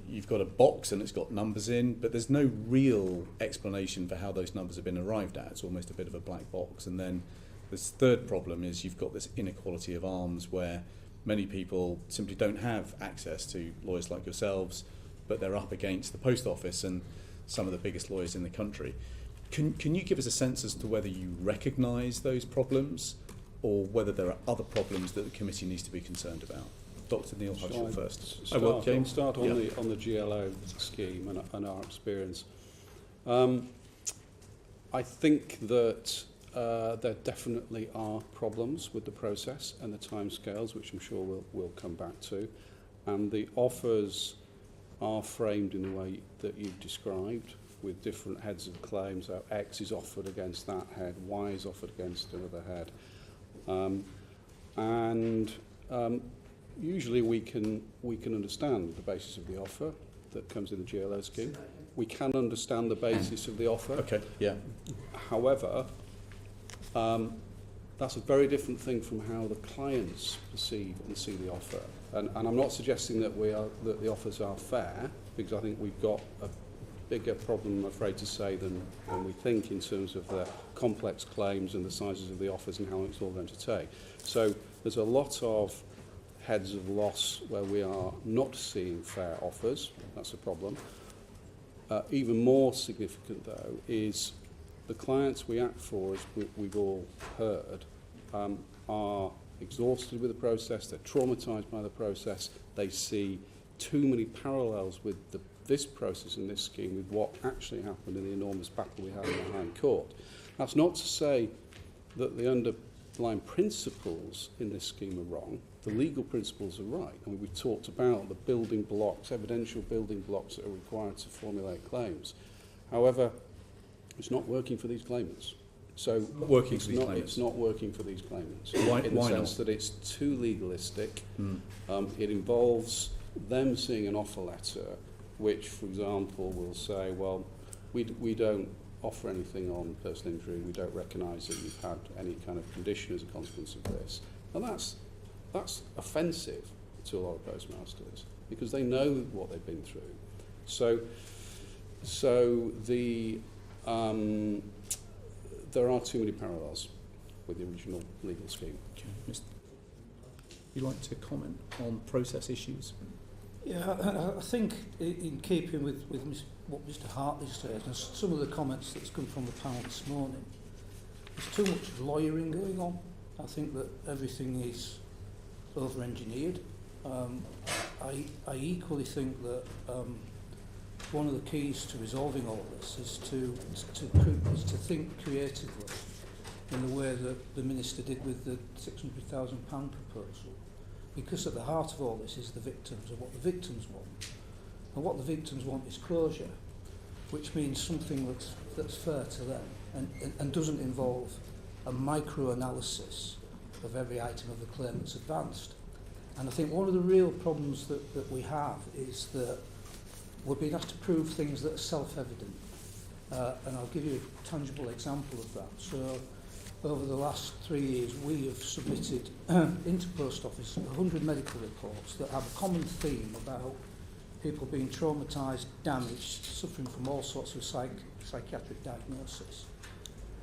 you've got a box and it's got numbers in, but there's no real explanation for how those numbers have been arrived at. It's almost a bit of a black box. And then this third problem is you've got this inequality of arms where many people simply don't have access to lawyers like yourselves, but they're up against the post office and some of the biggest lawyers in the country. Can you give us a sense as to whether you recognise those problems or whether there are other problems that the committee needs to be concerned about? Dr. Neil Hutchell first. James, start on the GLO scheme and our experience. I think that there definitely are problems with the process and the timescales, which I'm sure we'll come back to. And the offers are framed in the way that you've described, with different heads of claims. So X is offered against that head, Y is offered against another head. Usually we can understand the basis of the offer that comes in the GLO scheme. We can understand the basis of the offer. Okay, yeah. However, that's a very different thing from how the clients perceive and see the offer. And I'm not suggesting that the offers are fair, because I think we've got a bigger problem, I'm afraid to say, than we think in terms of the complex claims and the sizes of the offers and how long it's all going to take. So there's a lot of heads of loss where we are not seeing fair offers. That's a problem. Even more significant, though, is the clients we act for, as we've all heard, are exhausted with the process, they're traumatised by the process, they see too many parallels with this process and this scheme with what actually happened in the enormous battle we had in the High Court. That's not to say that the underlying principles in this scheme are wrong. The legal principles are right. I mean, we talked about the building blocks, evidential building blocks that are required to formulate claims. However, it's not working for these claimants. So it's not working for these claimants. In the sense that it's too legalistic. It involves them seeing an offer letter which, for example, will say, well, we don't offer anything on personal injury, we don't recognise that you've had any kind of condition as a consequence of this. And that's offensive to a lot of postmasters, because they know what they've been through. So there are too many parallels with the original legal scheme. Okay. You'd like to comment on process issues? Yeah, I think in keeping with what Mr. Hartley said, and some of the comments that's come from the panel this morning, there's too much lawyering going on. I think that everything is over-engineered. I equally think that one of the keys to resolving all this is to think creatively in the way that the Minister did with the £600,000 proposal. Because at the heart of all this is the victims and what the victims want. And what the victims want is closure, which means something that's fair to them and doesn't involve a micro-analysis of every item of the claim that's advanced. And I think one of the real problems that we have is that we're being asked to prove things that are self-evident. And I'll give you a tangible example of that. So over the last 3 years, we have submitted into Post Office 100 medical reports that have a common theme about people being traumatised, damaged, suffering from all sorts of psychiatric diagnosis.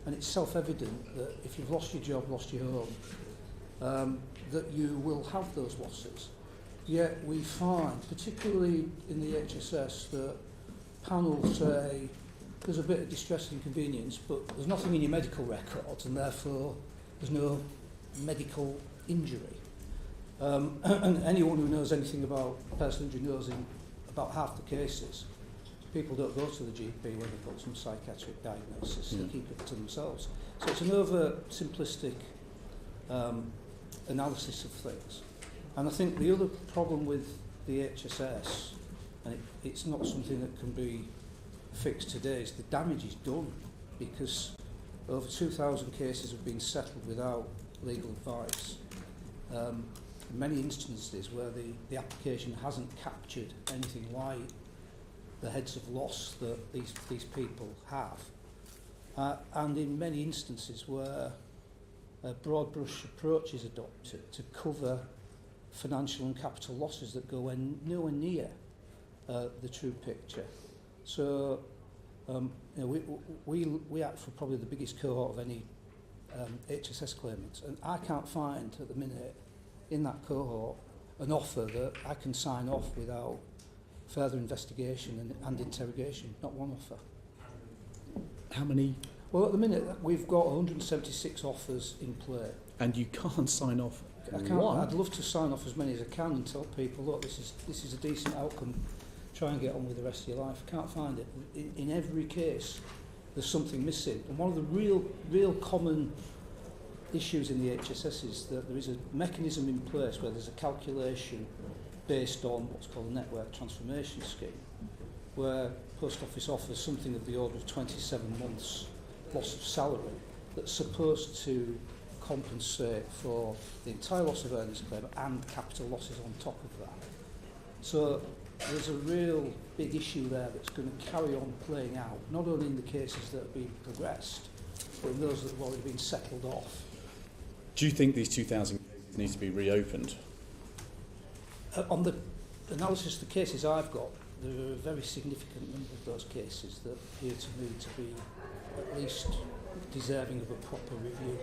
And it's self-evident that if you've lost your job, lost your home, that you will have those losses. Yet we find, particularly in the HSS, that panels say there's a bit of distress and inconvenience, but there's nothing in your medical records, and therefore there's no medical injury. And anyone who knows anything about personal injury knows in about half the cases, people don't go to the GP when they've got some psychiatric diagnosis. They keep it to themselves. So it's an over-simplistic analysis of things. And I think the other problem with the HSS, and it's not something that can be fixed today, is the damage is done, because over 2,000 cases have been settled without legal advice. Many instances where the application hasn't captured anything like the heads of loss that these people have. And in many instances where a broad brush approach is adopted to cover financial and capital losses that go nowhere near the true picture. So we act for probably the biggest cohort of any HSS claimants, and I can't find at the minute in that cohort an offer that I can sign off without further investigation and interrogation. Not one offer. How many? Well, at the minute we've got 176 offers in play. And you can't sign off I can't. one? I'd love to sign off as many as I can and tell people, look, this is a decent outcome. Try and get on with the rest of your life. I can't find it. In every case, there's something missing. And one of the real common issues in the HSS is that there is a mechanism in place where there's a calculation based on what's called a network transformation scheme, where Post Office offers something of the order of 27 months loss of salary that's supposed to compensate for the entire loss of earnings claim and capital losses on top of that. So there's a real big issue there that's going to carry on playing out, not only in the cases that have been progressed, but in those that have already been settled off. Do you think these 2,000 cases need to be reopened? On the analysis of the cases I've got, there are a very significant number of those cases that appear to me to be at least deserving of a proper review.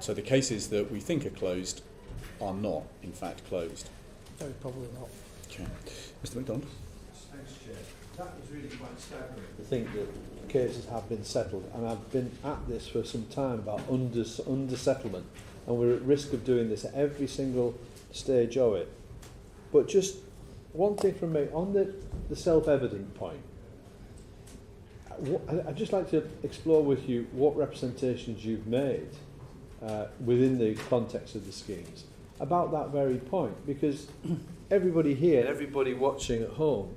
So the cases that we think are closed are not, in fact, closed? Very probably not. Okay. Mr MacDonald? Thanks, Chair. That is really quite staggering to think that cases have been settled, and I've been at this for some time about under-settlement, and we're at risk of doing this at every single stage of it. But just one thing from me, on the self-evident point, I'd just like to explore with you what representations you've made within the context of the schemes about that very point, because everybody here, everybody watching at home,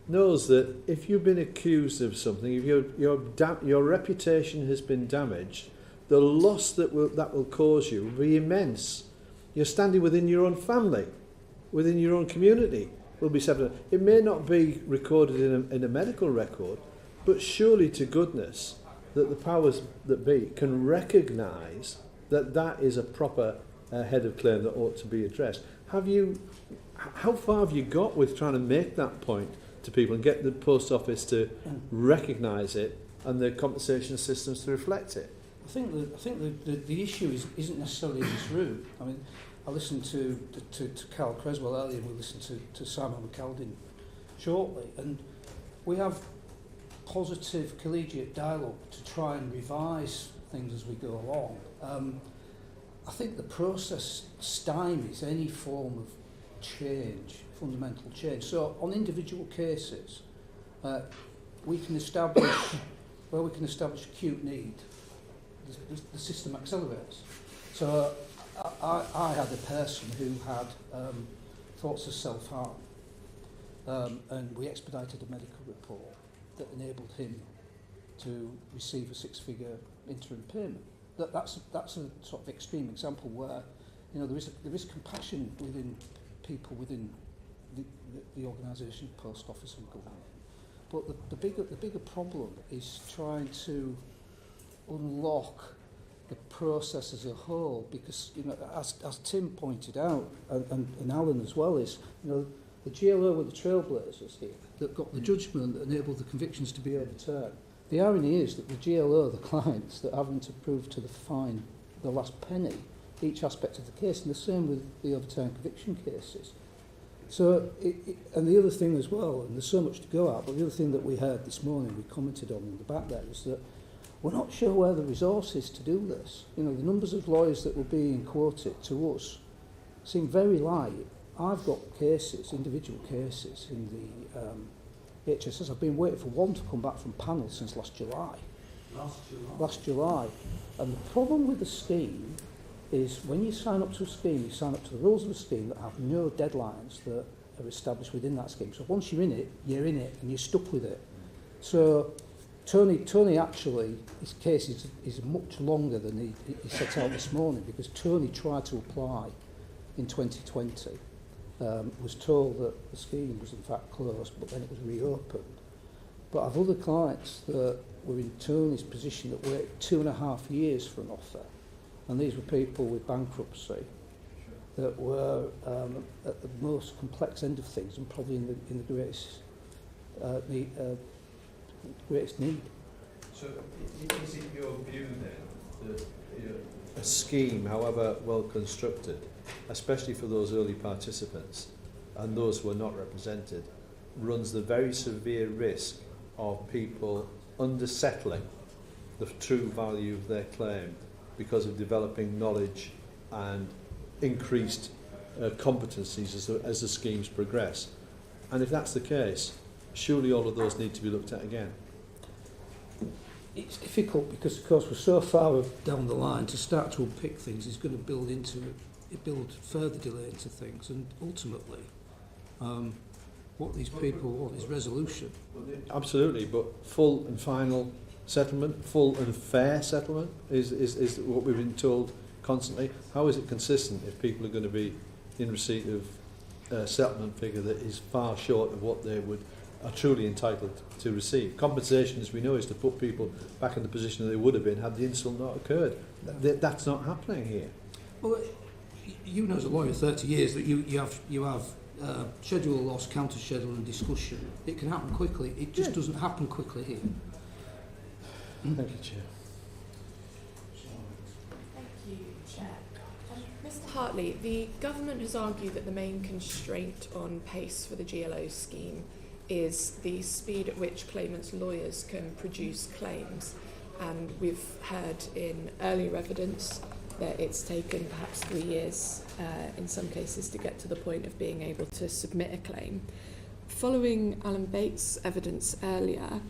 knows that if you've been accused of something, if your reputation has been damaged, the loss that will cause you will be immense. You're standing within your own family, within your own community, will be separate. It may not be recorded in a medical record, but surely to goodness that the powers that be can recognise that that is a proper head of claim that ought to be addressed. How far have you got with trying to make that point to people and get the Post Office to recognise it and the compensation systems to reflect it? I think the issue isn't necessarily in this room. I mean, I listened to Carl Creswell earlier, and we listened to Simon McAldin shortly, and we have positive collegiate dialogue to try and revise things as we go along. I think the process stymies any form of change, fundamental change. So on individual cases, we can establish where we can establish acute need. The system accelerates. So I had a person who had thoughts of self-harm, and we expedited a medical report that enabled him to receive a six-figure interim payment. That's a sort of extreme example where, you know, there is compassion within people within the organisation, Post Office and government. But the bigger problem is trying to unlock the process as a whole, because, you know, as Tim pointed out, and Alan as well, is, you know, the GLO were the trailblazers here that got the judgment that enabled the convictions to be overturned. The irony is that the GLO are the clients that haven't approved to the fine the last penny each aspect of the case, and the same with the overturned conviction cases. So, and the other thing as well, and there's so much to go at, but the other thing that we heard this morning, we commented on in the back there, is that we're not sure where the resource is to do this. You know, the numbers of lawyers that were being quoted to us seem very light. I've got cases, individual cases, in the HSS. I've been waiting for one to come back from panel since last July. Last July. And the problem with the scheme is when you sign up to a scheme, you sign up to the rules of the scheme that have no deadlines that are established within that scheme. So once you're in it, and you're stuck with it. So Tony actually, his case is much longer than he set out this morning, because Tony tried to apply in 2020, was told that the scheme was in fact closed, but then it was reopened. but I've other clients that were in Tony's position that waited 2.5 years for an offer, and these were people with bankruptcy that were at the most complex end of things and probably in the greatest need. So is it your view then that a scheme, however well constructed, especially for those early participants and those who are not represented, runs the very severe risk of people undersettling the true value of their claim because of developing knowledge and increased competencies as the schemes progress? And if that's the case, surely all of those need to be looked at again. It's difficult because, of course, we're so far down the line. To start to unpick things is going to build further delay into things, and ultimately, what these people want is resolution. Absolutely, but full and final settlement, full and fair settlement is what we've been told constantly. How is it consistent if people are going to be in receipt of a settlement figure that is far short of what they are truly entitled to receive? Compensation, as we know, is to put people back in the position that they would have been had the insult not occurred. That's not happening here. Well, you know as a lawyer 30 years that you have schedule loss, counter schedule and discussion. It can happen quickly. It just doesn't happen quickly here. Thank you, Chair. Thank you, Chair. Mr. Hartley, the government has argued that the main constraint on pace for the GLO scheme is the speed at which claimants' lawyers can produce claims. And we've heard in earlier evidence that it's taken perhaps 3 years in some cases to get to the point of being able to submit a claim. Following Alan Bates' evidence earlier,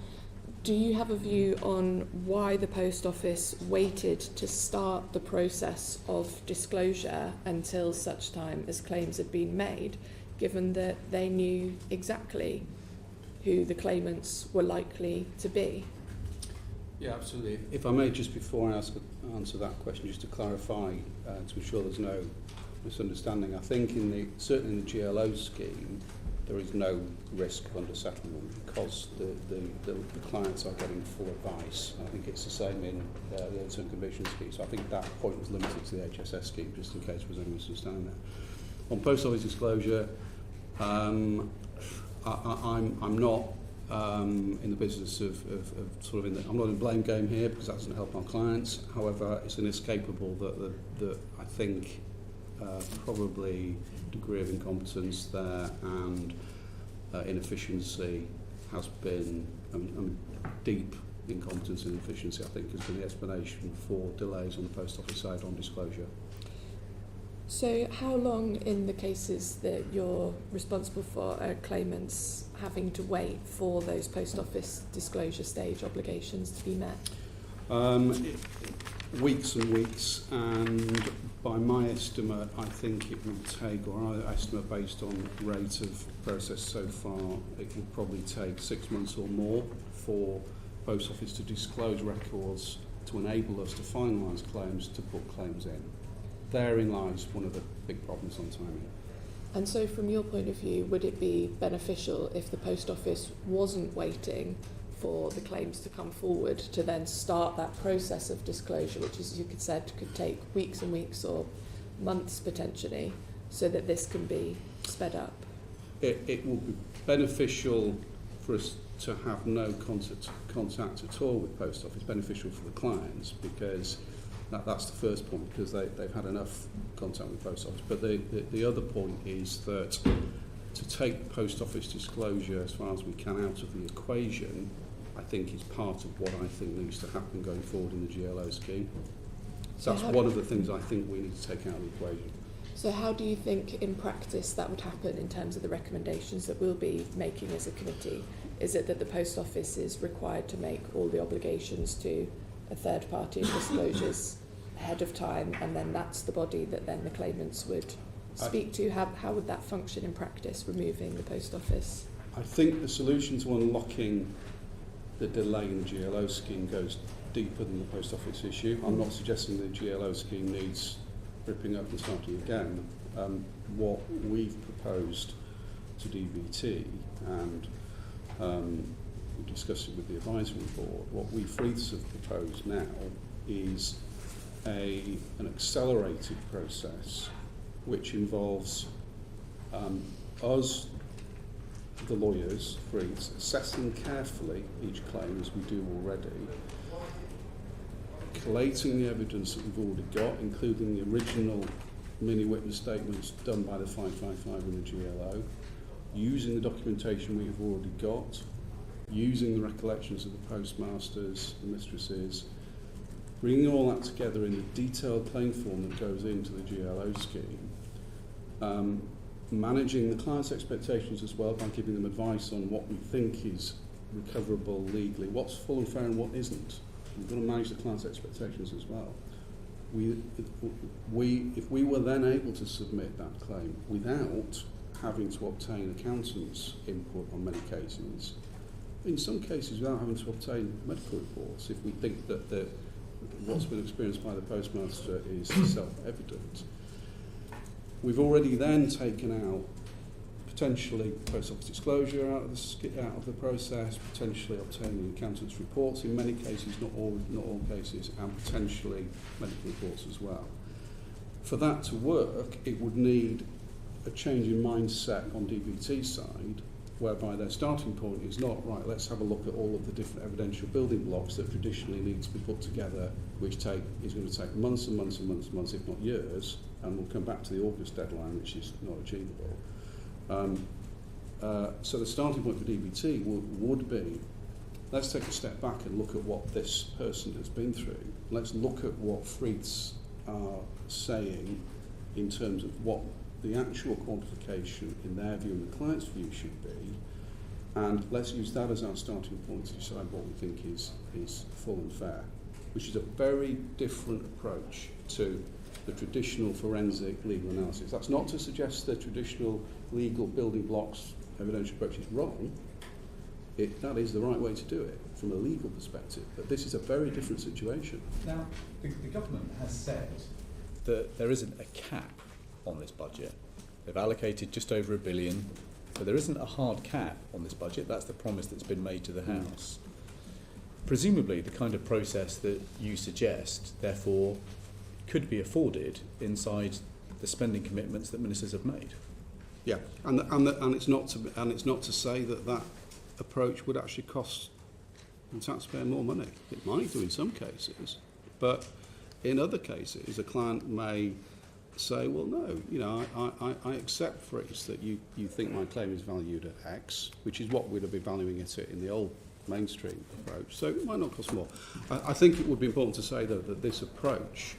do you have a view on why the Post Office waited to start the process of disclosure until such time as claims had been made, given that they knew exactly who the claimants were likely to be? Yeah, absolutely. If I may, just before I answer that question, just to clarify, to ensure there's no misunderstanding, I think certainly in the GLO scheme, there is no risk of undersettlement because the clients are getting full advice. I think it's the same in the term conviction scheme. So I think that point was limited to the HSS scheme, just in case there was any misunderstanding there. On post office disclosure, I'm not in the business of sort of I'm not in the blame game here because that doesn't help our clients. However, it's inescapable that I think probably degree of incompetence there and inefficiency has been deep incompetence and inefficiency, I think, has been the explanation for delays on the post office side on disclosure. So how long in the cases that you're responsible for are claimants having to wait for those post office disclosure stage obligations to be met? Weeks and weeks, and by my estimate, I think it will take, or our estimate based on rate of process so far, it will probably take 6 months or more for Post Office to disclose records to enable us to finalise claims, to put claims in. Therein lies one of the big problems on timing. And so from your point of view, would it be beneficial if the Post Office wasn't waiting for the claims to come forward to then start that process of disclosure, which, as you said, could take weeks and weeks or months potentially, so that this can be sped up? It will be beneficial for us to have no contact at all with Post Office, beneficial for the clients, because that's the first point, because they've had enough contact with Post Office. But the other point is that to take Post Office disclosure as far as we can out of the equation, I think is part of what I think needs to happen going forward in the GLO scheme. So that's one of the things I think we need to take out of the equation. So how do you think in practice that would happen in terms of the recommendations that we'll be making as a committee? Is it that the Post Office is required to make all the obligations to a third party disclosures ahead of time, and then that's the body that then the claimants would speak to? How would that function in practice, removing the Post Office? I think the solution to unlocking the delay in the GLO scheme goes deeper than the Post Office issue. I'm not suggesting the GLO scheme needs ripping up and starting again. What we've proposed to DBT, and we're discussing with the advisory board, what we Freeths have proposed now is an accelerated process which involves us, the lawyers, Freeths, assessing carefully each claim as we do already, collating the evidence that we've already got, including the original mini-witness statements done by the 555 and the GLO, using the documentation we have already got, using the recollections of the postmasters, the mistresses, bringing all that together in the detailed claim form that goes into the GLO scheme, managing the client's expectations as well by giving them advice on what we think is recoverable legally, what's full and fair and what isn't. We've got to manage the client's expectations as well. If we were then able to submit that claim without having to obtain accountants' input on many cases, in some cases without having to obtain medical reports, if we think that what's been experienced by the postmaster is self-evident, we've already then taken out potentially post office disclosure out of the process, potentially obtaining accountants' reports in many cases, not all cases, and potentially medical reports as well. For that to work, it would need a change in mindset on DBT's side, whereby their starting point is not, right, let's have a look at all of the different evidential building blocks that traditionally need to be put together, which is going to take months and months and months and months, if not years, and we'll come back to the August deadline, which is not achievable. So the starting point for DBT would be, let's take a step back and look at what this person has been through. Let's look at what Freeths are saying in terms of what the actual quantification in their view and the client's view should be, and let's use that as our starting point to decide what we think is full and fair, which is a very different approach to the traditional forensic legal analysis. That's not to suggest the traditional legal building blocks evidential approach is wrong. That is the right way to do it from a legal perspective, but this is a very different situation. Now, the government has said that there isn't a cap on this budget. They've allocated just over £1 billion, but there isn't a hard cap on this budget. That's the promise that's been made to the House. Presumably, the kind of process that you suggest, therefore, could be afforded inside the spending commitments that ministers have made. Yeah, and it's not to say that approach would actually cost the taxpayer more money. It might do in some cases, but in other cases, a client may say, well, no, I accept, Freeths, that you think my claim is valued at X, which is what we'd have been valuing it at in the old mainstream approach. So it might not cost more. I think it would be important to say, though, that this approach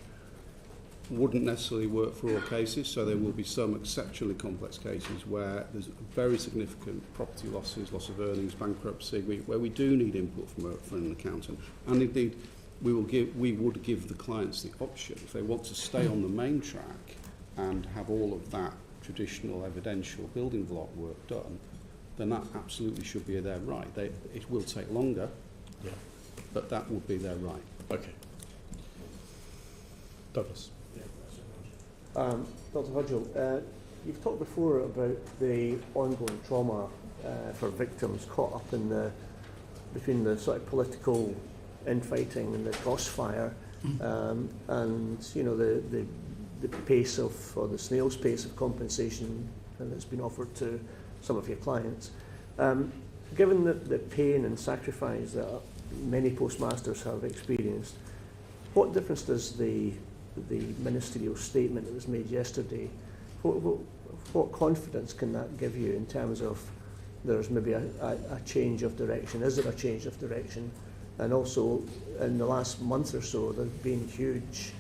wouldn't necessarily work for all cases, so there will be some exceptionally complex cases where there's very significant property losses, loss of earnings, bankruptcy, where we do need input from an accountant. And indeed, we would give the clients the option, if they want to stay on the main track and have all of that traditional evidential building block work done, then that absolutely should be their right. It will take longer, but that would be their right. Okay. Douglas. Dr. Hudgell, you've talked before about the ongoing trauma for victims caught up in between the sort of political infighting and the crossfire, and the pace of, or the snail's pace of compensation that's been offered to some of your clients. Given the pain and sacrifice that many postmasters have experienced, what difference does the ministerial statement that was made yesterday, what confidence can that give you in terms of there's maybe a change of direction? Is there a change of direction? And also, in the last month or so, there's been huge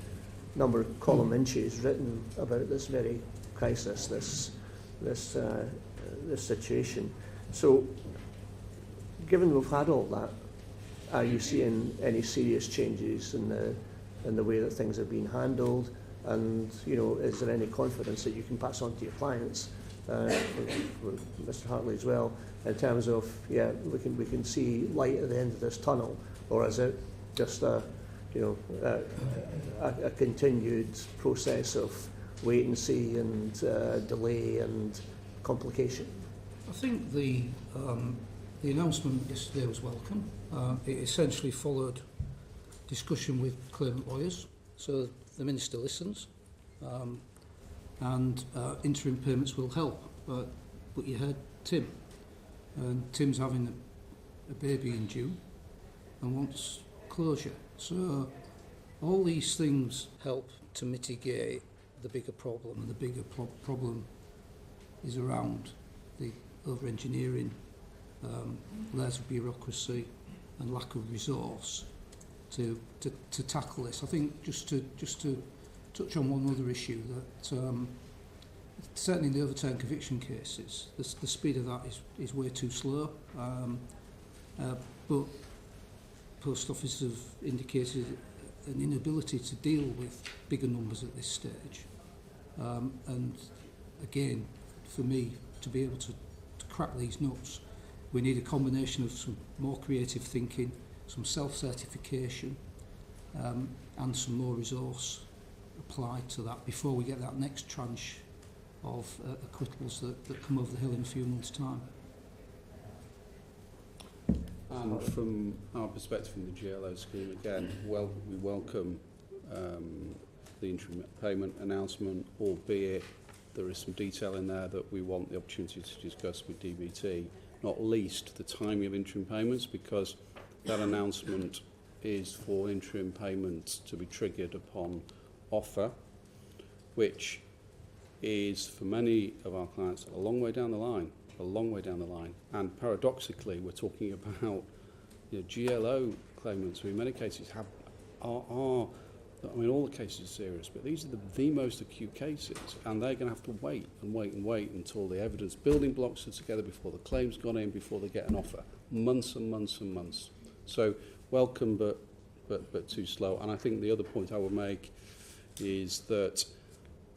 number of column inches written about this very crisis, this situation. So, given we've had all that, are you seeing any serious changes in the way that things are being handled? And is there any confidence that you can pass on to your clients, with Mr. Hartley as well, in terms of we can see light at the end of this tunnel, or is it just a continued process of wait and see and delay and complication? I think the The announcement yesterday was welcome. It essentially followed discussion with claimant lawyers, so the Minister listens, and interim payments will help. But you heard Tim, and Tim's having a baby in June and wants closure. So all these things help to mitigate the bigger problem, and the bigger problem is around the over-engineering, layers of bureaucracy and lack of resource to tackle this. I think just to touch on one other issue, that certainly in the overturned conviction cases, the speed of that is way too slow. But post office have indicated an inability to deal with bigger numbers at this stage. And again, for me, to be able to crack these nuts, we need a combination of some more creative thinking, some self-certification, and some more resource applied to that before we get that next tranche of acquittals that come over the hill in a few months' time. And from our perspective in the GLO scheme, again, we welcome the interim payment announcement, albeit there is some detail in there that we want the opportunity to discuss with DBT, not least the timing of interim payments, because that announcement is for interim payments to be triggered upon offer, which is for many of our clients a long way down the line. And paradoxically, we're talking about GLO claimants who in many cases are I mean, all the cases are serious, but these are the most acute cases, and they're going to have to wait until the evidence building blocks are together, before the claim's gone in, before they get an offer. Months and months and months. So welcome, but too slow. And I think the other point I would make is that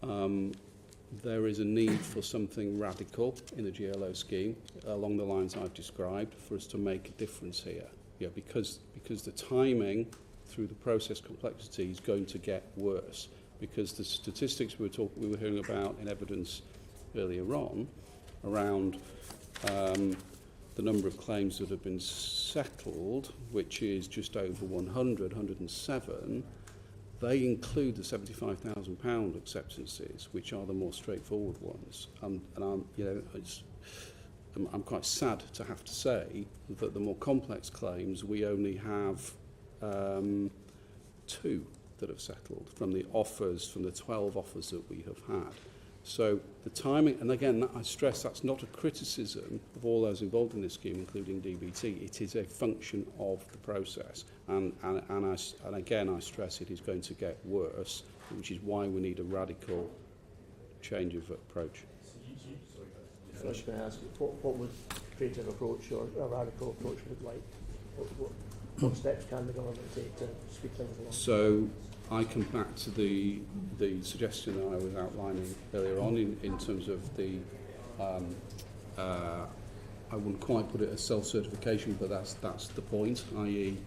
there is a need for something radical in the GLO scheme along the lines I've described for us to make a difference here. Yeah, because the timing through the process complexity is going to get worse, because the statistics we were hearing about in evidence earlier on around the number of claims that have been settled, which is just over 107, they include the £75,000 acceptances, which are the more straightforward ones. And I'm quite sad to have to say that the more complex claims, we only have 2 that have settled from the 12 offers that we have had. So the timing, and again, I stress that's not a criticism of all those involved in this scheme, including DBT. It is a function of the process, and again, I stress it is going to get worse, which is why we need a radical change of approach. I was going to ask, what would creative approach or a radical approach look like? What steps can the government take to speed things along? So I come back to the suggestion that I was outlining earlier on in terms of the, I wouldn't quite put it as self-certification, but that's the point, i.e.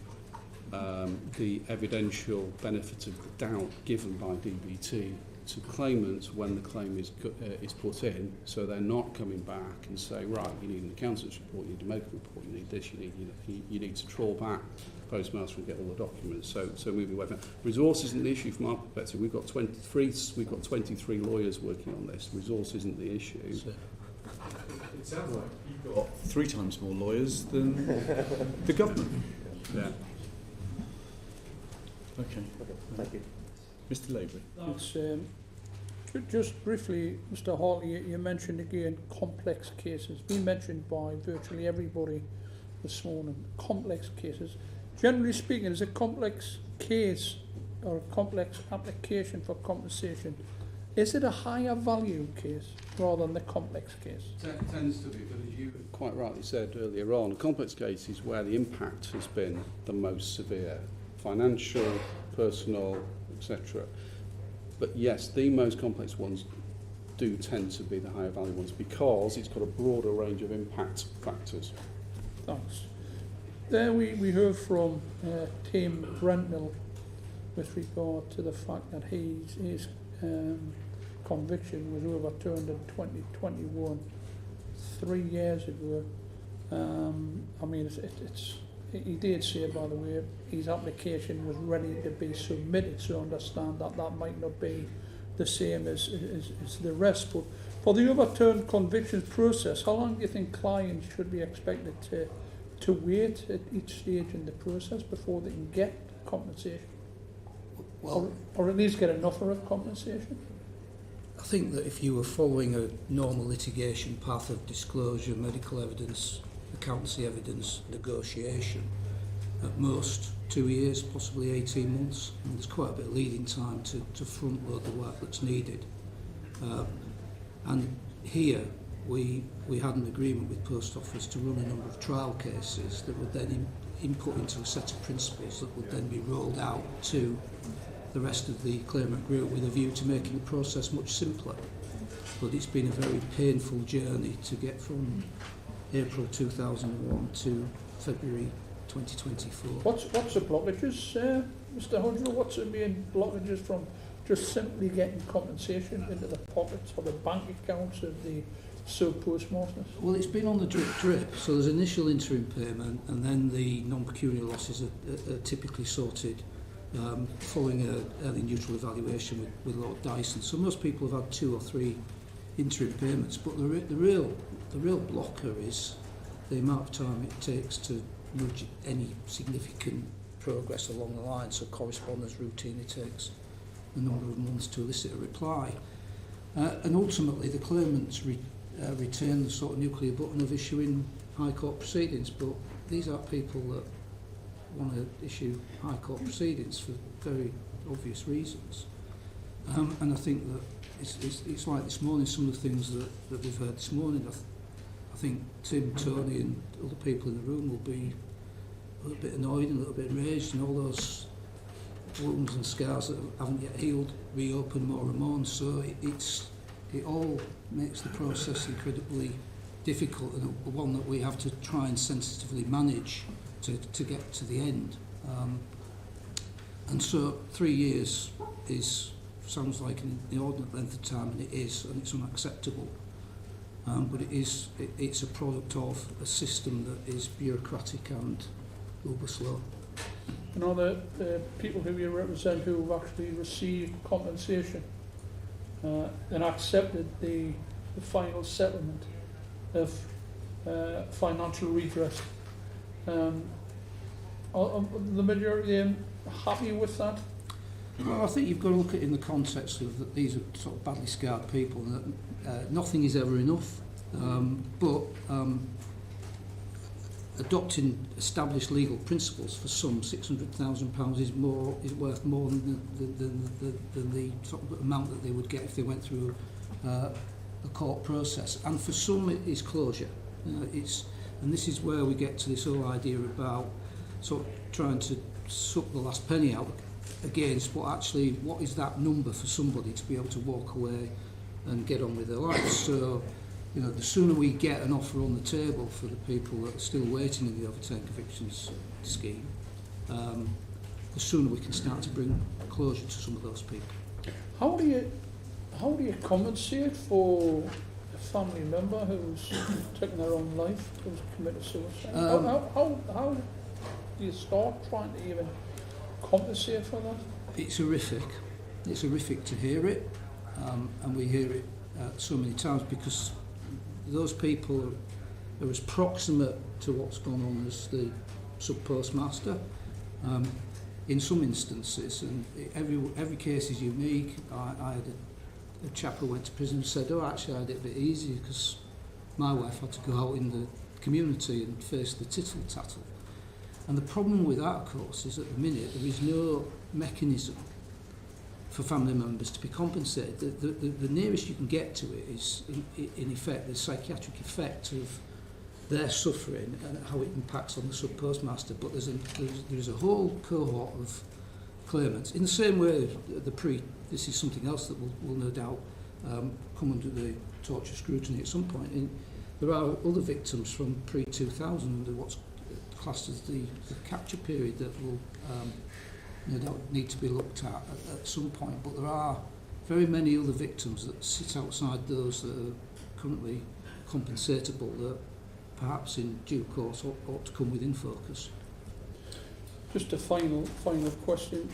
The evidential benefit of the doubt given by DBT to claimants when the claim is put in, so they're not coming back and say, right, you need an accountant's report, you need a medical report, you need this, you need to trawl back Postmaster and get all the documents. So moving away from that. Resource isn't the issue from our perspective. We've got 23 lawyers working on this. Resource isn't the issue. It sounds like you've got 3 times more lawyers than the government. Yeah. Okay. Thank you. Mr. Lavery. Thanks. Just briefly, Mr. Hartley, you mentioned again complex cases. Been mentioned by virtually everybody this morning. Complex cases. Generally speaking, is a complex case or a complex application for compensation, is it a higher value case rather than the complex case? It tends to be, but as you quite rightly said earlier on, a complex case is where the impact has been the most severe. Financial, personal, etc. But yes, the most complex ones do tend to be the higher value ones because it's got a broader range of impact factors. Thanks. Then we heard from Tim Brentnell with regard to the fact that his conviction was overturned in 2021, 3 years ago. I mean, he did say, by the way, his application was ready to be submitted, so I understand that that might not be the same as the rest. But for the overturned convictions process, how long do you think clients should be expected to wait at each stage in the process before they can get compensation? Well, or at least get an offer of compensation? I think that if you were following a normal litigation path of disclosure, medical evidence, accountancy evidence, negotiation, at most 2 years, possibly 18 months. And there's quite a bit of leading time to front load the work that's needed. And here we had an agreement with Post Office to run a number of trial cases that would then input into a set of principles that would then be rolled out to the rest of the claimant group with a view to making the process much simpler. But it's been a very painful journey to get from April 2001 to February 2024. What's the blockages, Mr. Hodgel? What's the main blockages from just simply getting compensation into the pockets or the bank accounts of the sub-postmasters? Well, it's been on the drip. So there's initial interim payment, and then the non-pecuniary losses are typically sorted following an early neutral evaluation with Lord Dyson. So most people have had 2 or 3 interim payments, but the real blocker is the amount of time it takes to nudge any significant progress along the line. So correspondence routinely takes a number of months to elicit a reply. And ultimately the claimants retain the sort of nuclear button of issuing High Court proceedings, but these are people that want to issue High Court proceedings for very obvious reasons. And I think that it's like this morning, some of the things that we've heard this morning, I think Tim, Tony and other people in the room will be a little bit annoyed and a little bit enraged, and all those wounds and scars that haven't yet healed reopen more and more. And so it all makes the process incredibly difficult, and one that we have to try and sensitively manage to get to the end. And so 3 years sounds like an inordinate length of time, and it is, and it's unacceptable. But it's a product of a system that is bureaucratic and uber slow. You know, the people who you represent who have actually received compensation and accepted the final settlement of financial redress, are the majority of them happy with that? Well, I think you've got to look at it in the context of that these are sort of badly scarred people, and that nothing is ever enough. But adopting established legal principles for some £600,000 is worth more than the sort of amount that they would get if they went through a court process. And for some, it is closure. And this is where we get to this whole idea about sort of trying to suck the last penny out against what is that number for somebody to be able to walk away and get on with their lives. So, you know, the sooner we get an offer on the table for the people that are still waiting in the overturned convictions scheme, the sooner we can start to bring closure to some of those people. How do you compensate for a family member who's taken their own life, who's committed suicide? How do you start trying to even compensate for that? It's horrific. It's horrific to hear it, and we hear it so many times because those people are as proximate to what's gone on as the sub-postmaster in some instances, and every case is unique. I had a chap who went to prison and said, actually I had it a bit easier because my wife had to go out in the community and face the tittle-tattle. And the problem with that, of course, is at the minute there is no mechanism for family members to be compensated. The nearest you can get to it is, in effect, the psychiatric effect of their suffering and how it impacts on the sub-postmaster. But there's a whole cohort of claimants, in the same way this is something else that will no doubt come under the torture scrutiny at some point. There are other victims from pre-2000 under what's classed as the capture period that will no doubt need to be looked at some point, but there are very many other victims that sit outside those that are currently compensatable that perhaps in due course ought to come within focus. Just a final question.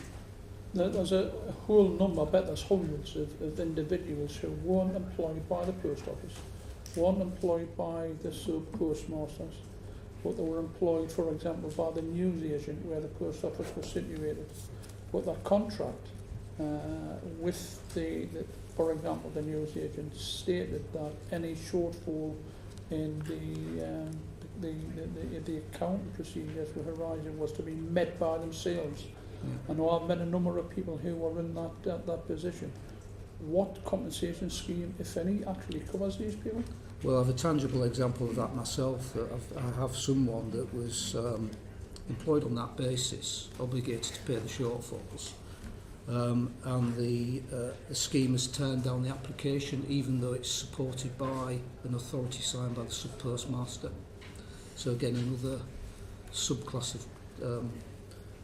There's a whole number, I bet there's hundreds of individuals who weren't employed by the post office, weren't employed by the sub-postmasters, but they were employed, for example, by the news agent where the post office was situated. But their contract with for example, the news agent stated that any shortfall in the accounting procedures for Horizon was to be met by themselves. I know I've met a number of people who were in that position. What compensation scheme, if any, actually covers these people? Well, I have a tangible example of that myself. I have someone that was employed on that basis, obligated to pay the shortfalls. And the scheme has turned down the application even though it's supported by an authority signed by the sub-postmaster. So again, another subclass of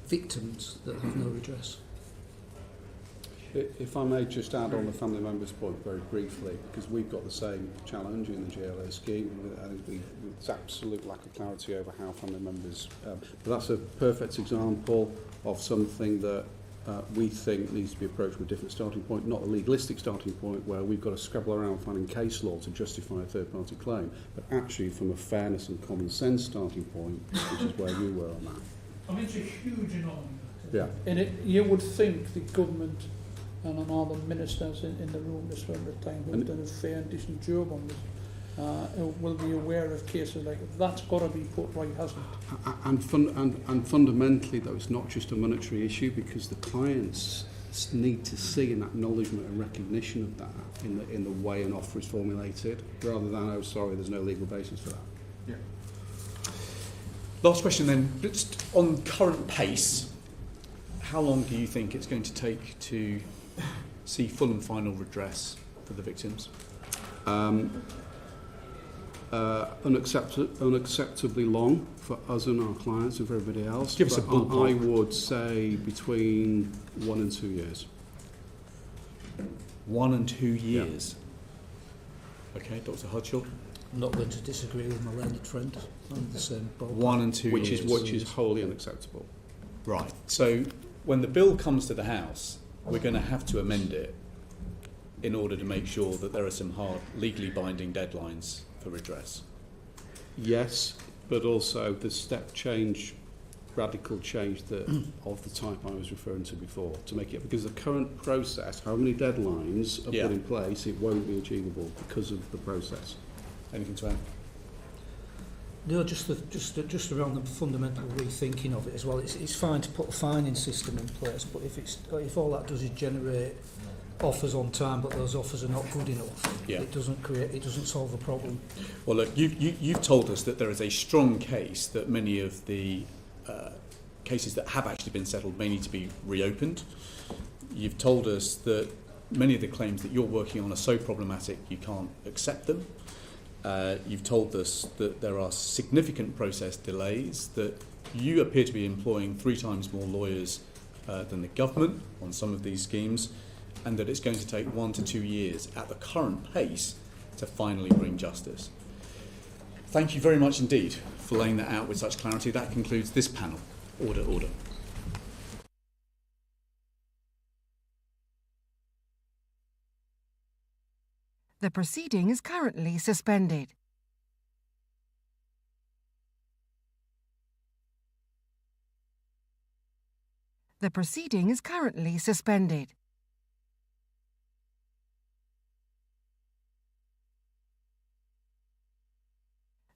victims that have no redress. If I may just add on the family members point very briefly, because we've got the same challenge in the JLA scheme. I think there's absolute lack of clarity over how family members... but that's a perfect example of something that we think needs to be approached with a different starting point, not a legalistic starting point where we've got to scrabble around finding case law to justify a third-party claim, but actually from a fairness and common sense starting point, which is where you were on that. I mean, it's a huge anomaly. Yeah. And you would think the government and all the ministers in the room this round of time who have done a fair and decent job on this will be aware of cases like that's got to be put right, hasn't it? And fundamentally, though, it's not just a monetary issue because the clients need to see an acknowledgement and recognition of that in the way an offer is formulated, rather than, oh, sorry, there's no legal basis for that. Yeah. Last question then, just on current pace, how long do you think it's going to take to see full and final redress for the victims? Unacceptably long for us and our clients and for everybody else. Give us a ballpark. I would say between 1 and 2 years. 1 and 2 years. Yeah. Okay, Dr. Hudgell. I'm not going to disagree with my learned friend. I'm the same ballpark. 1 and 2 years. Which is wholly unacceptable. Right. So when the bill comes to the House, we're going to have to amend it in order to make sure that there are some hard, legally binding deadlines for redress. Yes, but also the step change, radical change of the type I was referring to before, to make it, because the current process, how many deadlines are put in place, it won't be achievable because of the process. Anything to add? No, just around the fundamental rethinking of it as well. It's fine to put a fining system in place, but if all that does is generate offers on time, but those offers are not good enough, it doesn't solve the problem. Well, look, you've told us that there is a strong case that many of the cases that have actually been settled may need to be reopened. You've told us that many of the claims that you're working on are so problematic you can't accept them. You've told us that there are significant process delays, that you appear to be employing 3 times more lawyers than the government on some of these schemes, and that it's going to take 1 to 2 years at the current pace to finally bring justice. Thank you very much indeed for laying that out with such clarity. That concludes this panel. Order, order. The proceeding is currently suspended. The proceeding is currently suspended.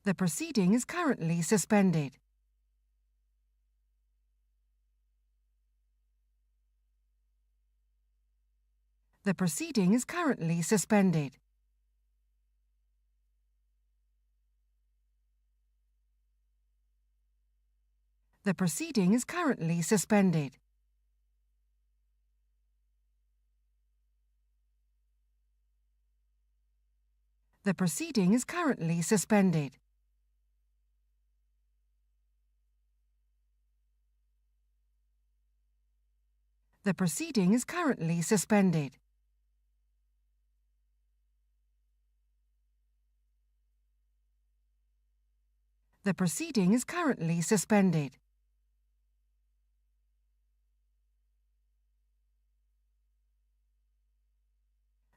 The proceeding is currently suspended. The proceeding is currently suspended. The proceeding is currently suspended. The proceeding is currently suspended. The proceeding is currently suspended. The proceeding is currently suspended.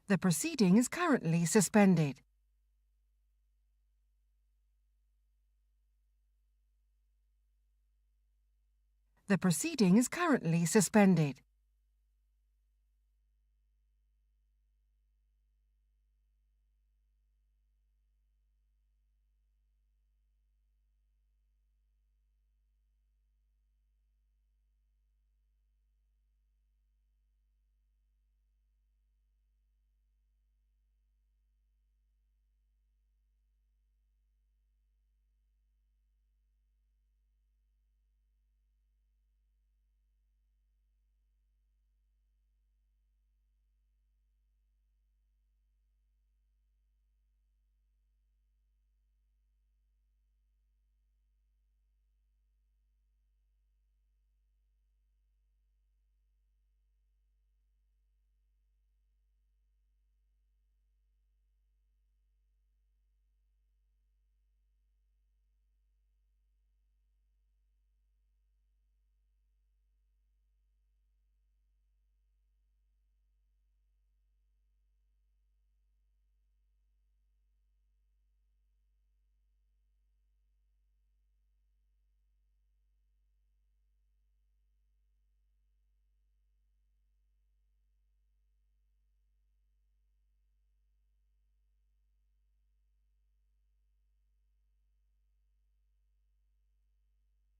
The proceeding is currently suspended. The proceeding is currently suspended.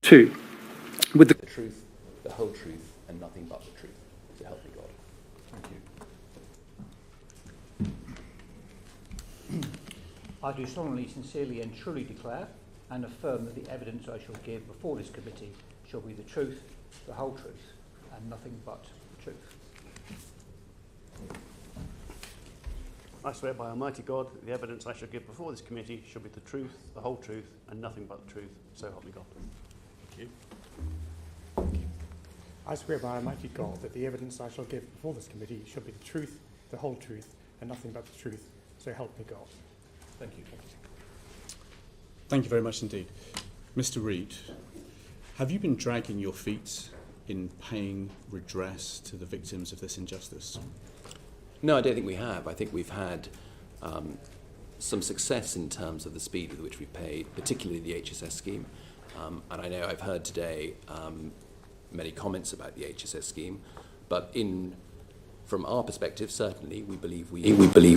Two, with the truth, the whole truth, and nothing but the truth. So help me God. Thank you. I do solemnly, sincerely, and truly declare and affirm that the evidence I shall give before this committee shall be the truth, the whole truth, and nothing but the truth. I swear by Almighty God that the evidence I shall give before this committee shall be the truth, the whole truth, and nothing but the truth. So help me God. I swear by Almighty God that the evidence I shall give before this committee shall be the truth, the whole truth, and nothing but the truth. So help me God. Thank you. Thank you very much indeed. Mr. Reid, have you been dragging your feet in paying redress to the victims of this injustice? No, I don't think we have. I think we've had some success in terms of the speed with which we've paid, particularly the HSS scheme. And I know I've heard today many comments about the HSS scheme, but from our perspective, certainly, we believe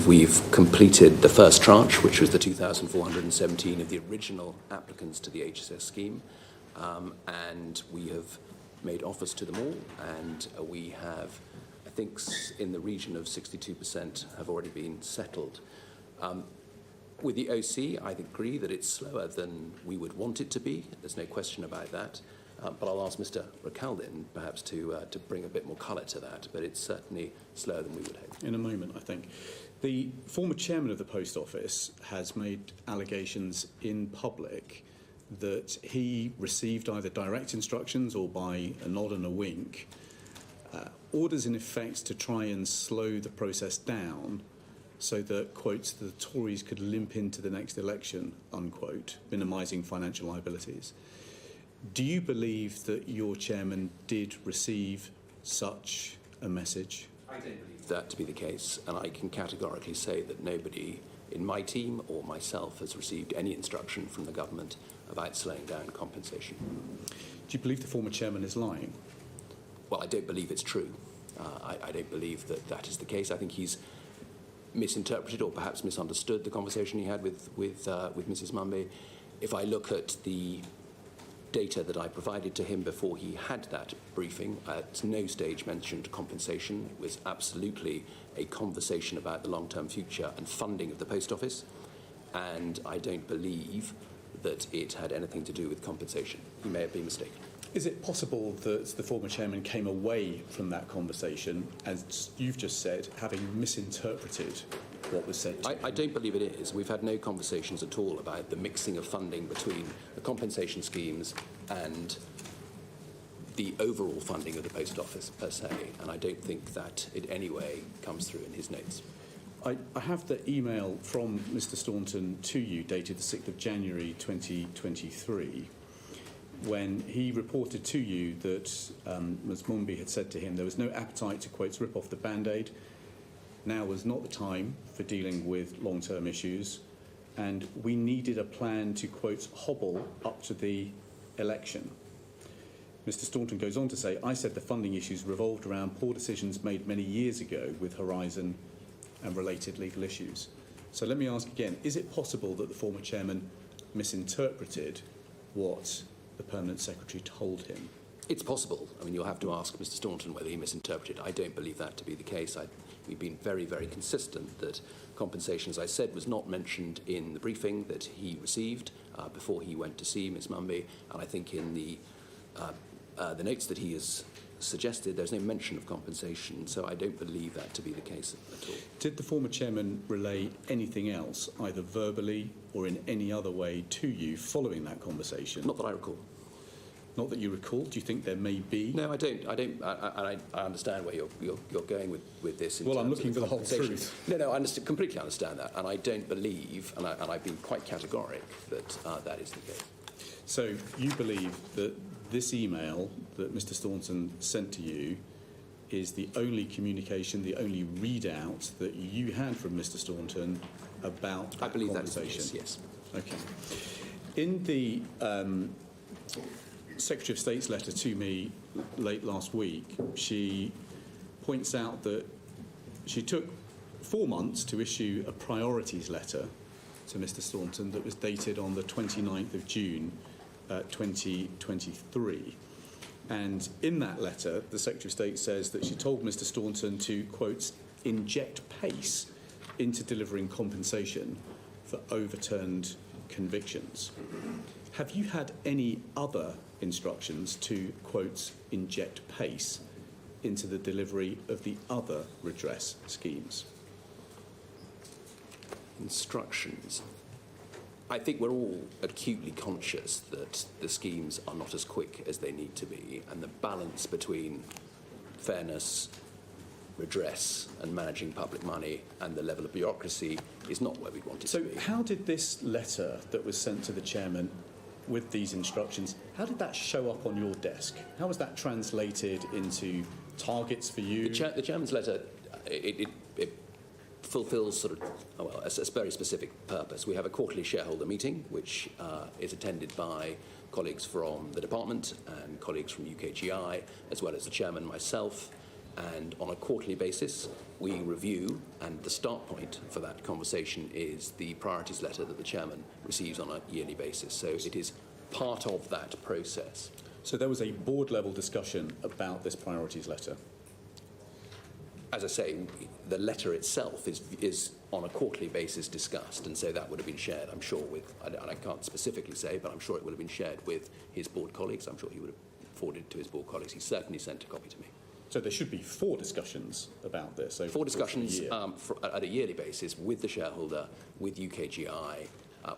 we've completed the first tranche, which was the 2,417 of the original applicants to the HSS scheme, and we have made offers to them all, and we have, I think, in the region of 62% have already been settled. With the OC, I agree that it's slower than we would want it to be. There's no question about that. But I'll ask Mr. Recaldin perhaps to bring a bit more colour to that. But it's certainly slower than we would hope. In a moment, I think. The former chairman of the Post Office has made allegations in public that he received either direct instructions or by a nod and a wink, orders in effect to try and slow the process down so that, quote, the Tories could limp into the next election, unquote, minimising financial liabilities. Do you believe that your chairman did receive such a message? I don't believe that to be the case, and I can categorically say that nobody in my team or myself has received any instruction from the government about slowing down compensation. Do you believe the former chairman is lying? Well, I don't believe it's true. I don't believe that that is the case. I think he's misinterpreted or perhaps misunderstood the conversation he had with Mrs. Mumby. If I look at the data that I provided to him before he had that briefing, at no stage mentioned compensation. It was absolutely a conversation about the long-term future and funding of the Post Office, and I don't believe that it had anything to do with compensation. He may have been mistaken. Is it possible that the former chairman came away from that conversation, as you've just said, having misinterpreted what was said to him? I don't believe it is. We've had no conversations at all about the mixing of funding between the compensation schemes and the overall funding of the Post Office per se, and I don't think that in any way comes through in his notes. I have the email from Mr Staunton to you dated the 6th of January 2023 when he reported to you that Ms Mumby had said to him there was no appetite to, quotes, rip off the Band-Aid. Now was not the time for dealing with long-term issues, and we needed a plan to, quotes, hobble up to the election. Mr Staunton goes on to say, I said the funding issues revolved around poor decisions made many years ago with Horizon and related legal issues. So let me ask again, is it possible that the former chairman misinterpreted what the Permanent Secretary told him? It's possible. I mean, you'll have to ask Mr Staunton whether he misinterpreted. I don't believe that to be the case. We've been very, very consistent that compensation, as I said, was not mentioned in the briefing that he received before he went to see Ms Mumby, and I think in the notes that he has suggested, there's no mention of compensation, so I don't believe that to be the case at all. Did the former chairman relay anything else, either verbally or in any other way, to you following that conversation? Not that I recall. Not that you recall? Do you think there may be? No, I don't. I understand where you're going with this. Well, I'm looking for the whole truth. No, I completely understand that, and I don't believe, and I've been quite categoric that that is the case. So you believe that this email that Mr Staunton sent to you is the only communication, the only readout that you had from Mr Staunton about that I believe conversation? That is the case, yes. Okay. In the Secretary of State's letter to me late last week, she points out that she took 4 months to issue a priorities letter to Mr Staunton that was dated on the 29th of June 2023. And in that letter, the Secretary of State says that she told Mr Staunton to, quote, inject pace into delivering compensation for overturned convictions. Have you had any other instructions to, quote, inject pace into the delivery of the other redress schemes? Instructions. I think we're all acutely conscious that the schemes are not as quick as they need to be, and the balance between fairness, redress and managing public money and the level of bureaucracy is not where we want it to be. So how did this letter that was sent to the chairman with these instructions, how did that show up on your desk? How was that translated into targets for you? The chairman's letter, it fulfills sort of a very specific purpose. We have a quarterly shareholder meeting, which is attended by colleagues from the department and colleagues from UKGI, as well as the chairman, myself. And on a quarterly basis, we review, and the start point for that conversation is the priorities letter that the chairman receives on a yearly basis. So it is part of that process. So there was a board-level discussion about this priorities letter? As I say, the letter itself is on a quarterly basis discussed, and so that would have been shared, I'm sure, with, and I can't specifically say, but I'm sure it would have been shared with his board colleagues. I'm sure he would have forwarded it to his board colleagues. He certainly sent a copy to me. So there should be 4 discussions about this over 4 discussions at a yearly basis with the shareholder, with UKGI,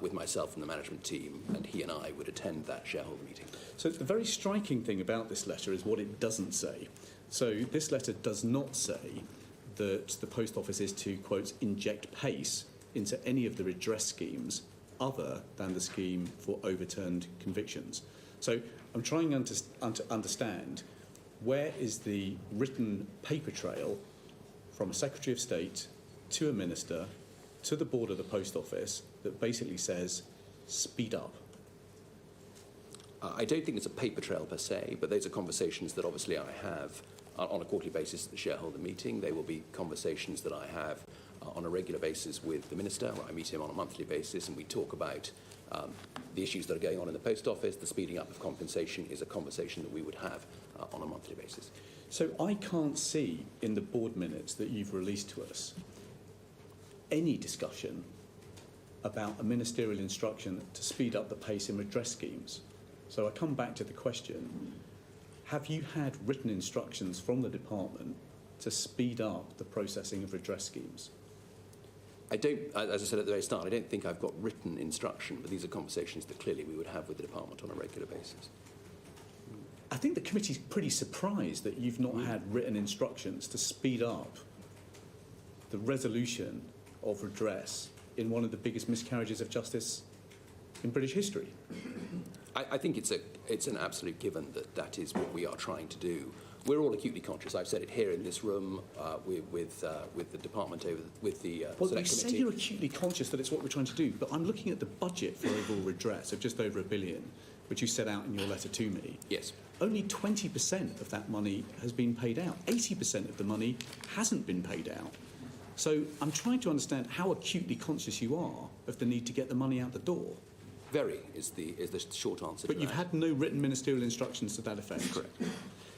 with myself and the management team, and he and I would attend that shareholder meeting. So the very striking thing about this letter is what it doesn't say. So this letter does not say that the Post Office is to, quote, inject pace into any of the redress schemes other than the scheme for overturned convictions. So I'm trying to understand, where is the written paper trail from a Secretary of State to a minister to the board of the Post Office that basically says, speed up? I don't think it's a paper trail per se, but those are conversations that obviously I have on a quarterly basis at the shareholder meeting. They will be conversations that I have on a regular basis with the minister, where I meet him on a monthly basis, and we talk about the issues that are going on in the Post Office. The speeding up of compensation is a conversation that we would have on a monthly basis. So I can't see in the board minutes that you've released to us any discussion about a ministerial instruction to speed up the pace in redress schemes. So I come back to the question, have you had written instructions from the department to speed up the processing of redress schemes? I don't, as I said at the very start, I don't think I've got written instruction, but these are conversations that clearly we would have with the department on a regular basis. I think the committee's pretty surprised that you've not had written instructions to speed up the resolution of redress in one of the biggest miscarriages of justice in British history? I think it's an absolute given that that is what we are trying to do. We're all acutely conscious. I've said it here in this room with the department with the well, select you committee. say you're acutely conscious that it's what we're trying to do, but I'm looking at the budget for overall redress of just over £1 billion, which you set out in your letter to me. Yes. Only 20% of that money has been paid out. 80% of the money hasn't been paid out. So I'm trying to understand how acutely conscious you are of the need to get the money out the door. Very is the short answer. But you've had no written ministerial instructions to that effect. Correct.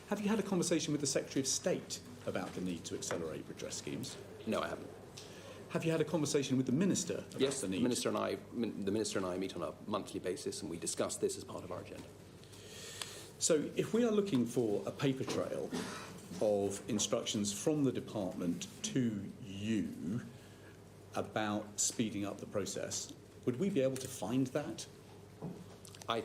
Have you had a conversation with the Secretary of State about the need to accelerate redress schemes? No, I haven't. Have you had a conversation with the Minister about yes, the need? the Minister and I meet on a monthly basis, and we discuss this as part of our agenda. So if we are looking for a paper trail of instructions from the department to you about speeding up the process, would we be able to find that? I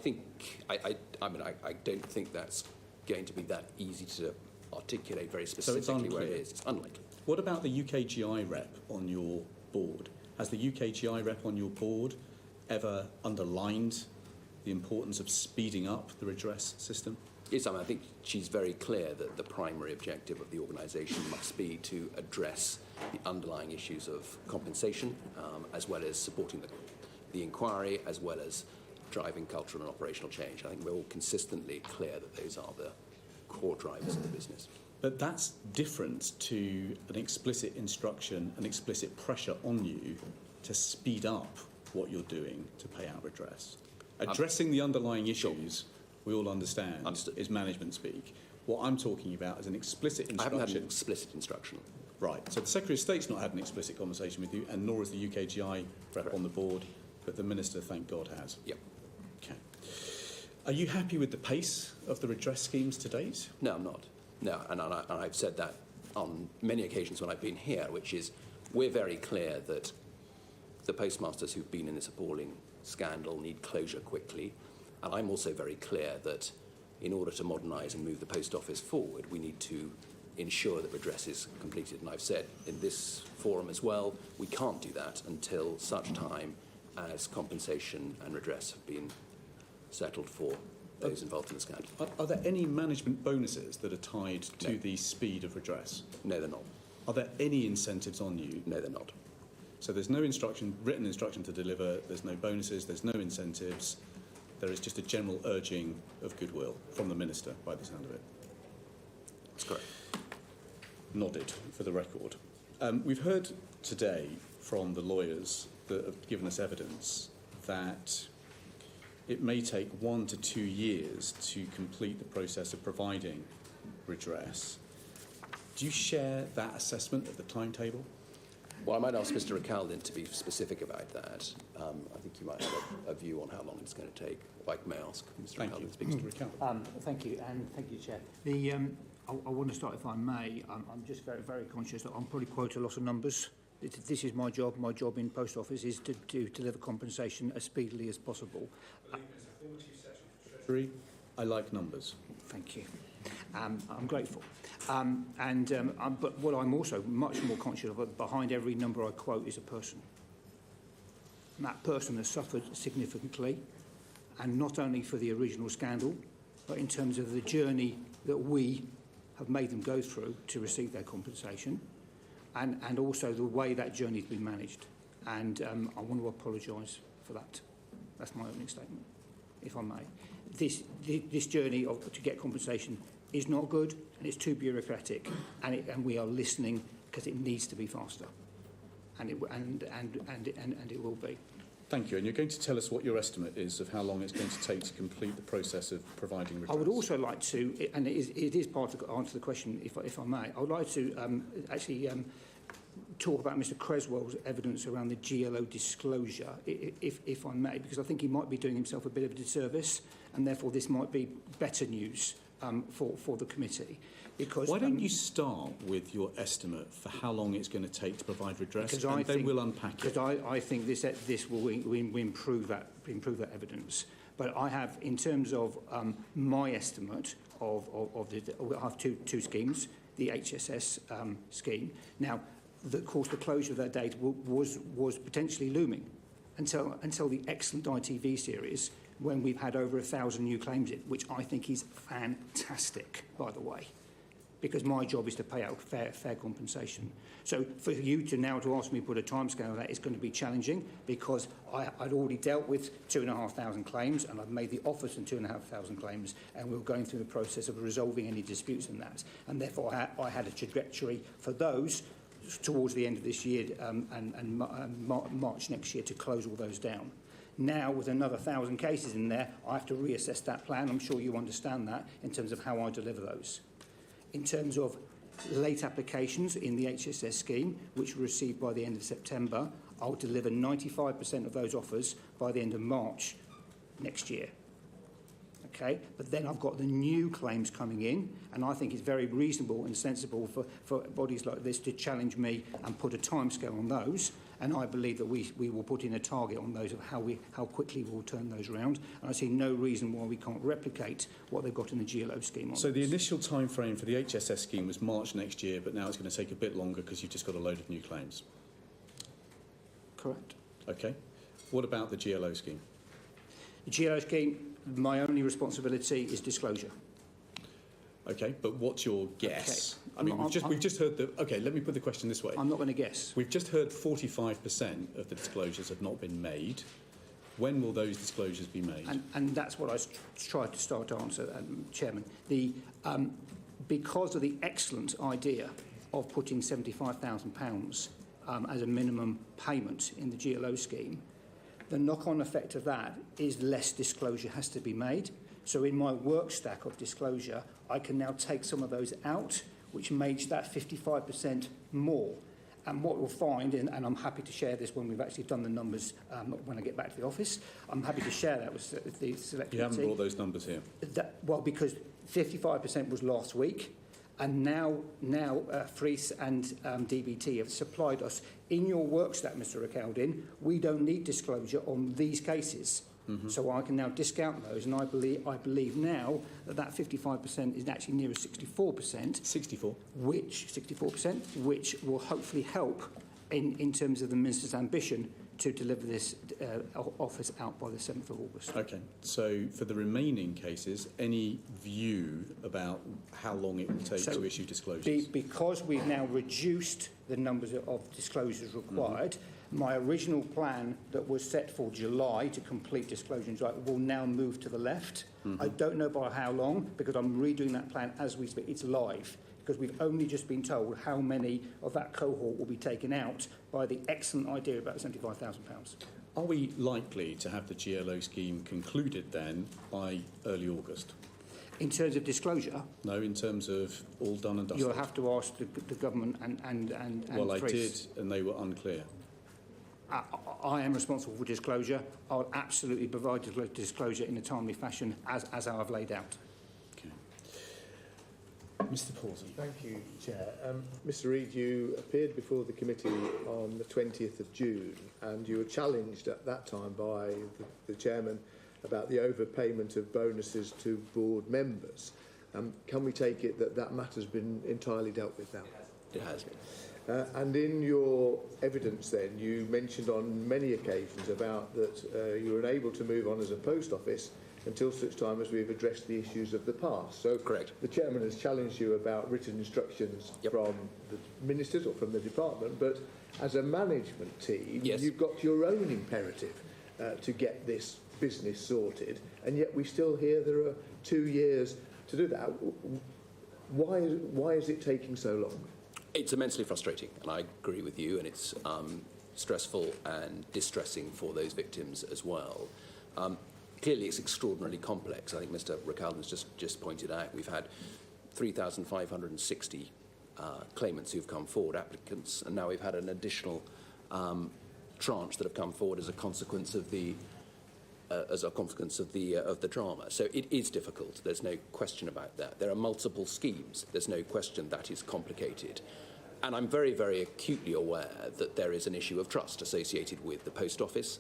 don't think that's going to be that easy to articulate very specifically where it is. It's unlikely. What about the UKGI rep on your board? Has the UKGI rep on your board ever underlined the importance of speeding up the redress system? Yes, I think she's very clear that the primary objective of the organisation must be to address the underlying issues of compensation, as well as supporting the inquiry, as well as driving cultural and operational change. I think we're all consistently clear that those are the core drivers of the business. But that's different to an explicit instruction, an explicit pressure on you to speed up what you're doing to pay out redress. Addressing the underlying issues, we all understand, is management speak. What I'm talking about is an explicit instruction. I haven't had an explicit instruction. Right. So the Secretary of State's not had an explicit conversation with you, and nor has the UKGI rep on the board, but the Minister, thank God, has. Yep. Okay. Are you happy with the pace of the redress schemes to date? No, I'm not. No, and I've said that on many occasions when I've been here, which is we're very clear that the postmasters who've been in this appalling scandal need closure quickly. And I'm also very clear that in order to modernise and move the post office forward, we need to ensure that redress is completed. And I've said in this forum as well, we can't do that until such time as compensation and redress have been settled for those involved in the scandal. Are there any management bonuses that are tied to the speed of redress? No, they're not. Are there any incentives on you? No, they're not. So there's no written instruction to deliver, there's no bonuses, there's no incentives, there is just a general urging of goodwill from the Minister, by the sound of it. That's correct. Nodded, for the record. We've heard today from the lawyers that have given us evidence that it may take 1 to 2 years to complete the process of providing redress. Do you share that assessment of the timetable? Well, I might ask Mr. Recaldin to be specific about that. I think you might have a view on how long it's going to take. If I may ask Mr. Recaldin to speak. Mr. Recaldin. Thank you, and thank you, Chair. I want to start, if I may. I'm just very, very conscious that I'm probably quote a lot of numbers. This is my job. My job in Post Office is to deliver compensation as speedily as possible. I like numbers. Thank you. I'm grateful. But what I'm also much more conscious of, behind every number I quote is a person. And that person has suffered significantly, and not only for the original scandal, but in terms of the journey that we have made them go through to receive their compensation, and also the way that journey has been managed. And I want to apologise for that. That's my opening statement, if I may. This journey to get compensation is not good, and it's too bureaucratic, and we are listening because it needs to be faster, and it will be. Thank you. And you're going to tell us what your estimate is of how long it's going to take to complete the process of providing redress. I would also like to, and it is part of the answer to the question, if I may, I would like to talk about Mr. Creswell's evidence around the GLO disclosure, if I may, because I think he might be doing himself a bit of a disservice, and therefore this might be better news for the committee. Because, why don't you start with your estimate for how long it's going to take to provide redress, and then we'll unpack it. Because I think this will improve that evidence. But I have, in terms of my estimate of I have two schemes, the HSS scheme. Now, of course, the closure of that date was potentially looming until the excellent ITV series, when we've had over 1,000 new claims in, which I think is fantastic, by the way, because my job is to pay out fair compensation. So for you to now to ask me to put a timescale on that is going to be challenging, because I'd already dealt with 2,500 claims, and I've made the offers on 2,500 claims, and we're going through the process of resolving any disputes in that. And therefore, I had a trajectory for those towards the end of this year and March next year to close all those down. Now, with another 1,000 cases in there, I have to reassess that plan. I'm sure you understand that in terms of how I deliver those. In terms of late applications in the HSS scheme, which were received by the end of September, I'll deliver 95% of those offers by the end of March next year. Okay, but then I've got the new claims coming in, and I think it's very reasonable and sensible for bodies like this to challenge me and put a timescale on those. And I believe that we will put in a target on those of how quickly we'll turn those around. And I see no reason why we can't replicate what they've got in the GLO scheme. So the initial time frame for the HSS scheme was March next year, but now it's going to take a bit longer because you've just got a load of new claims. Correct. Okay. What about the GLO scheme? The GLO scheme, my only responsibility is disclosure. Okay, but what's your guess? Okay. I mean, we've just heard the... Okay, let me put the question this way. I'm not going to guess. We've just heard 45% of the disclosures have not been made. When will those disclosures be made? And that's what I tried to start to answer, Chairman. Because of the excellent idea of putting £75,000 as a minimum payment in the GLO scheme, the knock-on effect of that is less disclosure has to be made. So in my work stack of disclosure, I can now take some of those out, which makes that 55% more. And what we'll find, and I'm happy to share this when we've actually done the numbers when I get back to the office, I'm happy to share that with the select committee. You haven't brought those numbers here? Well, because 55% was last week, and now Freeth and DBT have supplied us. In your work stack, Mr. Recaldin, we don't need disclosure on these cases. Mm-hmm. So I can now discount those, and I believe now that 55% is actually nearer 64%. 64%, which will hopefully help in terms of the Minister's ambition to deliver this office out by the 7th of August. Okay, so for the remaining cases, any view about how long it will take to issue disclosures? Because we've now reduced the numbers of disclosures required, my original plan that was set for July to complete disclosure in July will now move to the left. I don't know by how long, because I'm redoing that plan as we speak. It's live, because we've only just been told how many of that cohort will be taken out by the excellent idea about £75,000. Are we likely to have the GLO scheme concluded then by early August? In terms of disclosure? No, in terms of all done and dusted. You'll have to ask the government and well, I did, and they were unclear. I am responsible for disclosure. I'll absolutely provide disclosure in a timely fashion as I've laid out. Okay. Mr. Pawson. Thank you, Chair. Mr. Reid, you appeared before the committee on the 20th of June, and you were challenged at that time by the chairman about the overpayment of bonuses to board members. Can we take it that that matter's been entirely dealt with now? It has been. And in your evidence then, you mentioned on many occasions about that you were unable to move on as a post office until such time as we've addressed the issues of the past. So correct. The chairman has challenged you about written instructions from the ministers or from the department, but as a management team, you've got your own imperative to get this business sorted, and yet we still hear there are 2 years to do that. Why is it taking so long? It's immensely frustrating, and I agree with you, and it's stressful and distressing for those victims as well. Clearly, it's extraordinarily complex. I think Mr. Recaldin's just pointed out we've had 3,560 claimants who've come forward, applicants, and now we've had an additional tranche that have come forward as a consequence of the drama. So it is difficult. There's no question about that. There are multiple schemes. There's no question that is complicated. And I'm very, very acutely aware that there is an issue of trust associated with the post office,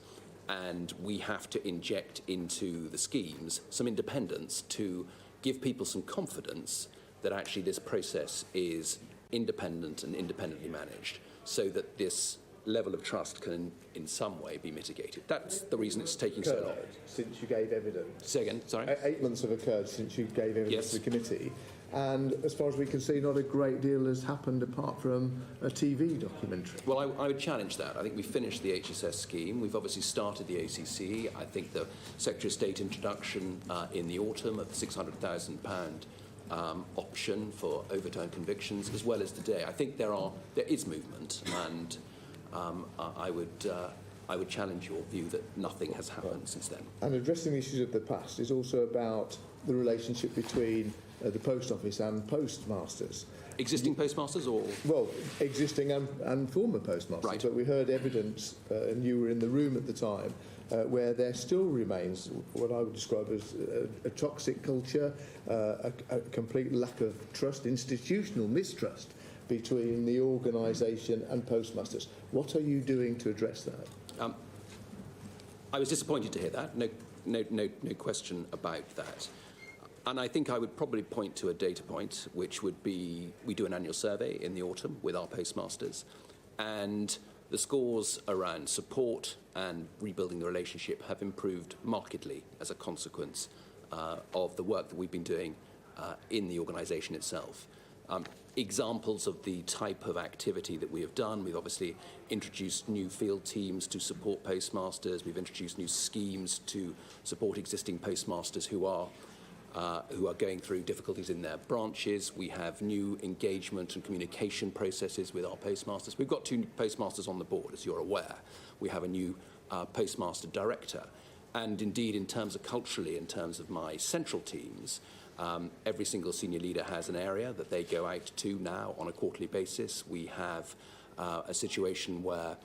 and we have to inject into the schemes some independence to give people some confidence that actually this process is independent and independently managed, so that this level of trust can in some way be mitigated. That's the reason it's taking so long. Since you gave evidence. Say again, sorry? 8 months have occurred since you gave evidence Yes. to the committee. And as far as we can see, not a great deal has happened apart from a TV documentary. Well, I would challenge that. I think we finished the HSS scheme. We've obviously started the ACC. I think the Secretary of State introduction in the autumn of the £600,000 option for overturned convictions, as well as today. I think there is movement, and I would challenge your view that nothing has happened since then. And addressing the issues of the past is also about the relationship between the Post Office and postmasters. Existing postmasters, or? Well, existing and former postmasters. Right. But we heard evidence, and you were in the room at the time, where there still remains what I would describe as a toxic culture, a complete lack of trust, institutional mistrust between the organisation and postmasters. What are you doing to address that? I was disappointed to hear that. No question about that. And I think I would probably point to a data point, which would be we do an annual survey in the autumn with our postmasters, and the scores around support and rebuilding the relationship have improved markedly as a consequence of the work that we've been doing in the organisation itself. Examples of the type of activity that we have done: we've obviously introduced new field teams to support postmasters. We've introduced new schemes to support existing postmasters who are going through difficulties in their branches. We have new engagement and communication processes with our postmasters. We've got 2 postmasters on the board, as you're aware. We have a new postmaster director. And indeed, in terms of culturally, in terms of my central teams, every single senior leader has an area that they go out to now on a quarterly basis. We have a situation where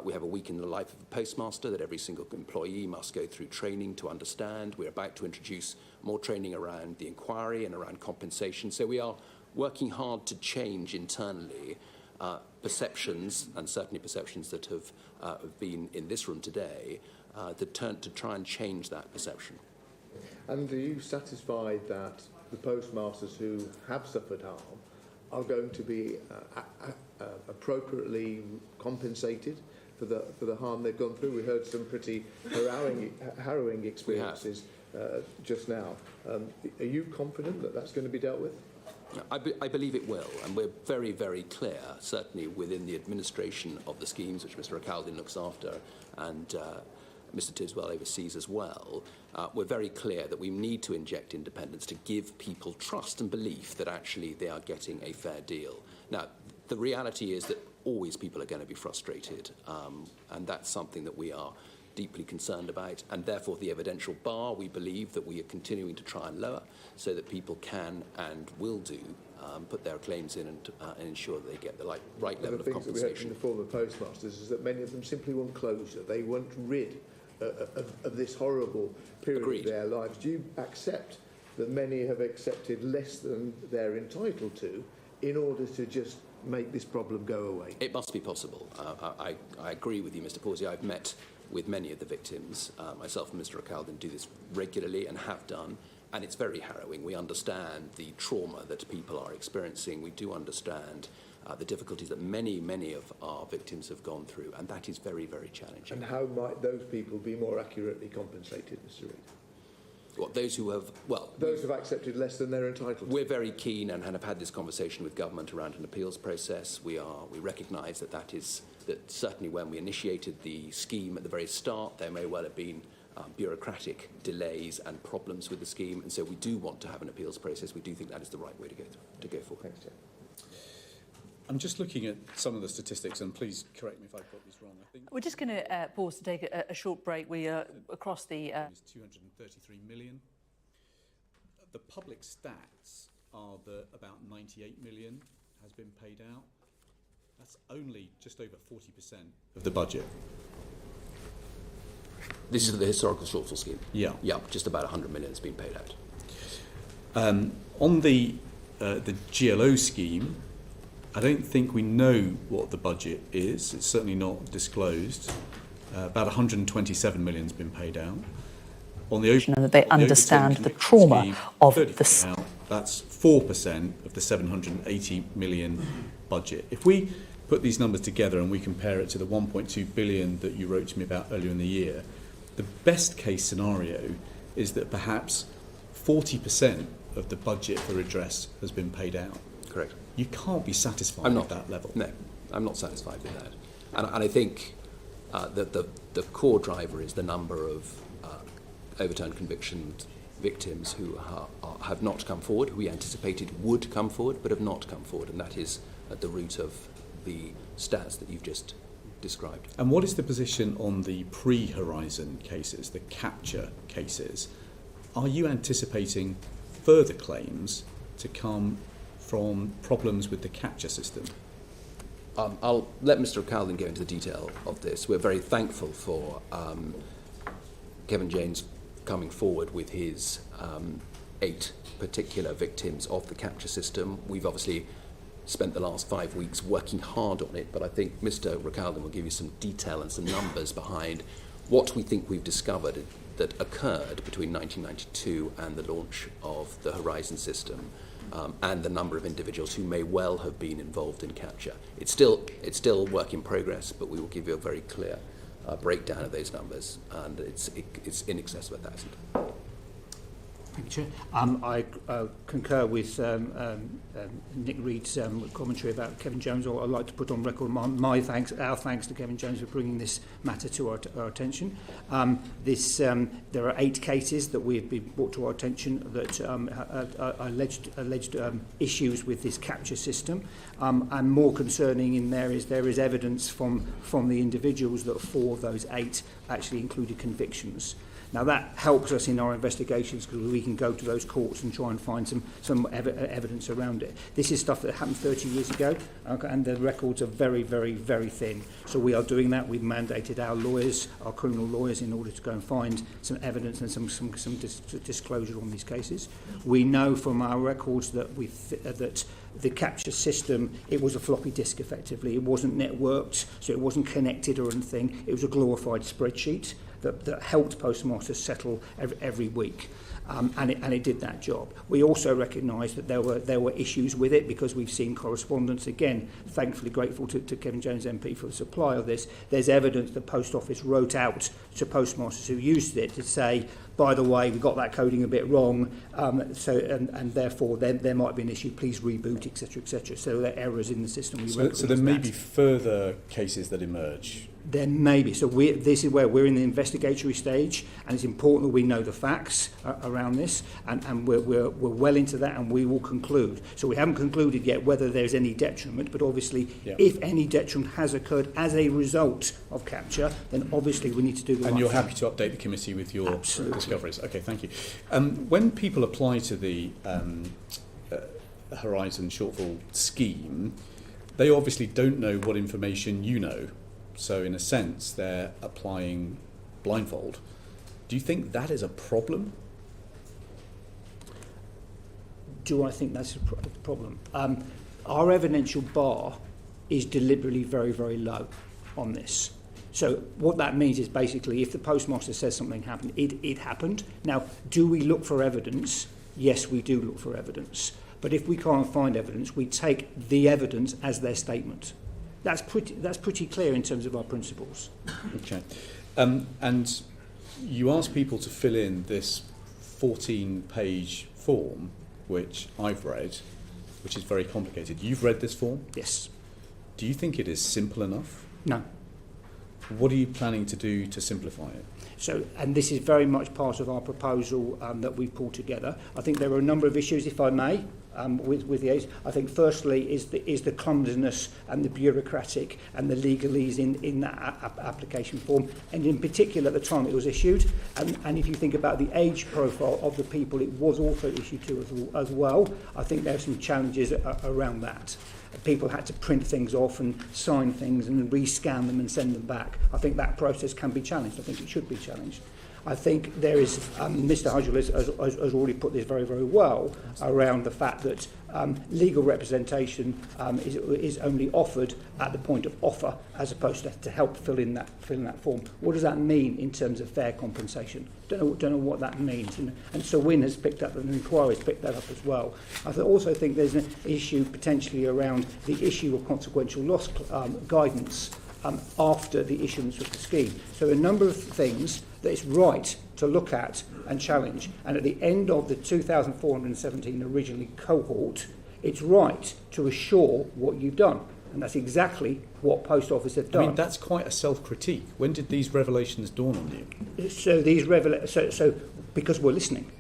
we have a week in the life of a postmaster that every single employee must go through training to understand. We're about to introduce more training around the inquiry and around compensation. So we are working hard to change internally perceptions, and certainly perceptions that have been in this room today, to try and change that perception. And are you satisfied that the postmasters who have suffered harm are going to be appropriately compensated for the harm they've gone through? We heard some pretty harrowing experiences just now. Are you confident that that's going to be dealt with? I believe it will, and we're very, very clear, certainly within the administration of the schemes, which Mr. O'Caldin looks after, and Mr. Tiswell oversees as well. We're very clear that we need to inject independence to give people trust and belief that actually they are getting a fair deal. Now, the reality is that always people are going to be frustrated, and that's something that we are deeply concerned about, and therefore the evidential bar we believe that we are continuing to try and lower so that people can and will do put their claims in and ensure that they get the right level of compensation. One of the things that we heard from the former postmasters is that many of them simply want closure. They want rid of this horrible period Agreed. of their lives. Do you accept that many have accepted less than they're entitled to in order to just make this problem go away? It must be possible. I agree with you, Mr. Pawsey. I've met with many of the victims. Myself and Mr. O'Caldin do this regularly and have done, and it's very harrowing. We understand the trauma that people are experiencing. We do understand the difficulties that many, many of our victims have gone through, and that is very, very challenging. And how might those people be more accurately compensated, Mr. Reid? What, those who have, well... Those who have accepted less than they're entitled to. We're very keen and have had this conversation with government around an appeals process. We recognise that certainly when we initiated the scheme at the very start, there may well have been bureaucratic delays and problems with the scheme, and so we do want to have an appeals process. We do think that is the right way to go forward. Thanks, Chair. I'm just looking at some of the statistics, and please correct me if I've got these wrong. I think we're just going to pause to take a short break. We are across the... Is 233 million. The public stats are that about 98 million has been paid out. That's only just over 40% of the budget. This is the historical shortfall scheme? Yeah. Yeah, just about 100 million has been paid out. On the GLO scheme, I don't think we know what the budget is. It's certainly not disclosed. About 127 million has been paid out. On the and that they understand the trauma scheme, of this. That's 4% of the 780 million budget. If we put these numbers together and we compare it to the 1.2 billion that you wrote to me about earlier in the year, the best case scenario is that perhaps 40% of the budget for redress has been paid out. Correct. You can't be satisfied with that level. No, I'm not satisfied with that. And I think that the core driver is the number of overturned conviction victims who have not come forward, who we anticipated would come forward, but have not come forward. And that is at the root of the stats that you've just described. And what is the position on the pre-Horizon cases, the capture cases? Are you anticipating further claims to come from problems with the capture system? I'll let Mr. O'Callaghan go into the detail of this. We're very thankful for Kevin James coming forward with his 8 particular victims of the capture system. We've obviously spent the last 5 weeks working hard on it, but I think Mr. O'Callaghan will give you some detail and some numbers behind what we think we've discovered that occurred between 1992 and the launch of the Horizon system, and the number of individuals who may well have been involved in capture. It's still a work in progress, but we will give you a very clear breakdown of those numbers, and it's in excess of 1,000. Thank you, Chair. I concur with Nick Reed's commentary about Kevin Jones. I'd like to put on record our thanks to Kevin Jones for bringing this matter to our attention. There are 8 cases that we have been brought to our attention that alleged issues with this capture system. And more concerning in there is evidence from the individuals that 4 of those 8 actually included convictions. Now that helps us in our investigations because we can go to those courts and try and find some evidence around it. This is stuff that happened 30 years ago, and the records are very, very, very thin. So we are doing that. We've mandated our lawyers, our criminal lawyers, in order to go and find some evidence and some disclosure on these cases. We know from our records that that the capture system, it was a floppy disk effectively. It wasn't networked, so it wasn't connected or anything. It was a glorified spreadsheet that helped postmasters settle every week, and it did that job. We also recognised that there were issues with it because we've seen correspondence. Again, thankfully grateful to Kevin Jones MP for the supply of this. There's evidence the Post Office wrote out to postmasters who used it to say, by the way, we got that coding a bit wrong, and therefore there might be an issue. Please reboot, etc., etc. So there are errors in the system. So there may be further cases that emerge. There may be. So this is where we're in the investigatory stage, and it's important that we know the facts around this, and we're well into that, and we will conclude. So we haven't concluded yet whether there's any detriment, but obviously, if any detriment has occurred as a result of capture, then obviously we need to do the right thing. And you're happy to update the committee with your discoveries. Okay, thank you. When people apply to the Horizon shortfall scheme, they obviously don't know what information you know. So in a sense, they're applying blindfold. Do you think that is a problem? Do I think that's a problem? Our evidential bar is deliberately very, very low on this. So what that means is basically if the postmaster says something happened, it happened. Now, do we look for evidence? Yes, we do look for evidence. But if we can't find evidence, we take the evidence as their statement. That's pretty clear in terms of our principles. Okay. And you ask people to fill in this 14-page form, which I've read, which is very complicated. You've read this form? Yes. Do you think it is simple enough? No. What are you planning to do to simplify it? So, and this is very much part of our proposal that we pulled together. I think there are a number of issues, if I may, with the age. I think firstly is the clumsiness and the bureaucratic and the legalese in that application form, and in particular at the time it was issued. And if you think about the age profile of the people it was also issued to as well, I think there are some challenges around that. People had to print things off and sign things and rescan them and send them back. I think that process can be challenged. I think it should be challenged. I think there is, Mr. Hudgell has already put this very, very well around the fact that legal representation is only offered at the point of offer, as opposed to help fill in that form. What does that mean in terms of fair compensation? Don't know what that means. And Sir Wynne has picked up, and the inquiry has picked that up as well. I also think there's an issue potentially around the issue of consequential loss guidance after the issuance of the scheme. So a number of things that it's right to look at and challenge. And at the end of the 2,417 originally cohort, it's right to assure what you've done. And that's exactly what Post Office have done. I mean, that's quite a self-critique. When did these revelations dawn on you? So because we're listening.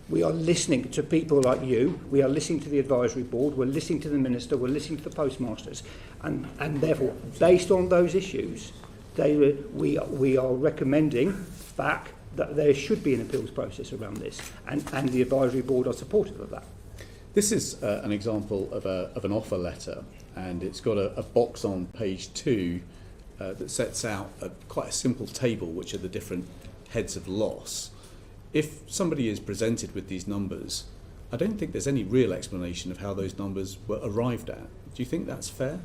We are listening to people like you. We are listening to the advisory board. We're listening to the minister. We're listening to the postmasters. And therefore, based on those issues, we are recommending back that there should be an appeals process around this. And the advisory board are supportive of that. This is an example of an offer letter, and it's got a box on page 2 that sets out quite a simple table, which are the different heads of loss. If somebody is presented with these numbers, I don't think there's any real explanation of how those numbers were arrived at. Do you think that's fair?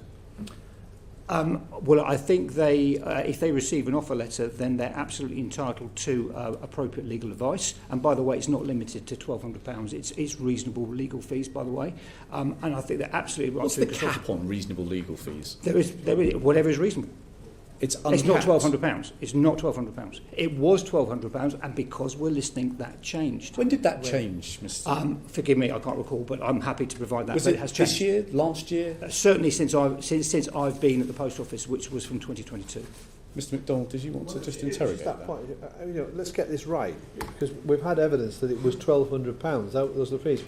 Well, I think if they receive an offer letter, then they're absolutely entitled to appropriate legal advice. And by the way, it's not limited to £1,200. It's reasonable legal fees, by the way. And I think they're absolutely right. What's the cap on reasonable legal fees? There is whatever is reasonable. It's not £1,200. It's not £1,200. It was £1,200, and because we're listening, that changed. When did that change, Mr. Forgive me, I can't recall, but I'm happy to provide that. Was but it has changed. This year, last year? Certainly since I've been at the Post Office, which was from 2022. Mr. McDonald, did you want to just interrogate that? Point, let's get this right, because we've had evidence that it was £1,200 out those fees.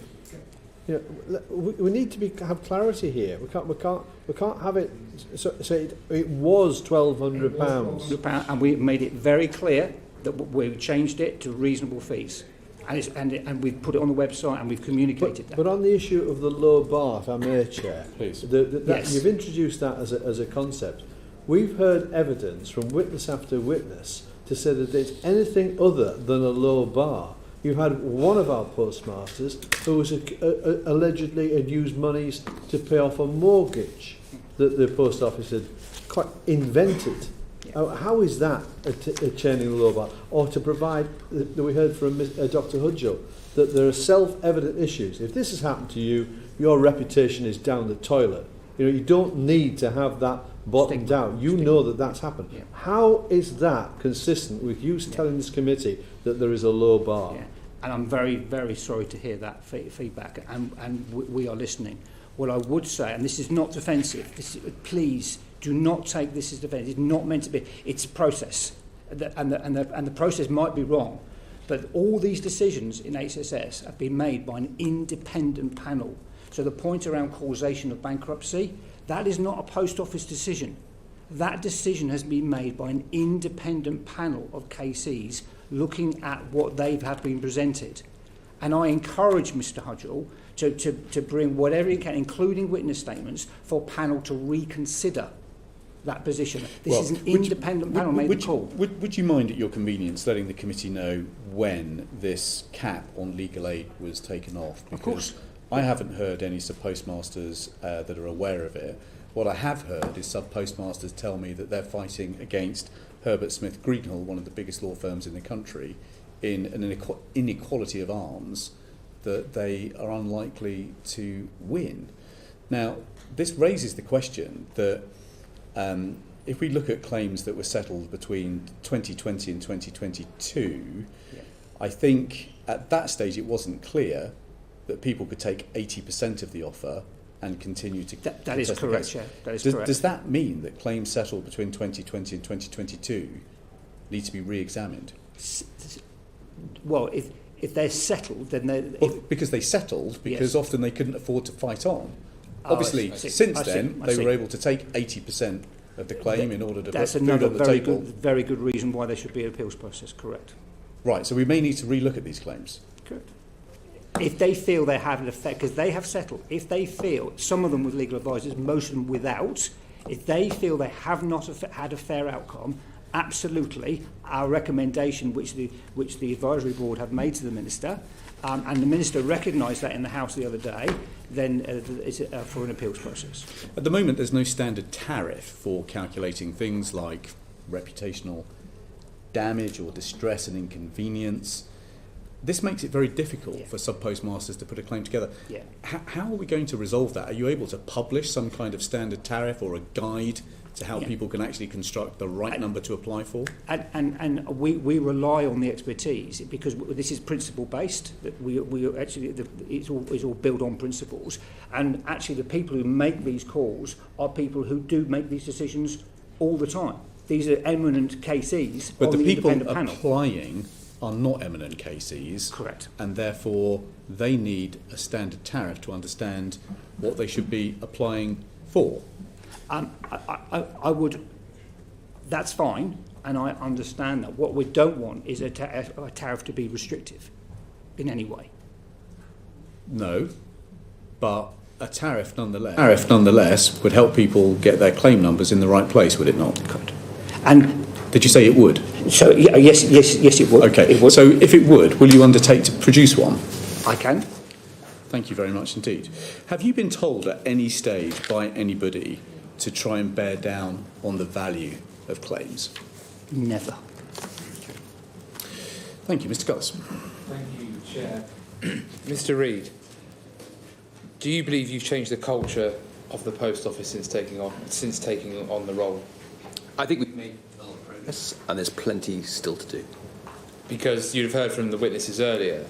We need to have clarity here. We can't have it. So it was £1,200, and we made it very clear that we changed it to reasonable fees, and we've put it on the website and we've communicated that. But on the issue of the low bar, if I may, Chair, please. Yes. You've introduced that as a concept. We've heard evidence from witness after witness to say that it's anything other than a low bar. You had one of our postmasters who was allegedly had used monies to pay off a mortgage that the post office had quite invented. Yeah. How is that a chaining the low bar? Or to provide, that we heard from Dr. Hudgell, that there are self-evident issues. If this has happened to you, your reputation is down the toilet. You don't need to have that bottomed down. You know that that's happened. Yeah. How is that consistent with you telling this committee that there is a low bar? Yeah. And I'm very, very sorry to hear that feedback, and we are listening. What I would say, and this is not defensive, please do not take this as defensive. It's not meant to be. It's a process, and the process might be wrong, but all these decisions in HSS have been made by an independent panel. So the point around causation of bankruptcy, that is not a post office decision. That decision has been made by an independent panel of KCs looking at what they have been presented. And I encourage Mr. Hudgell to bring whatever he can, including witness statements, for panel to reconsider that position. This is an independent panel made the call. Would you mind, at your convenience, letting the committee know when this cap on legal aid was taken off? Because of course. I haven't heard any sub-postmasters that are aware of it. What I have heard is sub-postmasters tell me that they're fighting against Herbert Smith Greenhill, one of the biggest law firms in the country, in an inequality of arms that they are unlikely to win. Now, this raises the question that if we look at claims that were settled between 2020 and 2022, I think at that stage it wasn't clear that people could take 80% of the offer and continue to... That is correct, Chair. That is correct. Does that mean that claims settled between 2020 and 2022 need to be re-examined? Well, if they're settled, then they're... Because they settled, because yes. often they couldn't afford to fight on. Obviously, since then, they were able to take 80% of the claim in order to put food on the table. That's very good reason why there should be an appeals process, correct. Right, so we may need to relook at these claims. Correct. If they feel they have an effect, because they have settled, if they feel, some of them with legal advisors, most of them without, if they feel they have not had a fair outcome absolutely our recommendation, which the advisory board have made to the Minister, and the Minister recognised that in the House the other day, then it's for an appeals process. At the moment, there's no standard tariff for calculating things like reputational damage or distress and inconvenience. This makes it very difficult for sub-postmasters to put a claim together. Yeah. How are we going to resolve that? Are you able to publish some kind of standard tariff or a guide to how people can actually construct the right number to apply for? And we rely on the expertise, because this is principle based. That we actually it's all built on principles, and actually the people who make these calls are people who do make these decisions all the time. These are eminent cases. But on the people independent applying are not eminent cases. Correct. And therefore they need a standard tariff to understand what they should be applying for. I would, that's fine, and I understand that. What we don't want is a tariff to be restrictive in any way. No, but a tariff nonetheless would help people get their claim numbers in the right place, would it not? Correct. And did you say it would? So yes, it would. Okay. It would. So if it would, will you undertake to produce one? I can. Thank you very much indeed. Have you been told at any stage by anybody to try and bear down on the value of claims? Never. Thank you, Mr. Gullis. Thank you, Chair. Mr. Reid, do you believe you've changed the culture of the Post Office since taking on the role? I think we've made a lot of progress, and there's plenty still to do. Because you've heard from the witnesses earlier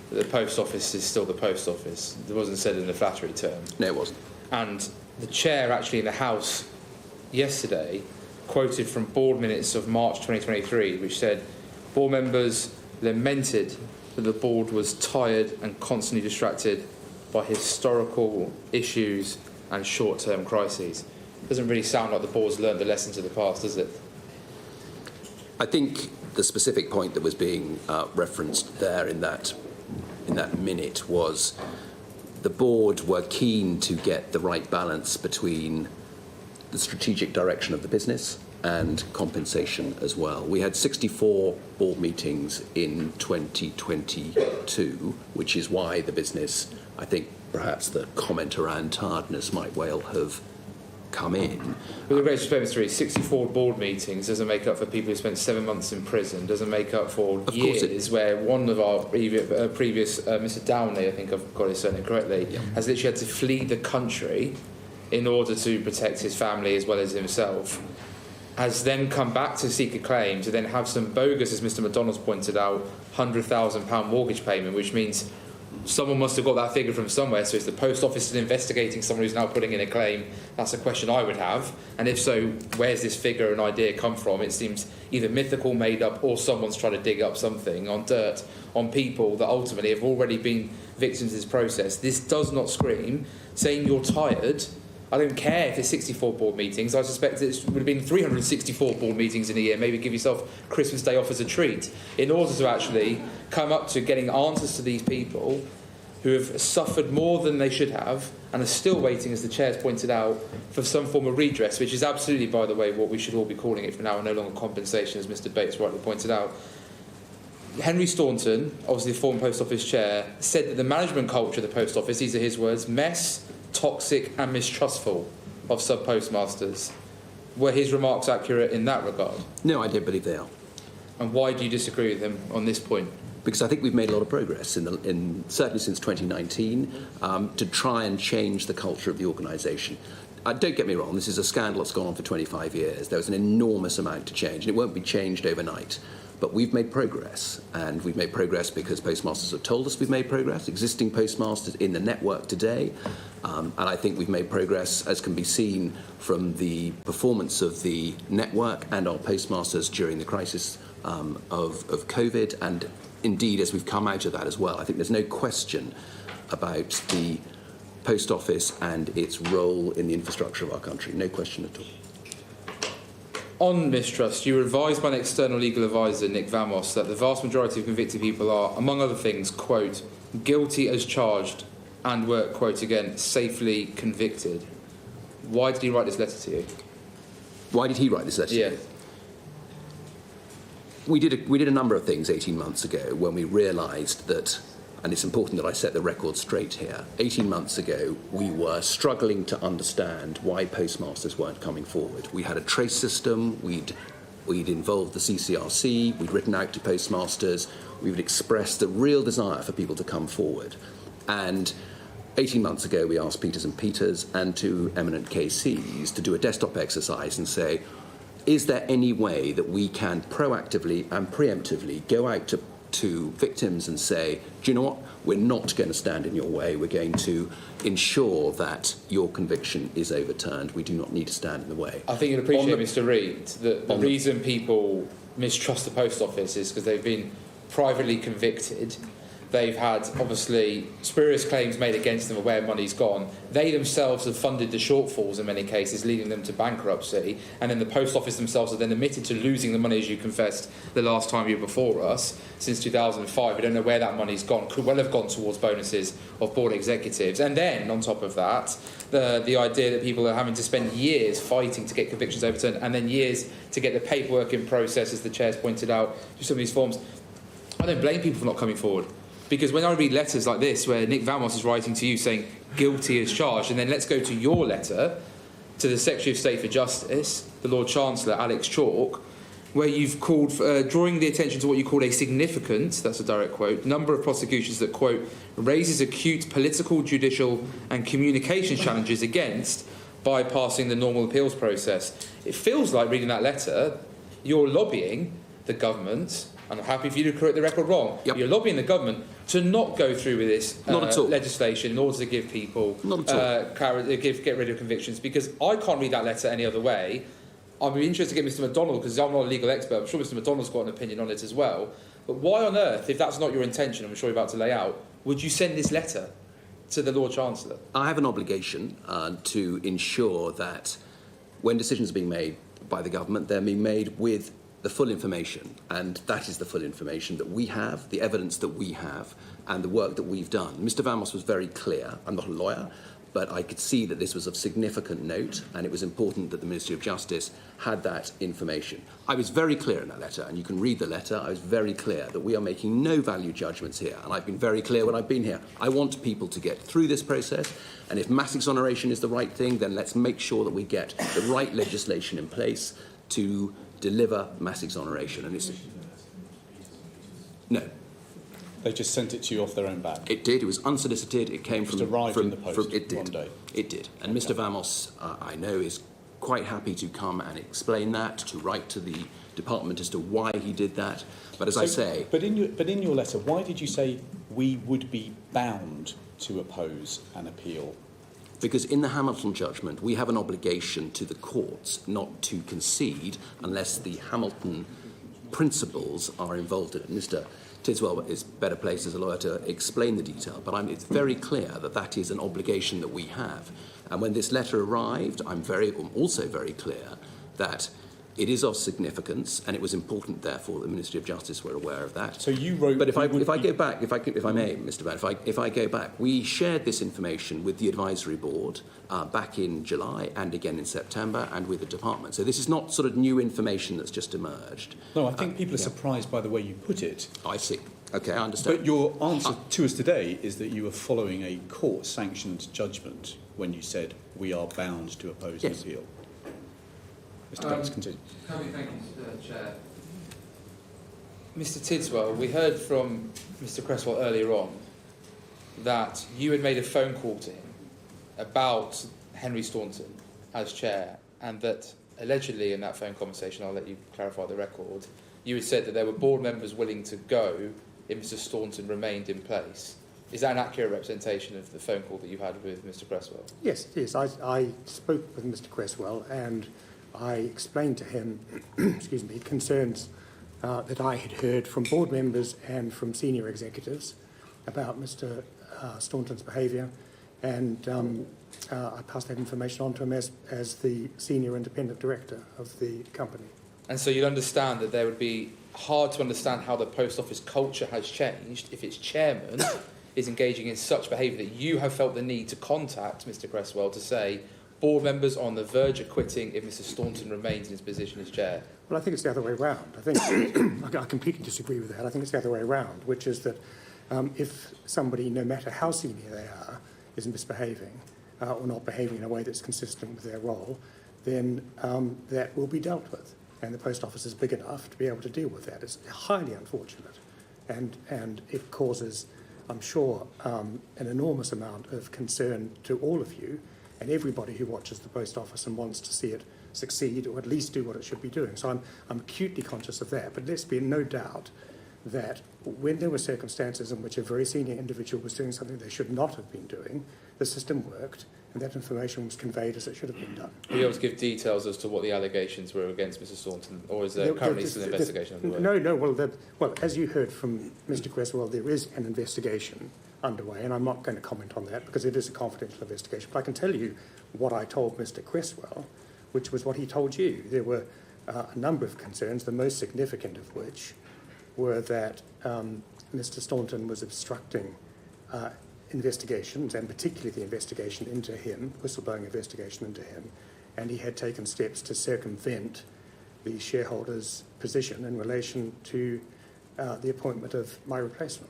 that the Post Office is still the Post Office. It wasn't said in a flattery term. No, it wasn't. And the chair actually in the House yesterday quoted from board minutes of March 2023, which said, board members lamented that the board was tired and constantly distracted by historical issues and short-term crises. Doesn't really sound like the board's learned the lessons of the past, does it? I think the specific point that was being referenced there in that minute was the board were keen to get the right balance between the strategic direction of the business and compensation as well. We had 64 board meetings in 2022, which is why the business, I think perhaps the comment around tiredness might well have come in. With the greatest respect, Mr. Reid, 64 board meetings doesn't make up for people who spent 7 months in prison, doesn't make up for years where one of our previous Mr. Downey, I think I've got his surname correctly, has literally had to flee the country in order to protect his family as well as himself, has then come back to seek a claim to then have some bogus, as Mr. McDonald's pointed out, £100,000 mortgage payment, which means someone must have got that figure from somewhere. So is the Post Office still investigating someone who's now putting in a claim? That's a question I would have. And if so, where's this figure and idea come from? It seems either mythical, made up, or someone's trying to dig up something on dirt, on people that ultimately have already been victims of this process. This does not scream saying you're tired. I don't care if it's 64 board meetings. I suspect it would have been 364 board meetings in a year. Maybe give yourself Christmas Day off as a treat in order to actually come up to getting answers to these people who have suffered more than they should have and are still waiting, as the chair's pointed out, for some form of redress, which is absolutely, by the way, what we should all be calling it from now on, no longer compensation, as Mr. Bates rightly pointed out. Henry Staunton, obviously the former Post Office chair, said that the management culture of the Post Office, these are his words, mess, toxic and mistrustful of sub-postmasters. Were his remarks accurate in that regard? No, I don't believe they are. And why do you disagree with him on this point? Because I think we've made a lot of progress, certainly since 2019, to try and change the culture of the organisation. Don't get me wrong, this is a scandal that's gone on for 25 years. There was an enormous amount to change, and it won't be changed overnight. But we've made progress, and we've made progress because postmasters have told us we've made progress, existing postmasters in the network today, and I think we've made progress, as can be seen from the performance of the network and our postmasters during the crisis of COVID, and indeed as we've come out of that as well. I think there's no question about the Post Office and its role in the infrastructure of our country, no question at all. On mistrust, you were advised by an external legal advisor, Nick Vamos, that the vast majority of convicted people are, among other things, quote, guilty as charged and were, quote again, safely convicted. Why did he write this letter to you? Why did he write this letter to you? we did a number of things 18 months ago when we realised that, and it's important that I set the record straight here, 18 months ago we were struggling to understand why postmasters weren't coming forward. We had a trace system, we'd involved the CCRC, we'd written out to postmasters, we would express the real desire for people to come forward. And 18 months ago we asked Peters and Peters and two eminent KCs to do a desktop exercise and say, is there any way that we can proactively and preemptively go out to victims and say, do you know what, we're not going to stand in your way, we're going to ensure that your conviction is overturned, we do not need to stand in the way. I think you'd appreciate, Mr. Reid, that the reason people mistrust the Post Office is because they've been privately convicted. They've had, obviously, spurious claims made against them of where money's gone. They themselves have funded the shortfalls in many cases, leading them to bankruptcy. And then the Post Office themselves have then admitted to losing the money, as you confessed the last time you were before us, since 2005. We don't know where that money's gone. Could well have gone towards bonuses of board executives. And then, on top of that, the idea that people are having to spend years fighting to get convictions overturned and then years to get the paperwork in process, as the Chair's pointed out, through some of these forms. I don't blame people for not coming forward. Because when I read letters like this, where Nick Vamos is writing to you saying, guilty as charged, and then let's go to your letter to the Secretary of State for Justice, the Lord Chancellor, Alex Chalk, where you've called, drawing the attention to what you call a significant, that's a direct quote, number of prosecutions that, quote, raises acute political, judicial and communications challenges against bypassing the normal appeals process. It feels like, reading that letter, you're lobbying the government, and I'm happy for you to correct the record wrong, you're lobbying the government to not go through with this legislation in order to give people get rid of convictions, because I can't read that letter any other way. I'd be interested to get Mr. McDonald, because I'm not a legal expert, I'm sure Mr. McDonald's got an opinion on it as well. But why on earth, if that's not your intention, I'm sure you're about to lay out, would you send this letter to the Lord Chancellor? I have an obligation to ensure that when decisions are being made by the government, they're being made with the full information, and that is the full information that we have, the evidence that we have, and the work that we've done. Mr. Vamos was very clear. I'm not a lawyer, but I could see that this was of significant note, and it was important that the Ministry of Justice had that information. I was very clear in that letter, and you can read the letter. I was very clear that we are making no value judgments here, and I've been very clear when I've been here. I want people to get through this process, and if mass exoneration is the right thing, then let's make sure that we get the right legislation in place to deliver mass exoneration. And it's no. They just sent it to you off their own back. It did. It was unsolicited. It came from arrived in the post it did. one day. It did. And Mr. Vamos, I know, is quite happy to come and explain that, to write to the department as to why he did that. But as I say, but in your letter, why did you say we would be bound to oppose an appeal? Because in the Hamilton judgment, we have an obligation to the courts not to concede unless the Hamilton principles are involved in it. Mr. Tiswell is better placed as a lawyer to explain the detail, but it's very clear that that is an obligation that we have. And when this letter arrived, I'm also very clear that it is of significance, and it was important, therefore, that the Ministry of Justice were aware of that. So you wrote. But if I go back, if I may, Mr. Van, if I go back, we shared this information with the advisory board back in July and again in September, and with the department. So this is not sort of new information that's just emerged. No, I think people are surprised by the way you put it. I see. Okay, I understand. But your answer to us today is that you were following a court-sanctioned judgment when you said we are bound to oppose an appeal. Mr. Banks, continue. Thank you, Chair. Mr. Tidswell, we heard from Mr. Cresswell earlier on that you had made a phone call to him about Henry Staunton as Chair, and that allegedly in that phone conversation, I'll let you clarify the record, you had said that there were board members willing to go if Mr. Staunton remained in place. Is that an accurate representation of the phone call that you had with Mr. Cresswell? Yes, I spoke with Mr. Cresswell, and I explained to him, excuse me, concerns that I had heard from board members and from senior executives about Mr. Staunton's behaviour, and I passed that information on to him as the senior independent director of the company. And so you'd understand that there would be hard to understand how the post office culture has changed if its chairman is engaging in such behaviour that you have felt the need to contact Mr. Cresswell to say, board members on the verge of quitting if Mr Staunton remains in his position as chair? Well, I think it's the other way round. I think I completely disagree with that. I think it's the other way round, which is that if somebody, no matter how senior they are, is misbehaving or not behaving in a way that's consistent with their role, then that will be dealt with. And the post office is big enough to be able to deal with that. It's highly unfortunate. And it causes, I'm sure, an enormous amount of concern to all of you and everybody who watches the post office and wants to see it succeed or at least do what it should be doing. So I'm acutely conscious of that. But let's be in no doubt that when there were circumstances in which a very senior individual was doing something they should not have been doing, the system worked and that information was conveyed as it should have been done. Are you able to give details as to what the allegations were against Mr Staunton, or is there currently still an investigation underway? No. Well, as you heard from Mr Cresswell, there is an investigation underway, and I'm not going to comment on that because it is a confidential investigation. But I can tell you what I told Mr Cresswell, which was what he told you. There were a number of concerns, the most significant of which were that Mr Staunton was obstructing investigations, and particularly the investigation into him, whistleblowing investigation into him, and he had taken steps to circumvent the shareholders' position in relation to the appointment of my replacement.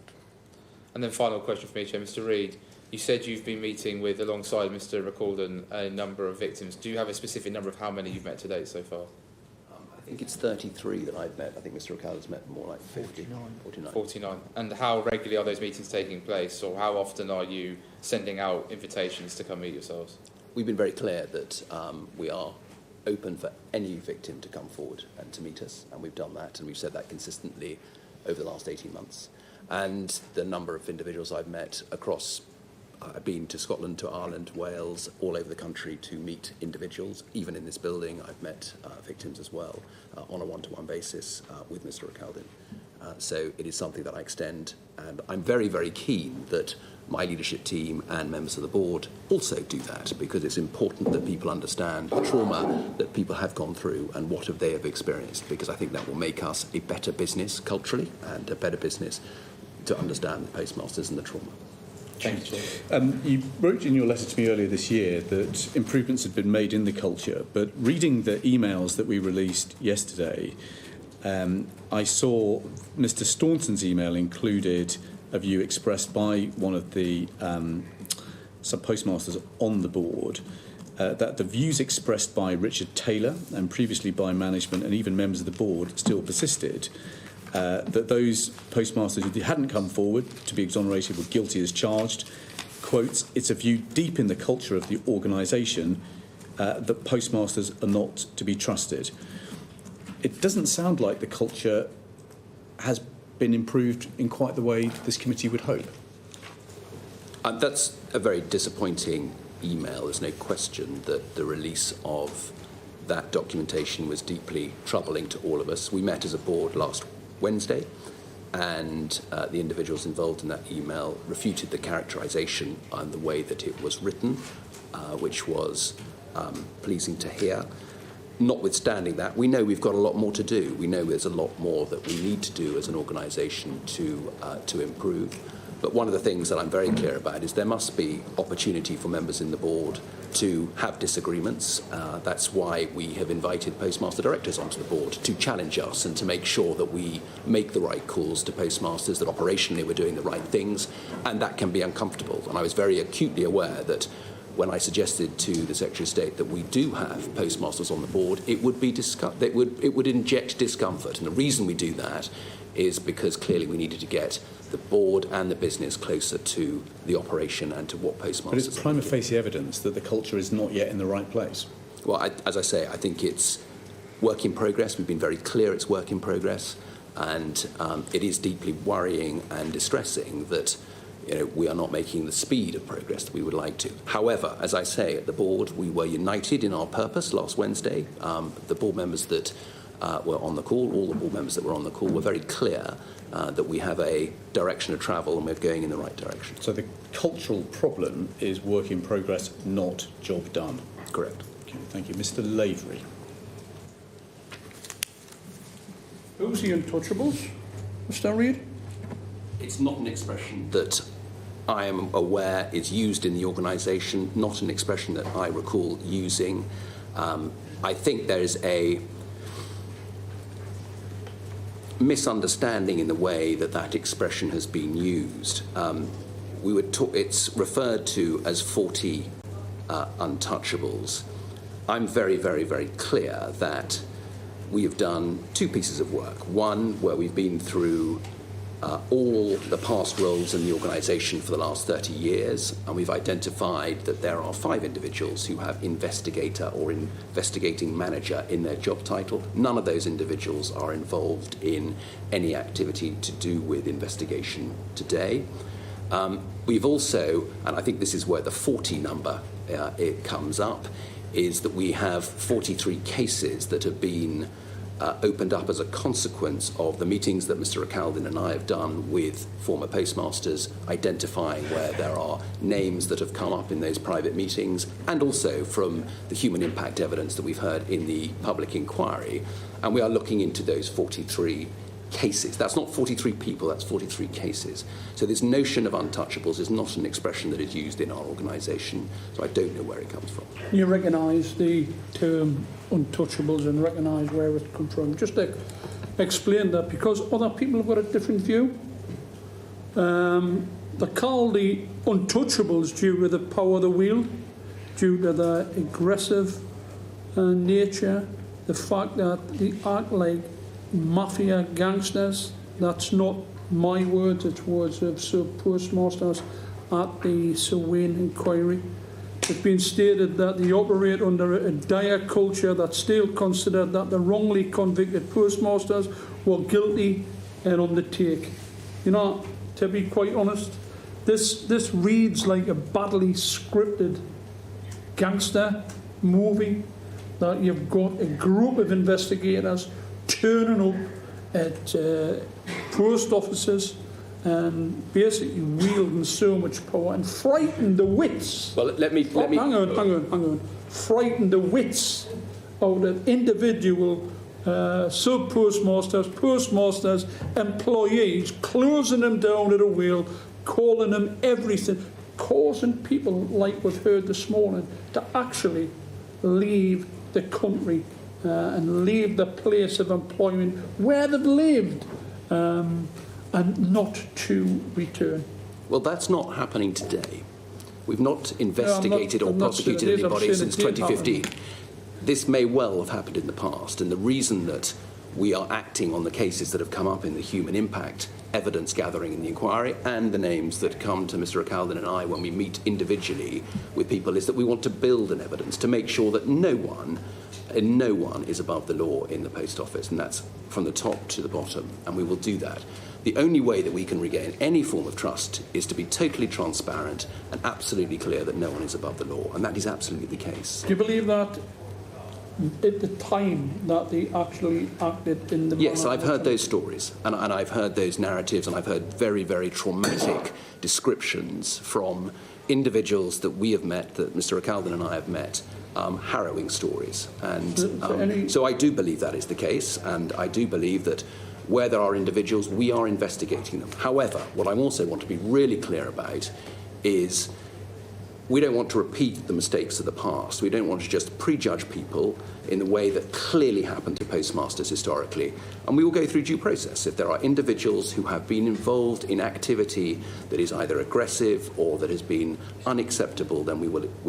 And then final question for me, Chair. Mr Reid, you said you've been meeting with, alongside Mr Recalden, a number of victims. Do you have a specific number of how many you've met to date so far? I think it's 33 that I've met. I think Mr Recalden's met more like 50. 49. And how regularly are those meetings taking place, or how often are you sending out invitations to come meet yourselves? We've been very clear that we are open for any victim to come forward and to meet us, and we've done that, and we've said that consistently over the last 18 months. And the number of individuals I've met across, I've been to Scotland, to Ireland, Wales, all over the country to meet individuals. Even in this building, I've met victims as well on a one-to-one basis with Mr Recalden. So it is something that I extend, and I'm very, very keen that my leadership team and members of the board also do that, because it's important that people understand the trauma that people have gone through and what they have experienced, because I think that will make us a better business culturally and a better business to understand the postmasters and the trauma. Thank you. You wrote in your letter to me earlier this year that improvements had been made in the culture, but reading the emails that we released yesterday, I saw Mr Staunton's email included a view expressed by one of the sub-postmasters on the board, that the views expressed by Richard Taylor and previously by management and even members of the board still persisted. That those postmasters who hadn't come forward to be exonerated were guilty as charged. Quotes, "It's a view deep in the culture of the organisation that postmasters are not to be trusted." It doesn't sound like the culture has been improved in quite the way this committee would hope. That's a very disappointing email. There's no question that the release of that documentation was deeply troubling to all of us. We met as a board last Wednesday, and the individuals involved in that email refuted the characterisation and the way that it was written, which was pleasing to hear. Notwithstanding that, we know we've got a lot more to do. We know there's a lot more that we need to do as an organisation to improve. But one of the things that I'm very clear about is there must be opportunity for members in the board to have disagreements. That's why we have invited postmaster directors onto the board to challenge us and to make sure that we make the right calls to postmasters, that operationally we're doing the right things, and that can be uncomfortable. And I was very acutely aware that when I suggested to the Secretary of State that we do have postmasters on the board, it would would inject discomfort. And the reason we do that is because clearly we needed to get the board and the business closer to the operation and to what postmasters. But it's prima facie evidence that the culture is not yet in the right place. Well, as I say, I think it's work in progress. We've been very clear it's work in progress, and it is deeply worrying and distressing that we are not making the speed of progress that we would like to. However, as I say, at the board, we were united in our purpose last Wednesday. The board members that were on the call, all the board members that were on the call, were very clear that we have a direction of travel and we're going in the right direction. So the cultural problem is work in progress, not job done. Correct. Okay, thank you. Mr Lavery. Who's the Untouchables, Mr Reid? It's not an expression that I am aware is used in the organisation, not an expression that I recall using. I think there is a misunderstanding in the way that that expression has been used. It's referred to as 40 untouchables. I'm very, very, very clear that we have done two pieces of work. One, where we've been through all the past roles in the organisation for the last 30 years, and we've identified that there are 5 individuals who have investigator or investigating manager in their job title. None of those individuals are involved in any activity to do with investigation today. We've also, and I think this is where the 40 number it comes up, is that we have 43 cases that have been opened up as a consequence of the meetings that Mr. O'Caldin and I have done with former postmasters, identifying where there are names that have come up in those private meetings, and also from the human impact evidence that we've heard in the public inquiry. And we are looking into those 43 cases. That's not 43 people, that's 43 cases. So this notion of untouchables is not an expression that is used in our organisation, so I don't know where it comes from. You recognise the term untouchables and recognise where it comes from. Just to explain that, because other people have got a different view. They call the untouchables due to the power of the wheel, due to the aggressive nature, the fact that they act like mafia gangsters. That's not my words, it's words of sub-postmasters at the Sylvain inquiry. It's been stated that they operate under a dire culture that still considered that the wrongly convicted postmasters were guilty and undertake. You know, to be quite honest, this reads like a badly scripted gangster movie, that you've got a group of investigators turning up at post offices and basically wielding so much power and frighten the wits. Well, let me. Hang on. Frighten the wits out of individual sub-postmasters, postmasters, employees, closing them down at a wheel, calling them everything, causing people, like we've heard this morning, to actually leave the country and leave the place of employment where they've lived, and not to return. Well, that's not happening today. We've not investigated or prosecuted anybody since 2015. This may well have happened in the past, and the reason that we are acting on the cases that have come up in the human impact evidence gathering in the inquiry and the names that come to Mr. O'Caldin and I when we meet individually with people is that we want to build an evidence to make sure that no one is above the law in the post office, and that's from the top to the bottom, and we will do that. The only way that we can regain any form of trust is to be totally transparent and absolutely clear that no one is above the law, and that is absolutely the case. Do you believe that at the time that they actually acted in the... Yes, I've heard those stories, and I've heard those narratives, and I've heard very, very traumatic descriptions from individuals that we have met, that Mr. O'Caldin and I have met, harrowing stories. And so I do believe that is the case, and I do believe that where there are individuals, we are investigating them. However, what I also want to be really clear about is we don't want to repeat the mistakes of the past. We don't want to just prejudge people in the way that clearly happened to postmasters historically. And we will go through due process. If there are individuals who have been involved in activity that is either aggressive or that has been unacceptable, then we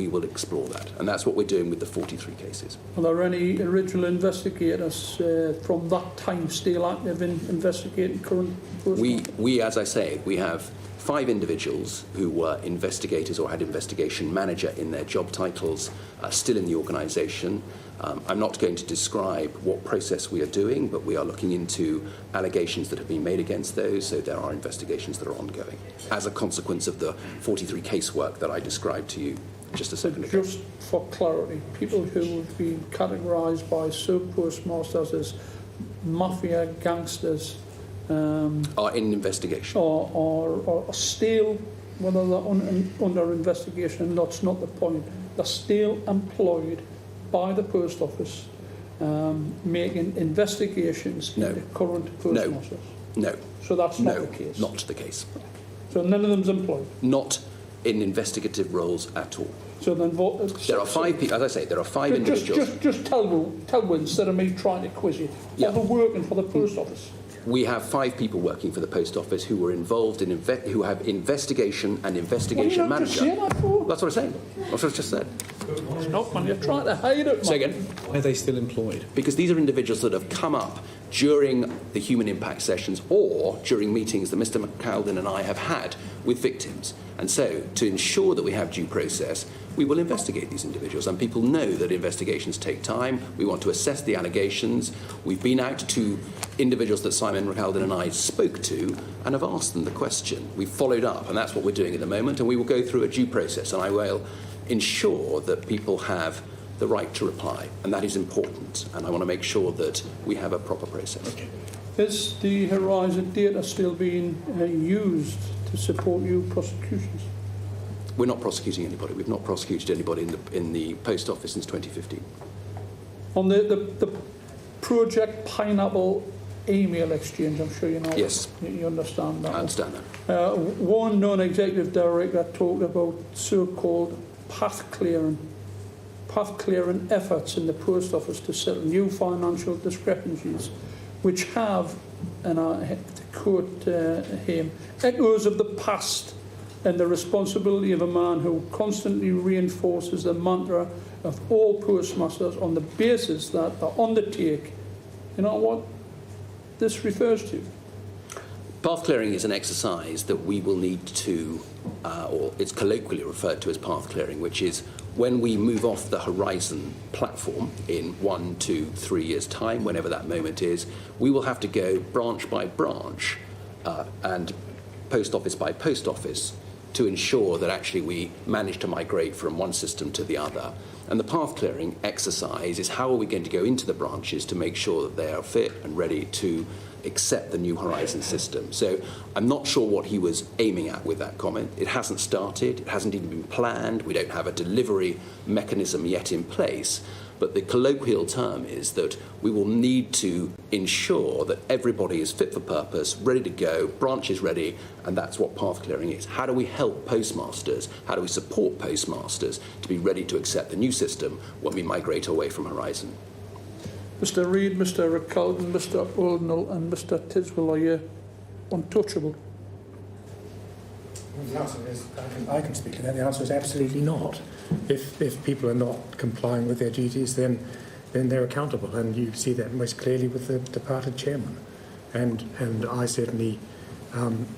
will explore that. And that's what we're doing with the 43 cases. Are there any original investigators from that time still active in investigating current postmasters? We, as I say, we have 5 individuals who were investigators or had investigation manager in their job titles still in the organisation. I'm not going to describe what process we are doing, but we are looking into allegations that have been made against those, so there are investigations that are ongoing as a consequence of the 43 casework that I described to you just a second ago. Just for clarity, people who have been categorised by sub-postmasters as mafia gangsters are in investigation. Or still, whether they're under investigation, that's not the point. They're still employed by the post office, making investigations into current postmasters. No. So that's not the case? Not the case. So none of them's employed? Not in investigative roles at all. So then there are 5 people, as I say, there are 5 individuals. Just tell me instead of me trying to quiz you. Yeah. Are they working for the post office? We have 5 people working for the post office who were involved in who have investigation and investigation manager. That's what I'm saying. That's what I just said. It's not, man. You're trying to hide it, man. Say again. Why are they still employed? Because these are individuals that have come up during the human impact sessions or during meetings that Mr. McAlden and I have had with victims. And so, to ensure that we have due process, we will investigate these individuals. And people know that investigations take time. We want to assess the allegations. We've been out to individuals that Simon McAlden and I spoke to and have asked them the question. We've followed up, and that's what we're doing at the moment. And we will go through a due process, and I will ensure that people have the right to reply. And that is important. And I want to make sure that we have a proper process. Okay. Is the Horizon data still being used to support you prosecutions? We're not prosecuting anybody. We've not prosecuted anybody in the post office since 2015. On the Project Pineapple email exchange, I'm sure you know. Yes. You understand that. I understand that. One non-executive director talked about so-called path clearing efforts in the post office to settle new financial discrepancies, which have, and I have to quote him, echoes of the past and the responsibility of a man who constantly reinforces the mantra of all postmasters on the basis that they undertake, you know what this refers to? Path clearing is an exercise that we will need to, or it's colloquially referred to as path clearing, which is when we move off the Horizon platform in 1, 2, 3 years' time, whenever that moment is, we will have to go branch by branch and post office by post office to ensure that actually we manage to migrate from one system to the other. And the path clearing exercise is how are we going to go into the branches to make sure that they are fit and ready to accept the new Horizon system. So I'm not sure what he was aiming at with that comment. It hasn't started, it hasn't even been planned, we don't have a delivery mechanism yet in place. But the colloquial term is that we will need to ensure that everybody is fit for purpose, ready to go, branches ready, and that's what path clearing is. How do we help postmasters? How do we support postmasters to be ready to accept the new system when we migrate away from Horizon? Mr. Reid, Mr. McAlden, Mr. Oldnell and Mr. Tiswell, are you untouchable? The answer is, I can speak to that. The answer is absolutely not. If people are not complying with their duties, then they're accountable, and you see that most clearly with the departed chairman. And I certainly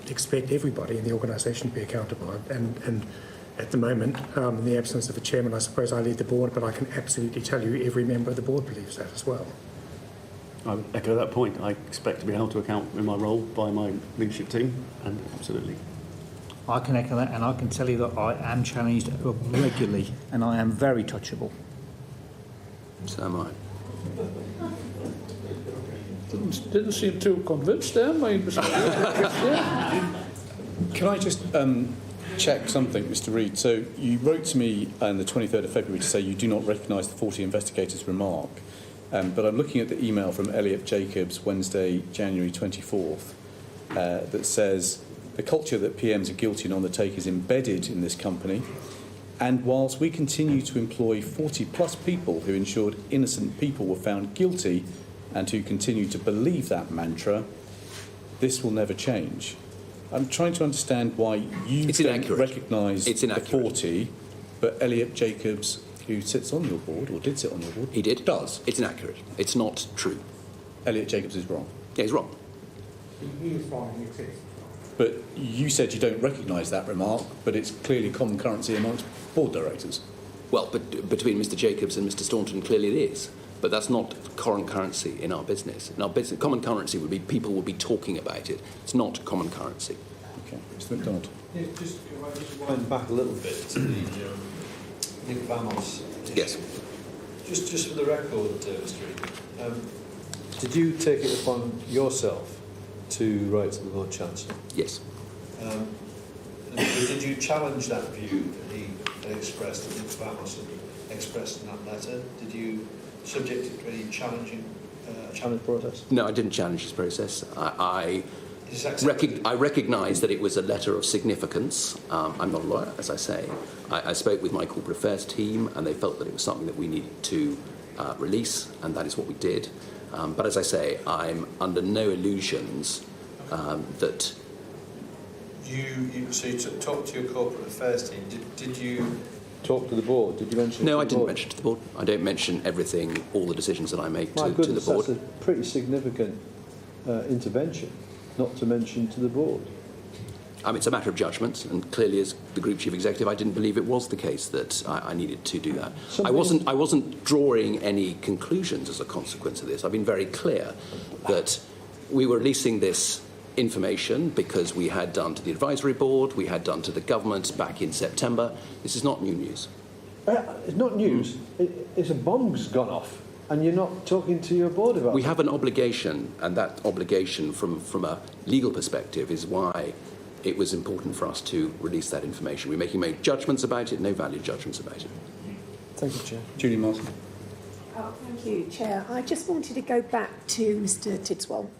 expect everybody in the organisation to be accountable. And at the moment, in the absence of a chairman, I suppose I lead the board, but I can absolutely tell you every member of the board believes that as well. I would echo that point. I expect to be held to account in my role by my leadership team, and absolutely. I can echo that, and I can tell you that I am challenged regularly, and I am very touchable. So am I. Didn't seem too convinced there, Mr. Can I just check something, Mr. Reid? So you wrote to me on the 23rd of February to say you do not recognise the 40 investigators' remark, but I'm looking at the email from Elliot Jacobs, Wednesday, January 24th, that says, the culture that PMs are guilty and undertake is embedded in this company, and whilst we continue to employ 40-plus people who ensured innocent people were found guilty and who continue to believe that mantra, this will never change. I'm trying to understand why you don't recognise the 40, but Elliot Jacobs, who sits on your board, or did sit on your board... He did. Does. It's inaccurate. It's not true. Elliot Jacobs is wrong. Yeah, he's wrong. He is wrong, he exists. But you said you don't recognise that remark, but it's clearly common currency amongst board directors. Well, but between Mr. Jacobs and Mr. Staunton, clearly it is. But that's not current currency in our business. In our business, common currency would be people would be talking about it. It's not common currency. Okay, Mr. McDonald. Yeah, just wind back a little bit to the Nick Vamos. Yes. Just for the record, Mr. Reid, did you take it upon yourself to write to the Lord Chancellor? Yes. And did you challenge that view that he had expressed, that Nick Vamos had expressed in that letter? Did you subject it to any challenge process? No, I didn't challenge his process. I I recognise that it was a letter of significance. I'm not a lawyer, as I say. I spoke with my corporate affairs team, and they felt that it was something that we needed to release, and that is what we did. But as I say, I'm under no illusions that... So you talked to your corporate affairs team. Did you talk to the board? Did you mention? No, I didn't mention it to the board. I don't mention everything, all the decisions that I make to the board. That's a pretty significant intervention, not to mention to the board. It's a matter of judgment, and clearly, as the Group Chief Executive, I didn't believe it was the case that I needed to do that. I wasn't drawing any conclusions as a consequence of this. I've been very clear that we were releasing this information because we had done to the advisory board, we had done to the government back in September. This is not new news. It's not news. It's a bomb's gone off, and you're not talking to your board about it. We have an obligation, and that obligation from a legal perspective is why it was important for us to release that information. We're making judgments about it, no value judgments about it. Thank you, Chair. Julie Martin. Thank you, Chair. I just wanted to go back to Mr Tidswell.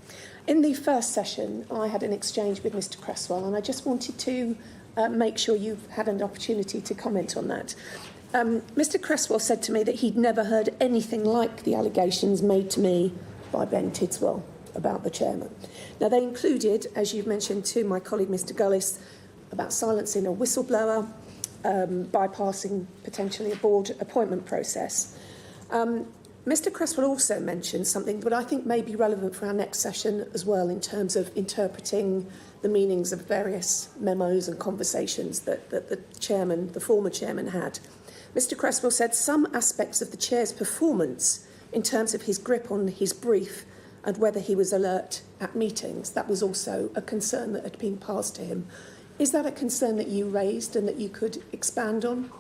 In the first session, I had an exchange with Mr Cresswell, and I just wanted to make sure you've had an opportunity to comment on that. Mr Cresswell said to me that he'd never heard anything like the allegations made to me by Ben Tidswell about the chairman. Now, they included, as you've mentioned to my colleague Mr Gullis, about silencing a whistleblower, bypassing potentially a board appointment process. Mr Cresswell also mentioned something that I think may be relevant for our next session as well, in terms of interpreting the meanings of various memos and conversations that the former chairman had. Mr Cresswell said some aspects of the chair's performance in terms of his grip on his brief and whether he was alert at meetings, that was also a concern that had been passed to him. Is that a concern that you raised and that you could expand on?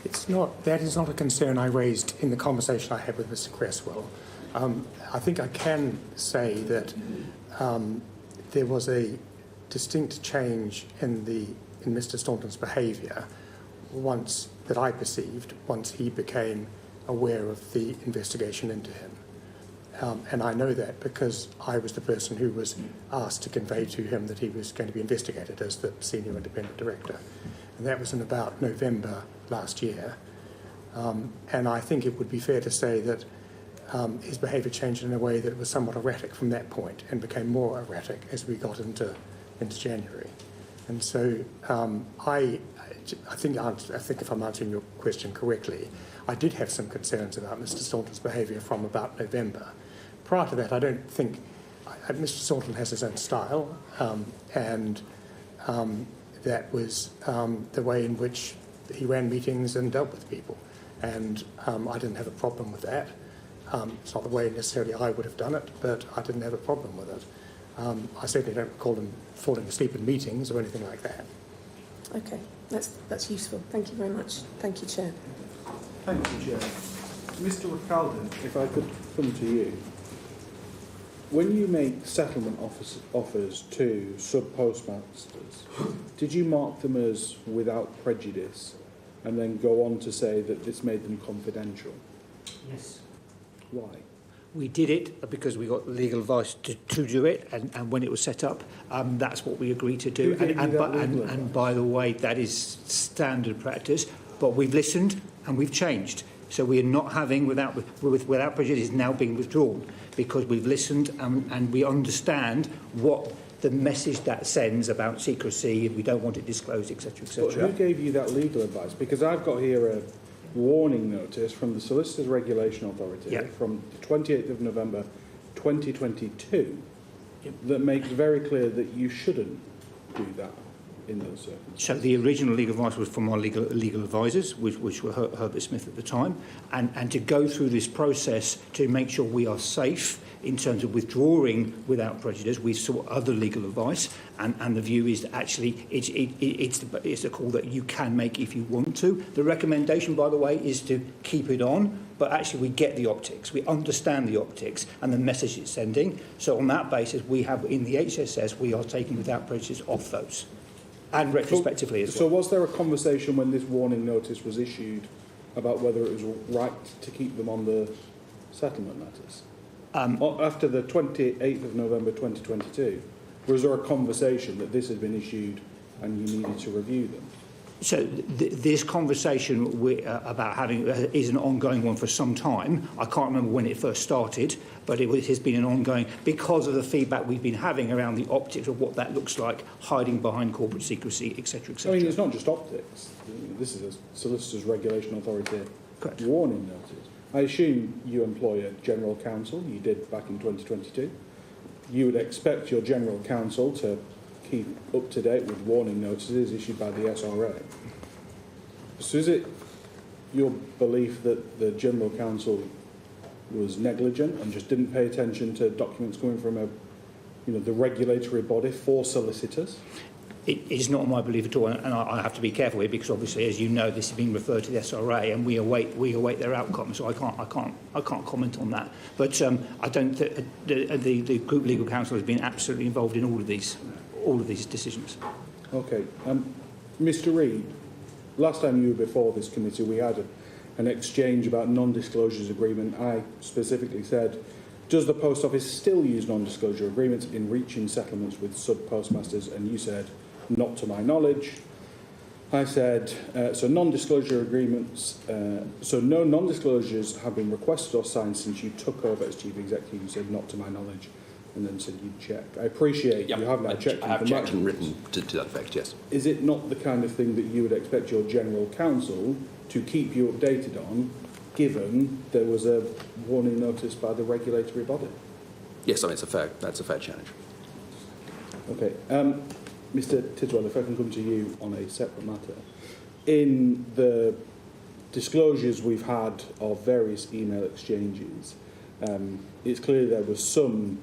That is not a concern I raised in the conversation I had with Mr Cresswell. I think I can say that there was a distinct change in Mr Staunton's behaviour once that I perceived, once he became aware of the investigation into him. And I know that because I was the person who was asked to convey to him that he was going to be investigated as the Senior Independent Director. And that was in about November last year. And I think it would be fair to say that his behaviour changed in a way that was somewhat erratic from that point and became more erratic as we got into January. And so I think if I'm answering your question correctly, I did have some concerns about Mr Staunton's behaviour from about November. Prior to that, I don't think... Mr Staunton has his own style, and that was the way in which he ran meetings and dealt with people. And I didn't have a problem with that. It's not the way necessarily I would have done it, but I didn't have a problem with it. I certainly don't recall him falling asleep in meetings or anything like that. Okay, that's useful. Thank you very much. Thank you, Chair. Thank you, Chair. Mr Ricalden, if I could come to you. When you make settlement offers to sub-postmasters, did you mark them as without prejudice and then go on to say that this made them confidential? Yes. Why? We did it because we got legal advice to do it, and when it was set up, that's what we agreed to do. And by the way, that is standard practice, but we've listened and we've changed. So we are not having without prejudice is now being withdrawn because we've listened and we understand what the message that sends about secrecy, if we don't want it disclosed, etc., etc. But who gave you that legal advice? Because I've got here a warning notice from the Solicitors Regulation Authority from the 28th of November 2022 that makes very clear that you shouldn't do that in those circumstances. So the original legal advice was from our legal advisors, which were Herbert Smith at the time, and to go through this process to make sure we are safe in terms of withdrawing without prejudice, we sought other legal advice, and the view is that actually it's a call that you can make if you want to. The recommendation, by the way, is to keep it on, but actually we get the optics, we understand the optics and the message it's sending. So on that basis, we have in the HSS, we are taking without prejudice off those. And retrospectively as well. So was there a conversation when this warning notice was issued about whether it was right to keep them on the settlement letters? After the 28th of November 2022, Was there a conversation that this had been issued and you needed to review them? So this conversation about having is an ongoing one for some time. I can't remember when it first started, but it has been an ongoing, because of the feedback we've been having around the optics of what that looks like, hiding behind corporate secrecy, etc., etc. I mean, it's not just optics. This is a Solicitors Regulation Authority warning notice. I assume you employ a general counsel. You did back in 2022. You would expect your general counsel to keep up to date with warning notices issued by the SRA. So is it your belief that the General Counsel was negligent and just didn't pay attention to documents coming from the regulatory body for solicitors? It is not my belief at all, and I have to be careful here because obviously, as you know, this is being referred to the SRA, and we await their outcome. So I can't comment on that. But I don't. The Group Legal Counsel has been absolutely involved in all of these decisions. Okay, Mr. Reid, last time you were before this committee, we had an exchange about non-disclosures agreement. I specifically said, does the Post Office still use non-disclosure agreements in reaching settlements with sub-postmasters? And you said, not to my knowledge. I said, so non-disclosure agreements, so no non-disclosures have been requested or signed since you took over as Chief Executive. You said, not to my knowledge, and then said you'd check. I appreciate you have now checked. I have checked and written to that effect, yes. Is it not the kind of thing that you would expect your General Counsel to keep you updated on, given there was a warning notice by the regulatory body? Yes, I mean, that's a fair challenge. Okay. Mr. Tidwell, if I can come to you on a separate matter. In the disclosures we've had of various email exchanges, it's clear there was some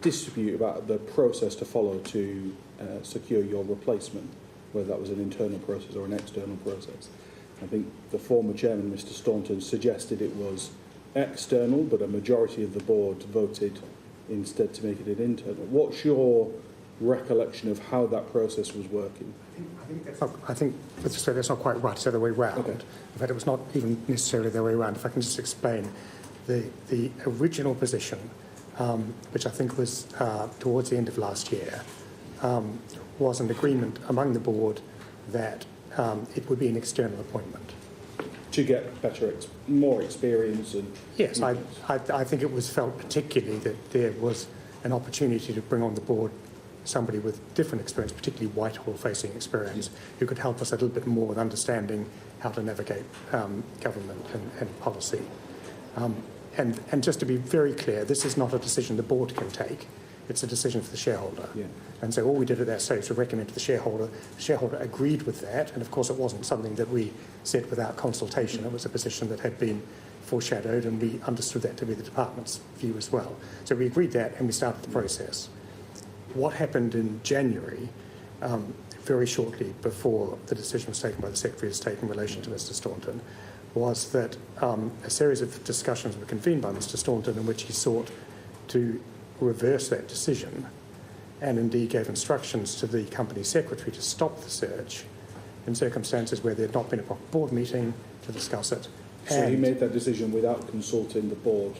dispute about the process to follow to secure your replacement, whether that was an internal process or an external process. I think the former chairman, Mr. Staunton, suggested it was external, but a majority of the board voted instead to make it an internal. What's your recollection of how that process was working? I think let's say that's not quite right. It's the other way round. Okay. In fact, it was not even necessarily the other way around. If I can just explain, the original position, which I think was towards the end of last year, was an agreement among the board that it would be an external appointment. To get more experience and... Yes, I think it was felt particularly that there was an opportunity to bring on the board somebody with different experience, particularly Whitehall-facing experience, who could help us a little bit more with understanding how to navigate government and policy. And just to be very clear, this is not a decision the board can take. It's a decision for the shareholder. Yeah. And so all we did at that stage was recommend to the shareholder. The shareholder agreed with that, and of course it wasn't something that we said without consultation. It was a position that had been foreshadowed, and we understood that to be the department's view as well. So we agreed that, and we started the process. What happened in January, very shortly before the decision was taken by the Secretary of State in relation to Mr. Staunton, was that a series of discussions were convened by Mr. Staunton in which he sought to reverse that decision and indeed gave instructions to the company secretary to stop the search in circumstances where there had not been a proper board meeting to discuss it. So he made that decision without consulting the board?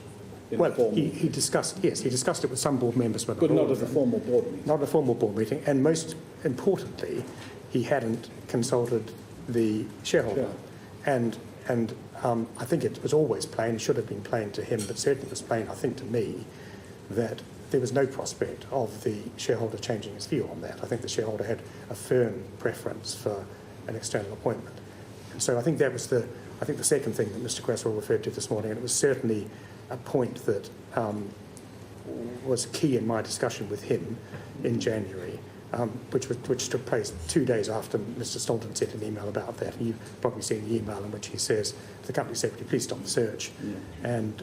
He discussed it with some board members. But not at a formal board meeting? Not at a formal board meeting. And most importantly, he hadn't consulted the shareholder. And I think it was always plain, it should have been plain to him, but certainly it was plain, I think, to me, that there was no prospect of the shareholder changing his view on that. I think the shareholder had a firm preference for an external appointment. And so I think that was the second thing that Mr. Cresswell referred to this morning, and it was certainly a point that was key in my discussion with him in January, which took place 2 days after Mr. Staunton sent an email about that. And you've probably seen the email in which he says to the company secretary, please stop the search. Yeah. And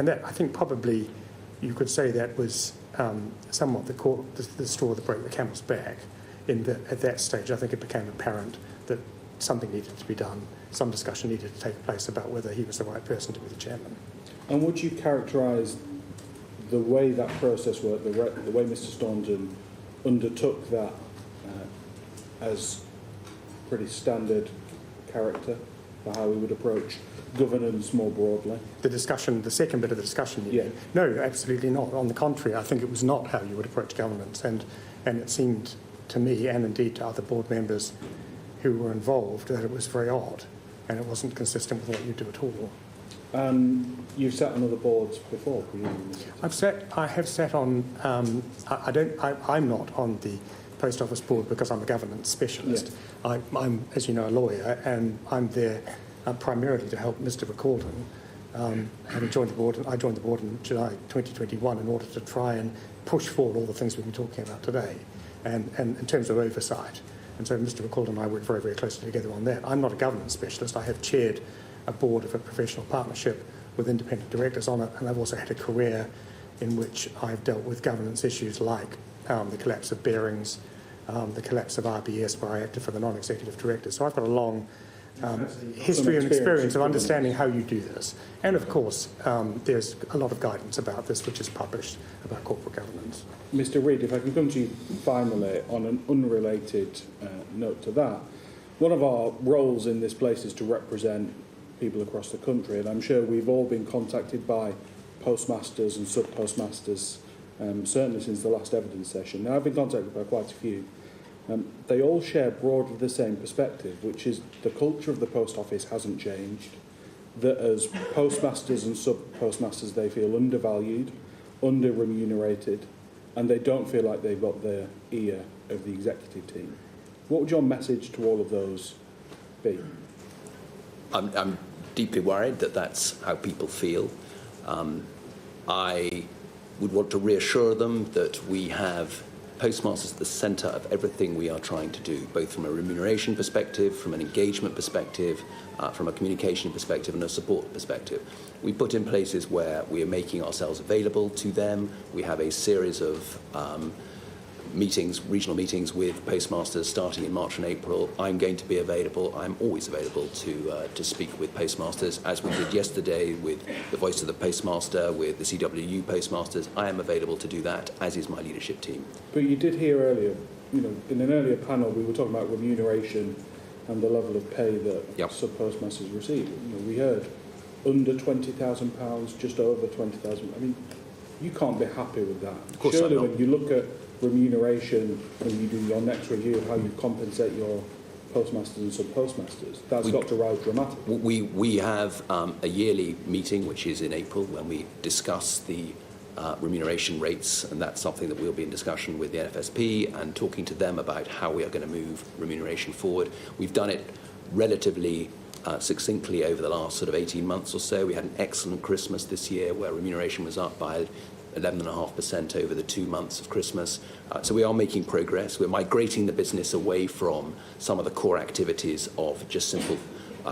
that, I think, probably you could say that was somewhat the straw that broke the camel's back, in that at that stage I think it became apparent that something needed to be done, some discussion needed to take place about whether he was the right person to be the chairman. And would you characterise the way that process worked, the way Mr. Staunton undertook that as pretty standard character for how we would approach governance more broadly? The discussion, the second bit of the discussion, you mean? No, absolutely not. On the contrary, I think it was not how you would approach governance, and it seemed to me, and indeed to other board members who were involved, that it was very odd, and it wasn't consistent with what you do at all. You've sat on other boards before, presumably? I have sat on. I'm not on the Post Office board because I'm a governance specialist. Yeah. I'm, as you know, a lawyer, and I'm there primarily to help Mr. McCaldon. Having joined the board, I joined the board in July 2021 in order to try and push forward all the things we've been talking about today, and in terms of oversight. And so Mr. McCaldon and I work very, very closely together on that. I'm not a governance specialist. I have chaired a board of a professional partnership with independent directors on it, and I've also had a career in which I've dealt with governance issues like the collapse of Bearings, the collapse of RBS, where I acted for the non-executive director. So I've got a long history and experience of understanding how you do this. And of course, there's a lot of guidance about this which is published about corporate governance. Mr. Reid, if I can come to you finally on an unrelated note to that, one of our roles in this place is to represent people across the country, and I'm sure we've all been contacted by postmasters and sub-postmasters, certainly since the last evidence session. Now, I've been contacted by quite a few. They all share broadly the same perspective, which is the culture of the post office hasn't changed, that as postmasters and sub-postmasters they feel undervalued, under-remunerated, and they don't feel like they've got the ear of the executive team. What would your message to all of those be? I'm deeply worried that that's how people feel. I would want to reassure them that we have postmasters at the centre of everything we are trying to do, both from a remuneration perspective, from an engagement perspective, from a communication perspective and a support perspective. We put in places where we are making ourselves available to them. We have a series of meetings, regional meetings with postmasters starting in March and April. I'm going to be available. I'm always available to speak with postmasters, as we did yesterday with the Voice of the Postmaster, with the CWU postmasters. I am available to do that, as is my leadership team. But you did hear earlier, in an earlier panel, we were talking about remuneration and the level of pay that sub-postmasters receive. We heard under £20,000, just over 20,000. I mean, you can't be happy with that. Of course Surely I'm not. When you look at remuneration and you do your next review of how you compensate your postmasters and sub-postmasters, that's got to rise dramatically. We have a yearly meeting, which is in April, when we discuss the remuneration rates, and that's something that we'll be in discussion with the NFSP and talking to them about how we are going to move remuneration forward. We've done it relatively succinctly over the last sort of 18 months or so. We had an excellent Christmas this year where remuneration was up by 11.5% over the 2 months of Christmas. So we are making progress. We're migrating the business away from some of the core activities of just simple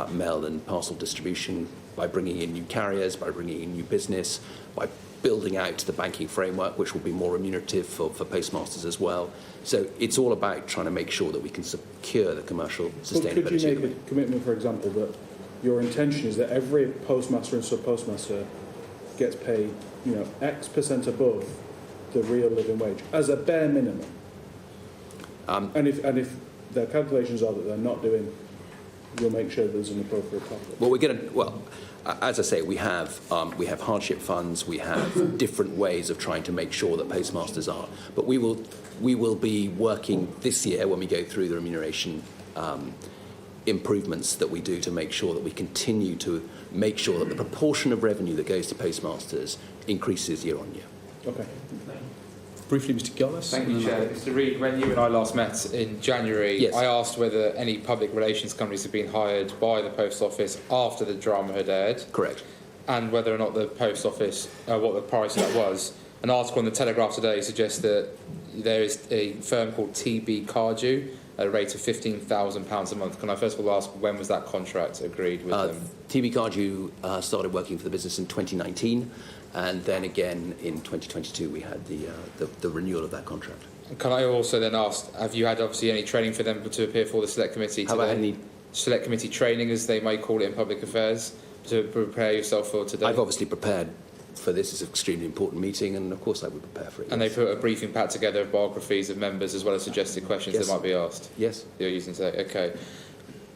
mail and parcel distribution by bringing in new carriers, by bringing in new business, by building out the banking framework, which will be more remunerative for postmasters as well. So it's all about trying to make sure that we can secure the commercial sustainability. But could you make a commitment, for example, that your intention is that every postmaster and sub-postmaster gets paid, X% above the real living wage as a bare minimum? And if their calculations are that they're not doing, you'll make sure there's an appropriate profit. Well, as I say, we have hardship funds. We have different ways of trying to make sure that postmasters are. But we will be working this year when we go through the remuneration improvements that we do to make sure that we continue to make sure that the proportion of revenue that goes to postmasters increases year on year. Okay. Briefly, Mr. Gillis. Thank you, Chair. Mr. Reid, when you and I last met in January, I asked whether any public relations companies had been hired by the Post Office after the drama had aired. Correct. And whether or not the Post Office, what the price of that was. An article in the Telegraph today suggests that there is a firm called TB Cardew at a rate of £15,000 a month. Can I first of all ask, when was that contract agreed with them? TB Cardew started working for the business in 2019. And then again in 2022 we had the renewal of that contract. Can I also then ask, have you had obviously any training for them to appear for the Select Committee? Have I had any Select Committee training, as they might call it in public affairs, to prepare yourself for today? I've obviously prepared for this. It's an extremely important meeting, and of course I would prepare for it. And they put a briefing pack together of biographies of members as well as suggested questions that might be asked? Yes. You're using today, okay.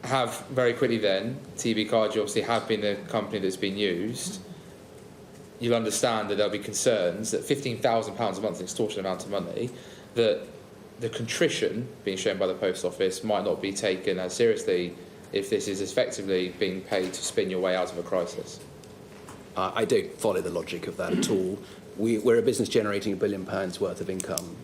have very quickly then, TB Cards obviously have been the company that's been used, you'll understand that there'll be concerns that £15,000 a month, an extortionate amount of money, that the contrition being shown by the Post Office might not be taken as seriously if this is effectively being paid to spin your way out of a crisis. I don't follow the logic of that at all. We're a business generating £1 billion worth of income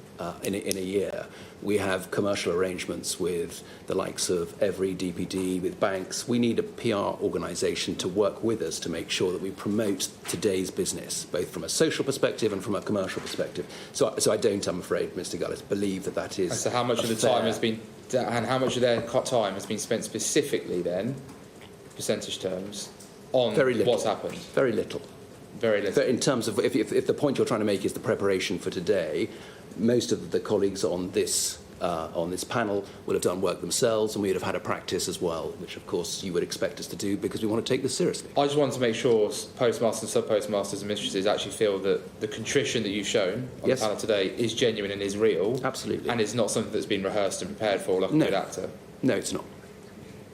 in a year. We have commercial arrangements with the likes of every DPD, with banks. We need a PR organisation to work with us to make sure that we promote today's business, both from a social perspective and from a commercial perspective. So I don't, I'm afraid, Mr. Gullis, believe that that is. So how much of the time has been, and how much of their time has been spent specifically then, percentage terms, on what's happened? Very little. Very little. In terms of, if the point you're trying to make is the preparation for today, most of the colleagues on this panel will have done work themselves, and we would have had a practice as well, which of course you would expect us to do because we want to take this seriously. I just wanted to make sure postmasters, sub-postmasters and mistresses actually feel that the contrition that you've shown on the panel today is genuine and is real. Absolutely. And it's not something that's been rehearsed and prepared for like a good actor. No, it's not.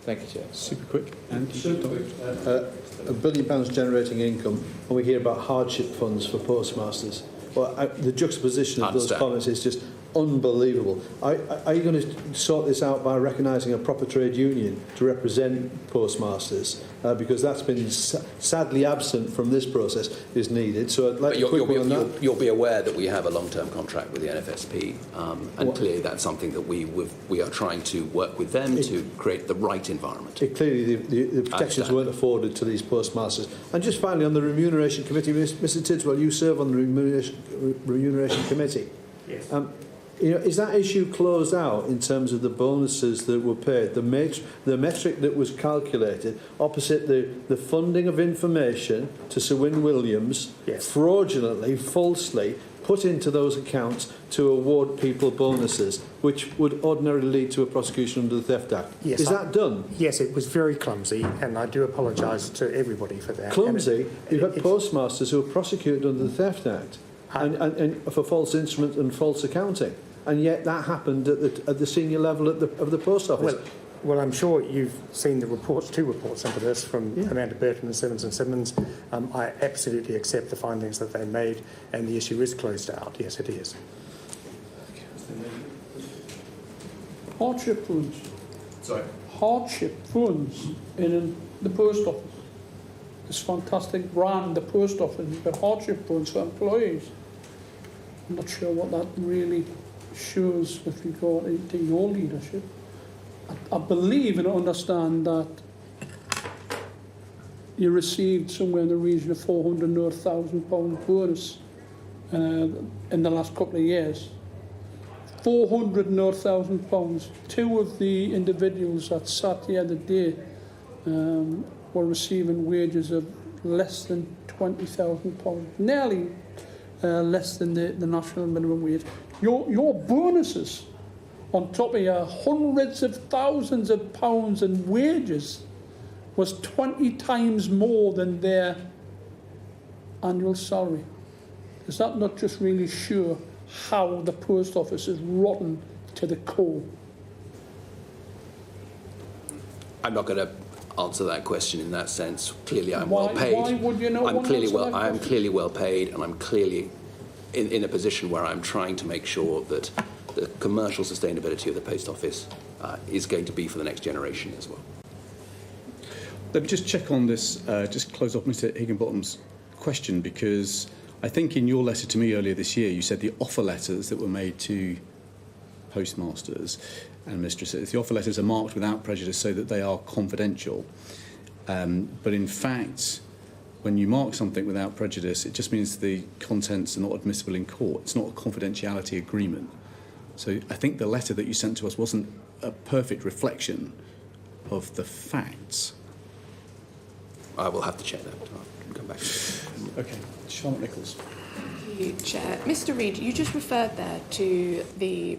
Thank you, Chair. Super quick. £1 billion generating income, and we hear about hardship funds for postmasters. Well, the juxtaposition of those comments is just unbelievable. Are you going to sort this out by recognising a proper trade union to represent postmasters? Because that's been sadly absent from this process, is needed. So I'd like you'll be aware that we have a long-term contract with the NFSP, and clearly that's something that we are trying to work with them to create the right environment. Clearly the protections weren't afforded to these postmasters. And just finally, on the Remuneration Committee, Mr Tidswell, you serve on the Remuneration Committee. Yes. Is that issue closed out in terms of the bonuses that were paid, the metric that was calculated opposite the funding of information to Sir Win Williams, fraudulently, falsely put into those accounts to award people bonuses, which would ordinarily lead to a prosecution under the Theft Act? Yes, Is that done? Yes, it was very clumsy, and I do apologise to everybody for that. Clumsy? You've got postmasters who are prosecuted under the Theft Act and for false instrument and false accounting. And yet that happened at the senior level of the Post Office. Well, I'm sure you've seen the reports, 2 reports into this from Amanda Burton and Simmons. I absolutely accept the findings that they made, and the issue is closed out. Yes, it is. Hardship funds. Sorry? Hardship funds in the Post Office. This fantastic brand, the Post Office, you've got hardship funds for employees. I'm not sure what that really shows with regard to your leadership. I believe and understand that you received somewhere in the region of £400,000 bonus in the last couple of years. £400,000. 2 of the individuals that sat the other day were receiving wages of less than £20,000, nearly less than the national minimum wage. Your bonuses, on top of your hundreds of thousands of pounds in wages, was 20 times more than their annual salary. Does that not just really show how the Post Office is rotten to the core? I'm not going to answer that question in that sense. Clearly, I'm well paid. Why would you not I am clearly well paid, and I'm clearly in a position where I'm trying to make sure that the commercial sustainability of the Post Office is going to be for the next generation as well. Let me just check on this, just close off Mr Higginbottom's question, because I think in your letter to me earlier this year, you said the offer letters that were made to postmasters and mistresses, the offer letters are marked without prejudice so that they are confidential. But in fact, when you mark something without prejudice, it just means the contents are not admissible in court. It's not a confidentiality agreement. So I think the letter that you sent to us wasn't a perfect reflection of the facts. I will have to check that. I'll come back to it. Okay. Charlotte Nichols. Thank you, Chair. Mr Reid, you just referred there to the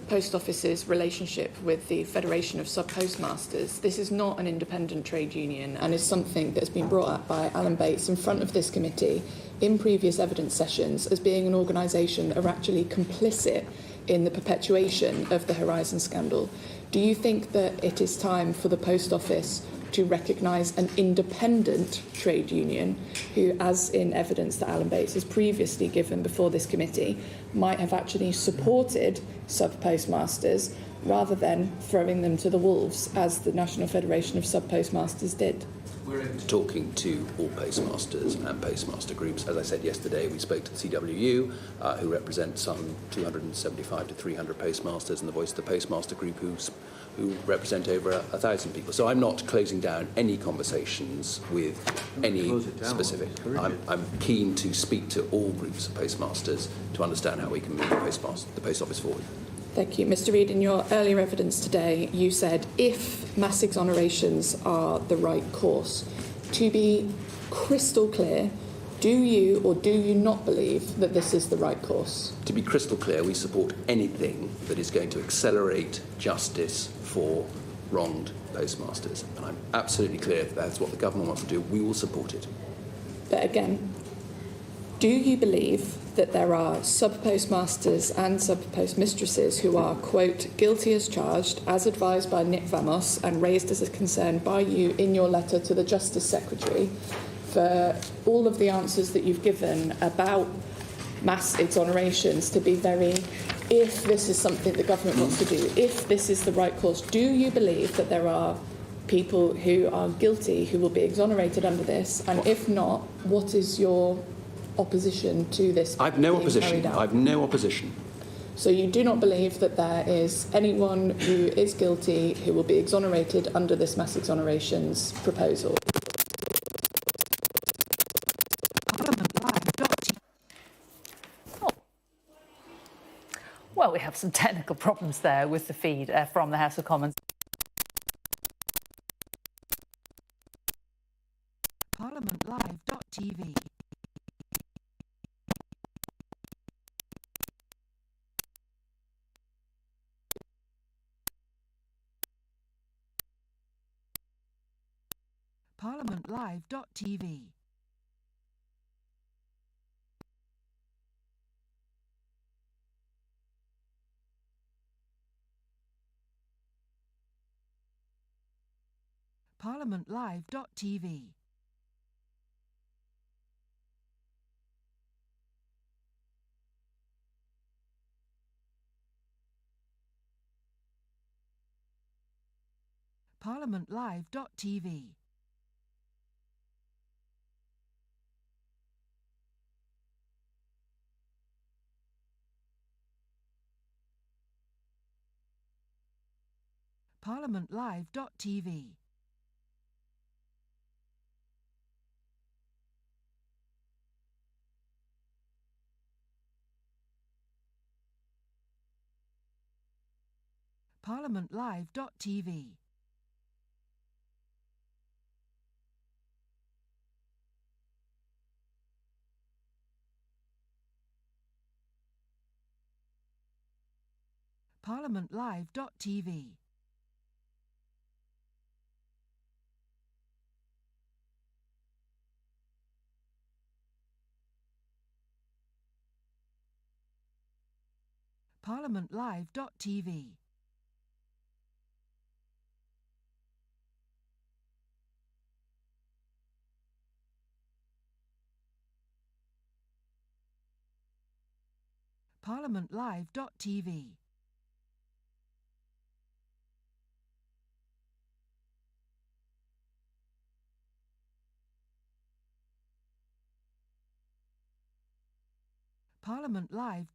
Post Office's relationship with the Federation of Sub-Postmasters. This is not an independent trade union and is something that's been brought up by Alan Bates in front of this committee in previous evidence sessions as being an organisation that are actually complicit in the perpetuation of the Horizon scandal. Do you think that it is time for the Post Office to recognise an independent trade union who, as in evidence that Alan Bates has previously given before this committee, might have actually supported sub-postmasters rather than throwing them to the wolves, as the National Federation of Sub-Postmasters did? We're open to talking to all postmasters and postmaster groups. As I said yesterday, we spoke to the CWU, who represent some 275 to 300 postmasters, and the Voice of the Postmaster group, who represent over 1,000 people. So I'm not closing down any conversations with any specific. I'm keen to speak to all groups of postmasters to understand how we can move the post office forward. Thank you. Mr. Reid, in your earlier evidence today, you said if mass exonerations are the right course. To be crystal clear, do you or do you not believe that this is the right course? To be crystal clear, we support anything that is going to accelerate justice for wronged postmasters. And I'm absolutely clear if that's what the government wants to do, we will support it. But again, do you believe that there are sub-postmasters and sub-postmistresses who are, quote, guilty as charged, as advised by Nick Vamos and raised as a concern by you in your letter to the Justice Secretary, for all of the answers that you've given about mass exonerations to be very, if this is something the government wants to do, if this is the right course, do you believe that there are people who are guilty who will be exonerated under this? And if not, what is your opposition to this? I've no opposition. I've no opposition. So you do not believe that there is anyone who is guilty who will be exonerated under this mass exonerations proposal? Well, we have some technical problems there with the feed from the House of Commons. ParliamentLive.tv. ParliamentLive.tv. ParliamentLive.tv. ParliamentLive.tv. ParliamentLive.tv. ParliamentLive.tv. ParliamentLive.tv. ParliamentLive.tv. ParliamentLive.tv. ParliamentLive.